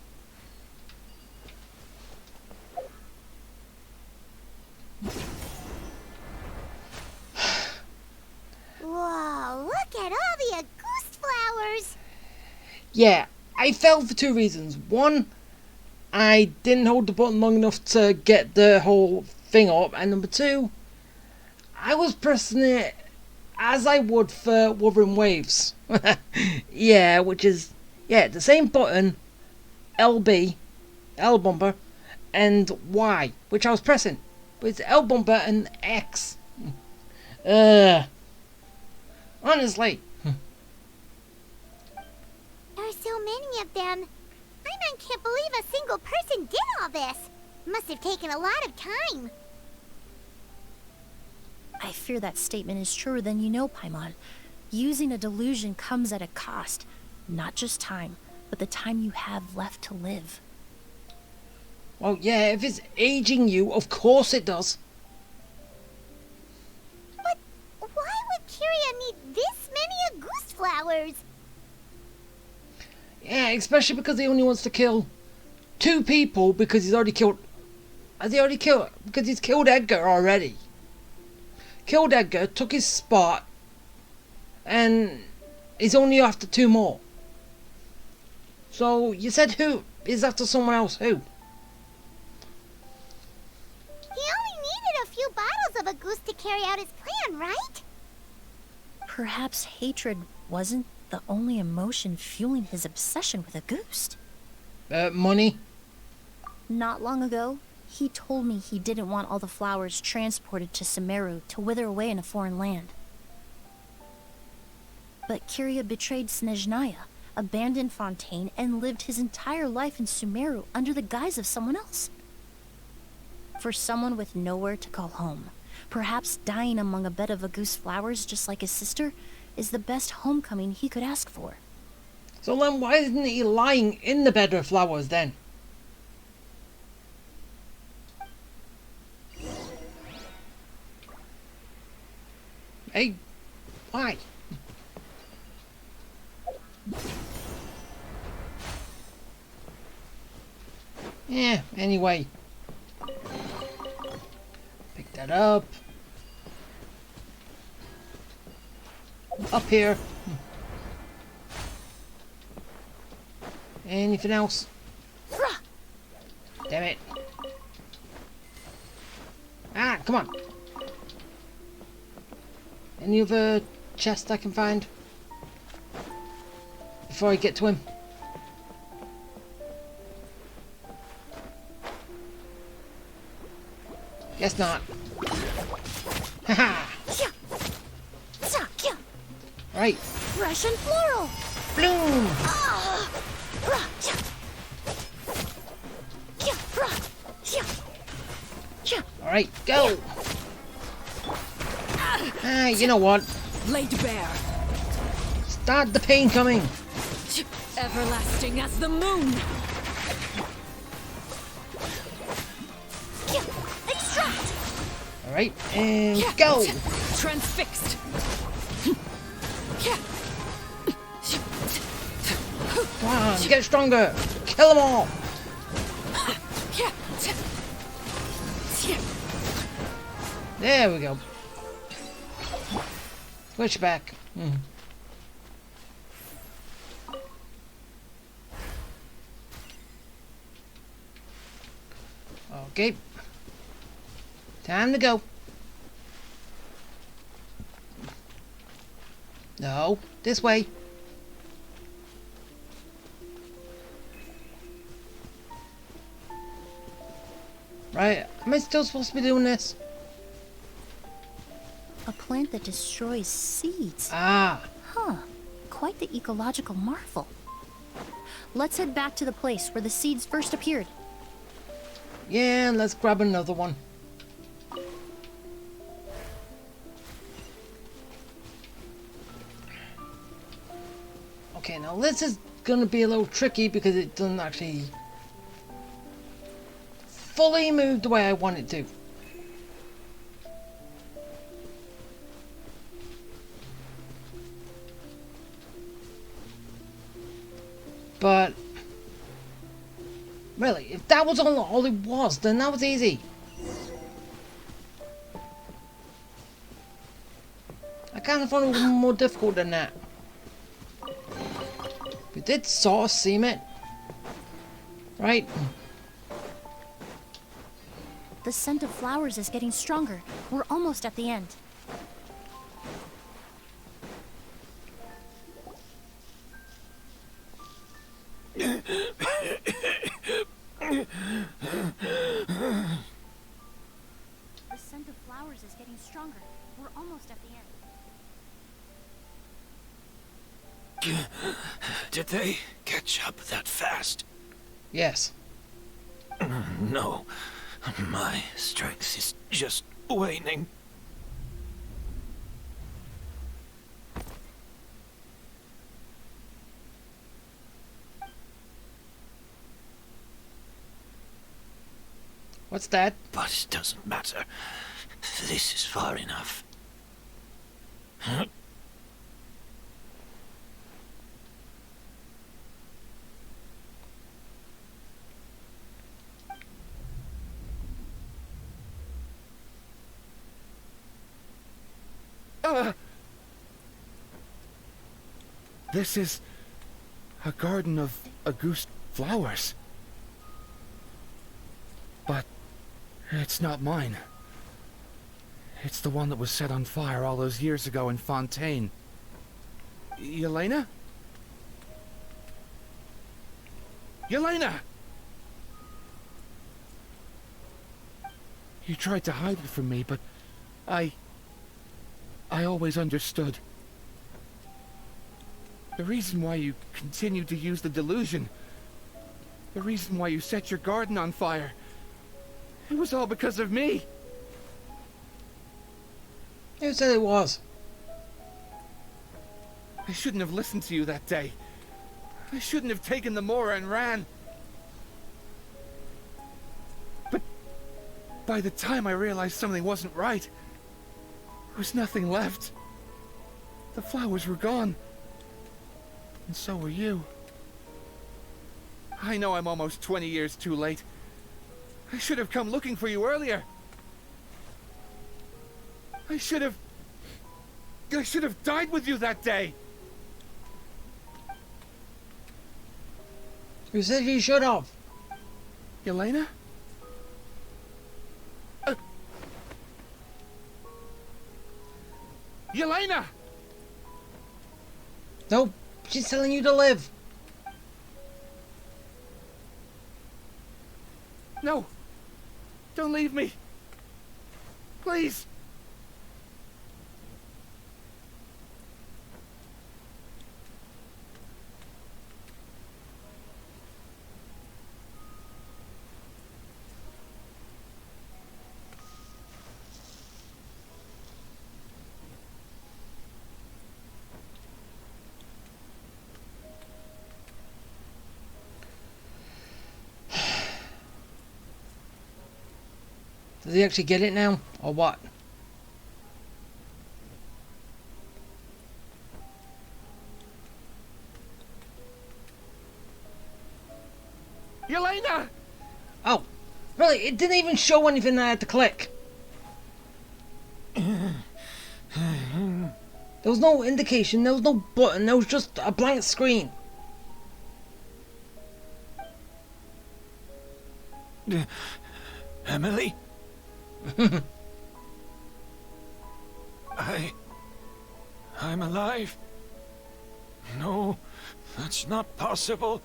Whoa, look at all the Auguste flowers! Yeah, I fell for 2 reasons. One, I didn't hold the button long enough to get the whole thing up, and number 2, I was pressing it as I would for Wuthering Waves. Yeah, which is, the same button, LB, L bumper, and Y, which I was pressing. But it's L bumper and X. Honestly. There are so many of them. I can't believe a single person did all this. Must have taken a lot of time. I fear that statement is truer than you know, Paimon. Using a delusion comes at a cost. Not just time, but the time you have left to live. Well, yeah, if it's aging you, of course it does. But why would Kyria need this many Auguste flowers? Yeah, especially because he only wants to kill 2 people because he's already killed... Because he's killed Edgar already. Killed Edgar, took his spot, and he's only after 2 more. So, you said who? He's after someone else, who? He only needed a few bottles of Auguste to carry out his plan, right? Perhaps hatred wasn't the only emotion fueling his obsession with Auguste. Money? Not long ago, he told me he didn't want all the flowers transported to Sumeru to wither away in a foreign land. But Kyria betrayed Snezhnaya, abandoned Fontaine, and lived his entire life in Sumeru under the guise of someone else. For someone with nowhere to call home, perhaps dying among a bed of Auguste flowers just like his sister, is the best homecoming he could ask for. So then why isn't he lying in the bed of flowers then? Hey, why? Yeah, anyway. Pick that up. Up here. Anything else? Damn it. Ah, come on. Any other chest I can find? Before I get to him. Guess not. Haha! Right. Fresh and floral. Bloom! Alright, go! Ah, you know what? Laid bare. Start the pain coming! Everlasting as the moon. Extract. Alright, and go! Transfixed. Come on, get stronger! Kill them all! There we go. Switch back. Okay. Time to go. No, this way. Right, am I still supposed to be doing this? A plant that destroys seeds. Ah. Huh. Quite the ecological marvel. Let's head back to the place where the seeds first appeared. Yeah, let's grab another one. Okay, now this is gonna be a little tricky because it doesn't actually fully move the way I want it to. But really, if that was all it was, then that was easy. I kind of thought it was more difficult than that. We did sort of seem it, right? The scent of flowers is getting stronger. We're almost at the end. The scent of flowers is getting stronger. We're almost at the end. Did they catch up that fast? Yes. No. My strength is just waning. What's that? But it doesn't matter. This is far enough. This is a garden of Auguste flowers. But it's not mine. It's the one that was set on fire all those years ago in Fontaine. Yelena? Yelena! You tried to hide it from me, but I always understood. The reason why you continued to use the delusion, the reason why you set your garden on fire, it was all because of me. Who said it was? I shouldn't have listened to you that day. I shouldn't have taken the Mora and ran. But by the time I realized something wasn't right, there was nothing left. The flowers were gone. And so were you. I know I'm almost 20 years too late. I should have come looking for you earlier. I should have died with you that day. Who said you should have? Yelena? Yelena! No, she's telling you to live. No! Don't leave me! Please! Does he actually get it now, or what? Yelena! Oh, really? It didn't even show anything I had to click. There was no indication, there was no button, there was just a blank screen. Emily? I'm alive. No, that's not possible.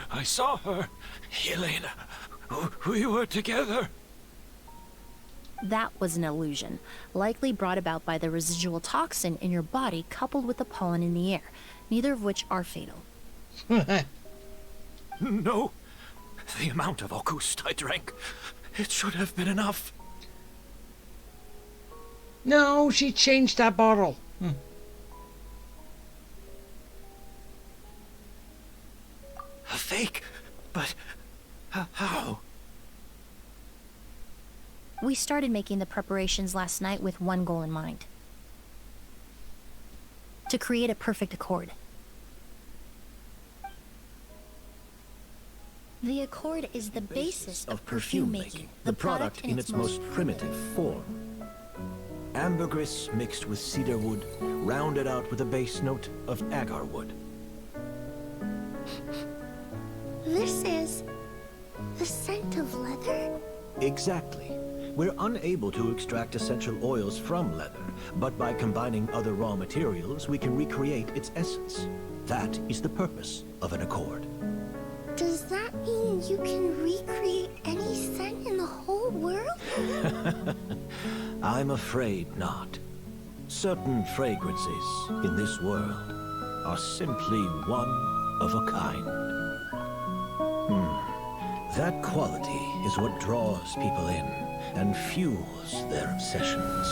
I saw her, Yelena. We were together. That was an illusion, likely brought about by the residual toxin in your body coupled with the pollen in the air, neither of which are fatal. No. The amount of August I drank, it should have been enough. No, she changed that bottle. A fake? But how? We started making the preparations last night with one goal in mind. To create a perfect accord. The accord is the basis of perfume making, the product in its most primitive form. Ambergris mixed with cedar wood, rounded out with a base note of agar wood. This is the scent of leather? Exactly. We're unable to extract essential oils from leather, but by combining other raw materials, we can recreate its essence. That is the purpose of an accord. Does that mean you can recreate any scent in the whole world? I'm afraid not. Certain fragrances in this world are simply one of a kind. That quality is what draws people in and fuels their obsessions.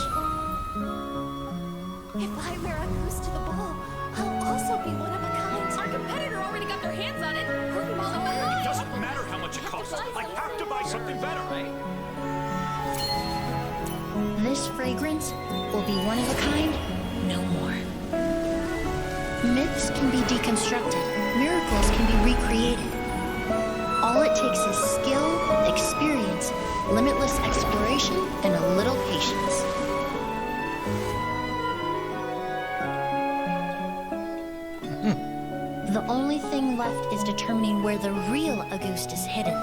If I wear a goose to the ball, I'll also be one of a kind. Our competitor already got their hands on it. Hurry, Mama. It doesn't matter how much it costs. I have to buy something better. This fragrance will be one of a kind, no more. Myths can be deconstructed, miracles can be recreated. All it takes is skill, experience, limitless exploration, and a little patience. The only thing left is determining where the real Auguste is hidden.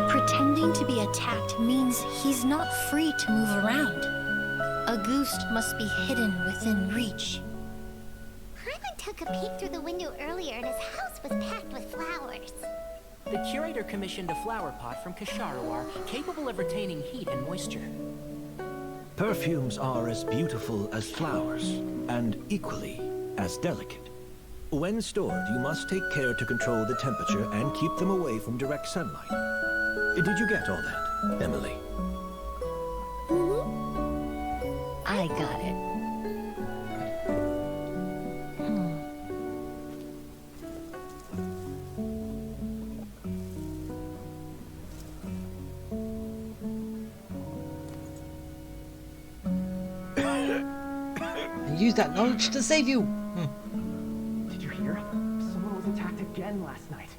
Pretending to be attacked means he's not free to move around. Auguste must be hidden within reach. Hyman took a peek through the window earlier and his house was packed with flowers. The curator commissioned a flower pot from Kasharawar, capable of retaining heat and moisture. Perfumes are as beautiful as flowers, and equally as delicate. When stored, you must take care to control the temperature and keep them away from direct sunlight. Did you get all that, Emily? I got it. and use that knowledge to save you. Did you hear? Someone was attacked again last night.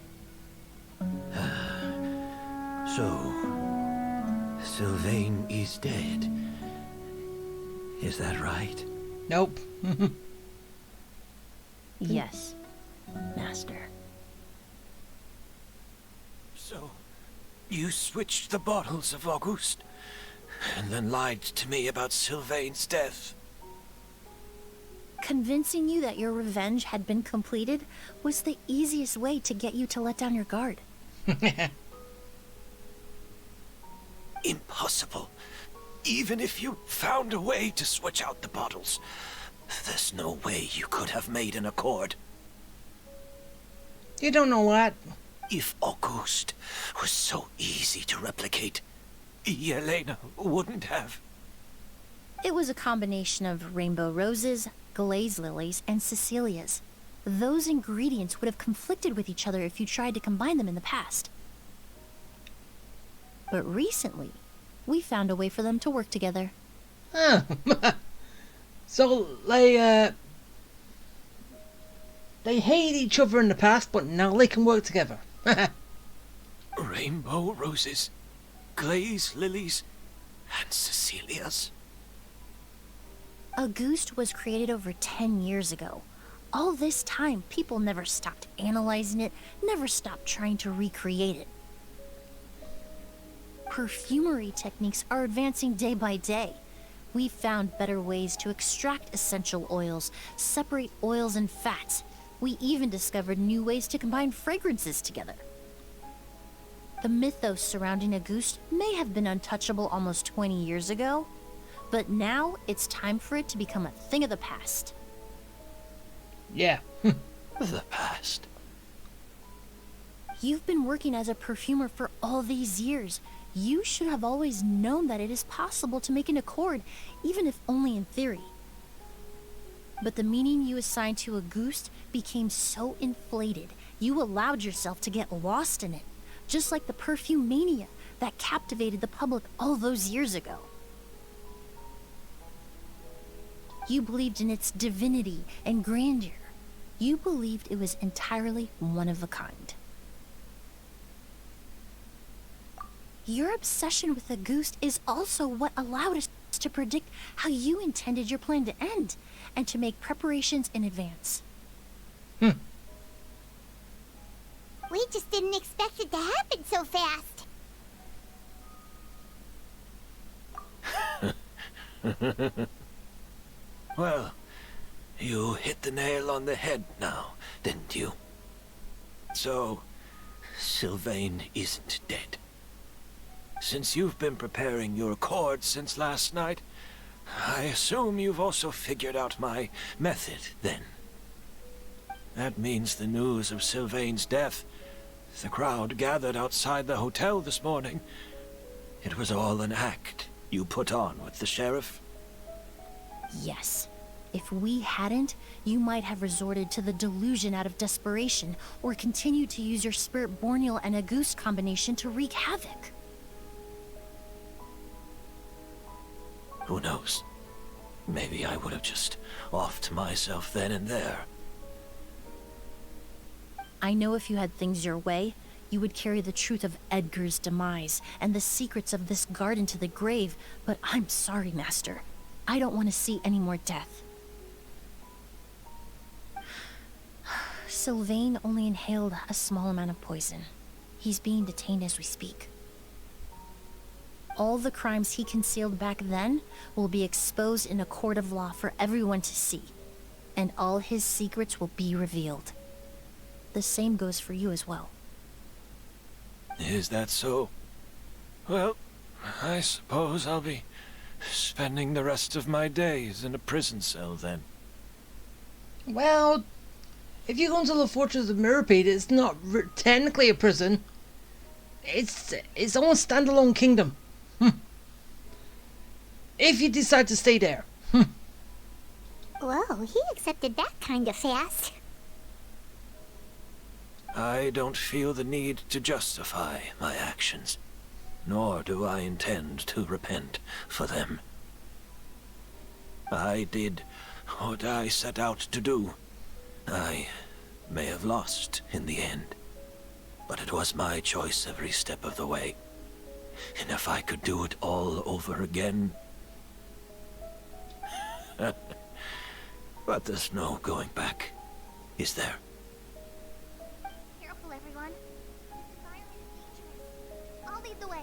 So, Sylvain is dead. Is that right? Nope. Yes, Master. So, you switched the bottles of Auguste, and then lied to me about Sylvain's death. Convincing you that your revenge had been completed was the easiest way to get you to let down your guard. Impossible. Even if you found a way to switch out the bottles, there's no way you could have made an accord. You don't know what? If Auguste was so easy to replicate, Yelena wouldn't have. It was a combination of rainbow roses, glaze lilies, and Cecilias. Those ingredients would have conflicted with each other if you tried to combine them in the past. But recently, we found a way for them to work together. Huh. So, they hate each other in the past, but now they can work together. Rainbow roses, glaze lilies, and Cecilias. Auguste was created over 10 years ago. All this time, people never stopped analyzing it, never stopped trying to recreate it. Perfumery techniques are advancing day by day. We've found better ways to extract essential oils, separate oils and fats. We even discovered new ways to combine fragrances together. The mythos surrounding Auguste may have been untouchable almost 20 years ago, but now it's time for it to become a thing of the past. Yeah. The past. You've been working as a perfumer for all these years. You should have always known that it is possible to make an accord, even if only in theory. But the meaning you assigned to Auguste became so inflated, you allowed yourself to get lost in it, just like the perfume mania that captivated the public all those years ago. You believed in its divinity and grandeur. You believed it was entirely one of a kind. Your obsession with Auguste is also what allowed us to predict how you intended your plan to end, and to make preparations in advance. We just didn't expect it to happen so fast. Well, you hit the nail on the head now, didn't you? So, Sylvain isn't dead. Since you've been preparing your accord since last night, I assume you've also figured out my method, then. That means the news of Sylvain's death, the crowd gathered outside the hotel this morning, it was all an act you put on with the sheriff? Yes. If we hadn't, you might have resorted to the delusion out of desperation, or continued to use your spirit Borneal and Auguste combination to wreak havoc. Who knows? Maybe I would have just offed myself then and there. I know if you had things your way, you would carry the truth of Edgar's demise and the secrets of this garden to the grave, but I'm sorry, Master. I don't want to see any more death. Sylvain only inhaled a small amount of poison. He's being detained as we speak. All the crimes he concealed back then will be exposed in a court of law for everyone to see, and all his secrets will be revealed. The same goes for you as well. Is that so? Well, I suppose I'll be spending the rest of my days in a prison cell then. Well, if you go into the Fortress of Mirrorpeat, it's not technically a prison. It's its own standalone kingdom. If you decide to stay there. Whoa, he accepted that kind of fast. I don't feel the need to justify my actions, nor do I intend to repent for them. I did what I set out to do. I may have lost in the end, but it was my choice every step of the way. And if I could do it all over again... But there's no going back, is there? Careful, everyone. This environment is dangerous. I'll lead the way.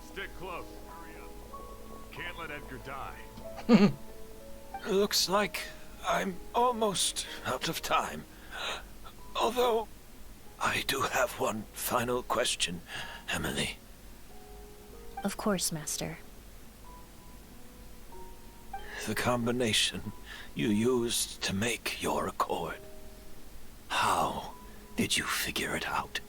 Stick close. Hurry up. Can't let Edgar die. Looks like I'm almost out of time. Although, I do have one final question, Emily. Of course, Master. The combination you used to make your accord. How did you figure it out?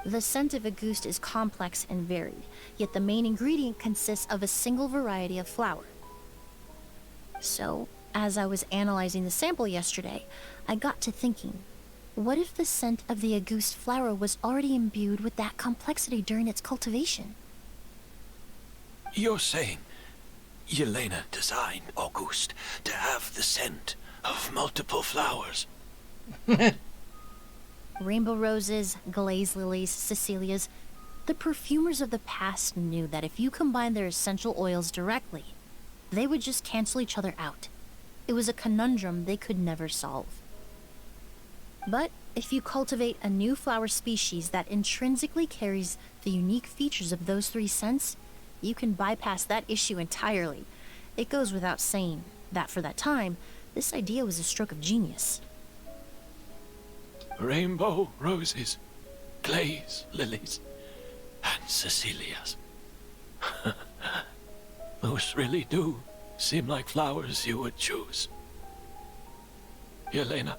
The scent of Auguste is complex and varied, yet the main ingredient consists of a single variety of flower. So, as I was analyzing the sample yesterday, I got to thinking, what if the scent of the Auguste flower was already imbued with that complexity during its cultivation? You're saying Yelena designed Auguste to have the scent of multiple flowers? Rainbow roses, glaze lilies, Cecilias. The perfumers of the past knew that if you combine their essential oils directly, they would just cancel each other out. It was a conundrum they could never solve. But if you cultivate a new flower species that intrinsically carries the unique features of those three scents, you can bypass that issue entirely. It goes without saying that for that time, this idea was a stroke of genius. Rainbow roses, glaze lilies, and Cecilias. Those really do seem like flowers you would choose. Yelena.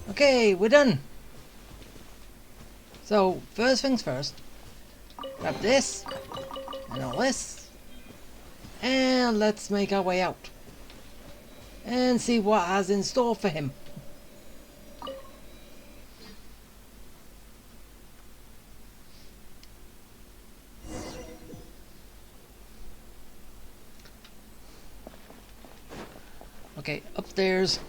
Okay, we're done. So, first things first. Grab this. And all this. And let's make our way out. And see what has in store for him. Okay, upstairs.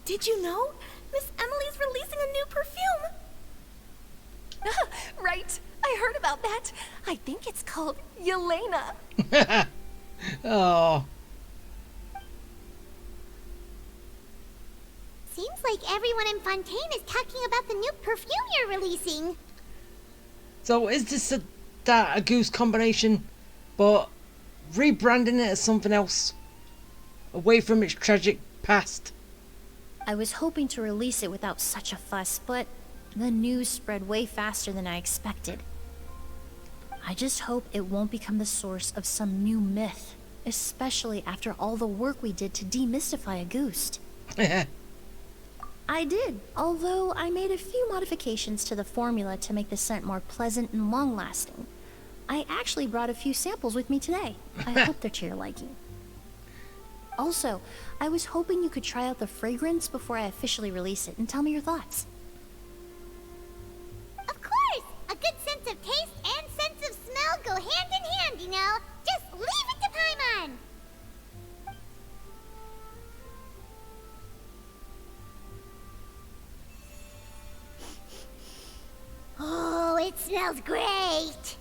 Did you know? Miss Emily's releasing a new perfume! Right, I heard about that. I think it's called Yelena. Oh. Seems like everyone in Fontaine is talking about the new perfume you're releasing. So is this a goose combination, but rebranding it as something else, away from its tragic past? I was hoping to release it without such a fuss, but the news spread way faster than I expected. I just hope it won't become the source of some new myth, especially after all the work we did to demystify Auguste. I did, although I made a few modifications to the formula to make the scent more pleasant and long-lasting. I actually brought a few samples with me today. I hope they're to your liking. Also, I was hoping you could try out the fragrance before I officially release it and tell me your thoughts. Of course! A good sense of taste and sense of smell go hand in hand, you know? Just leave it to Paimon! Oh, it smells great!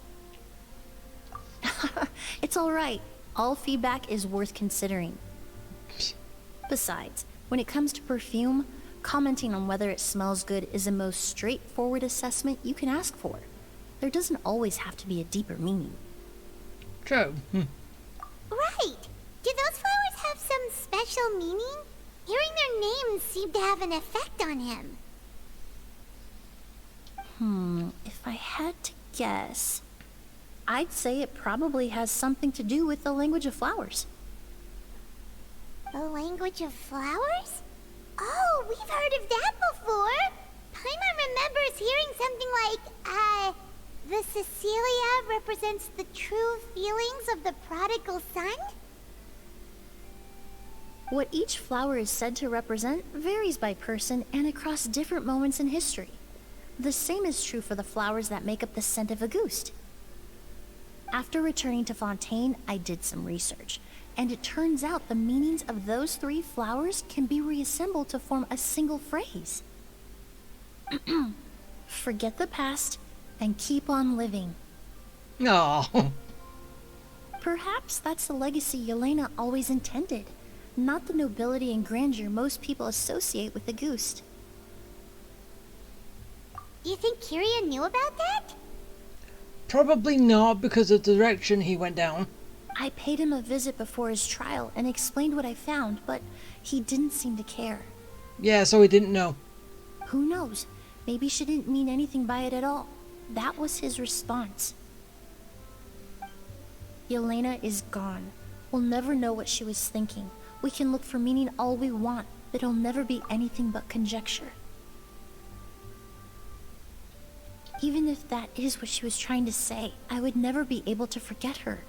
It's alright. All feedback is worth considering. Besides, when it comes to perfume, commenting on whether it smells good is the most straightforward assessment you can ask for. There doesn't always have to be a deeper meaning. True. Right! Do those flowers have some special meaning? Hearing their names seemed to have an effect on him. If I had to guess, I'd say it probably has something to do with the language of flowers. The language of flowers? Oh, we've heard of that before. Paimon remembers hearing something like, The Cecilia represents the true feelings of the prodigal son? What each flower is said to represent varies by person and across different moments in history. The same is true for the flowers that make up the scent of a goose. After returning to Fontaine, I did some research, and it turns out the meanings of those 3 flowers can be reassembled to form a single phrase. Forget the past and keep on living. Oh. Perhaps that's the legacy Yelena always intended, not the nobility and grandeur most people associate with the goose. You think Kiria knew about that? Probably not, because of the direction he went down. I paid him a visit before his trial and explained what I found, but he didn't seem to care. Yeah, so he didn't know. Who knows? Maybe she didn't mean anything by it at all. That was his response. Yelena is gone. We'll never know what she was thinking. We can look for meaning all we want, but it'll never be anything but conjecture. Even if that is what she was trying to say, I would never be able to forget her.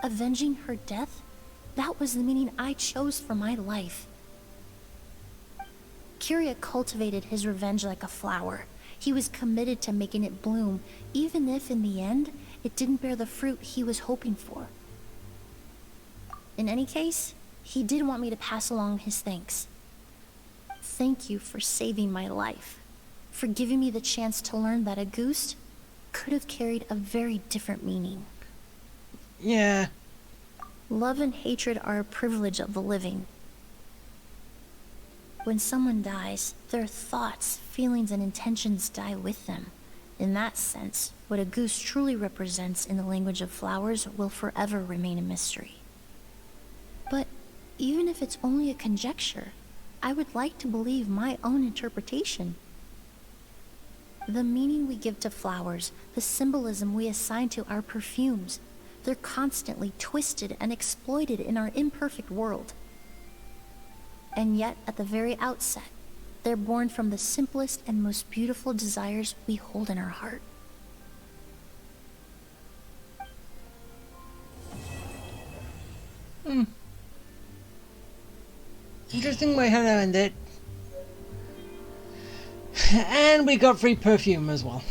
Avenging her death? That was the meaning I chose for my life. Kiria cultivated his revenge like a flower. He was committed to making it bloom, even if in the end, it didn't bear the fruit he was hoping for. In any case, he did want me to pass along his thanks. Thank you for saving my life, for giving me the chance to learn that a goose could have carried a very different meaning. Yeah. Love and hatred are a privilege of the living. When someone dies, their thoughts, feelings, and intentions die with them. In that sense, what a goose truly represents in the language of flowers will forever remain a mystery. But even if it's only a conjecture, I would like to believe my own interpretation. The meaning we give to flowers, the symbolism we assign to our perfumes, they're constantly twisted and exploited in our imperfect world. And yet, at the very outset, they're born from the simplest and most beautiful desires we hold in our heart. Interesting way how to end it. And we got free perfume as well.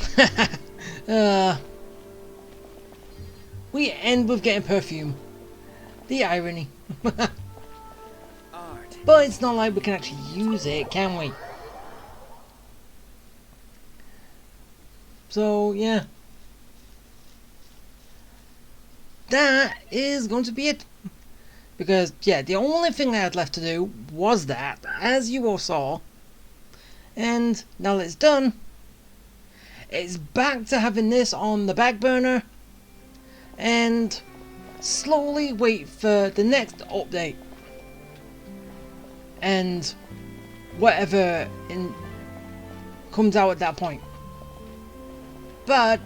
We end with getting perfume. The irony. But it's not like we can actually use it, can we? So, yeah. That is going to be it. Because, yeah, the only thing I had left to do was that, as you all saw. And now that it's done, it's back to having this on the back burner. And slowly wait for the next update. And whatever comes out at that point. But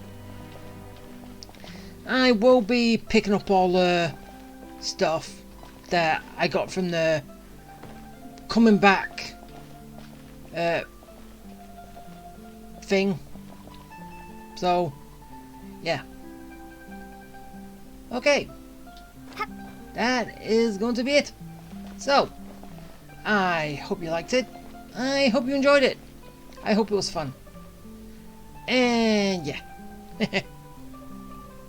I will be picking up all the stuff that I got from the coming back thing. So yeah. Okay. That is going to be it. So I hope you liked it. I hope you enjoyed it. I hope it was fun. And yeah.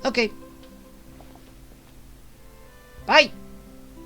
Okay. Bye.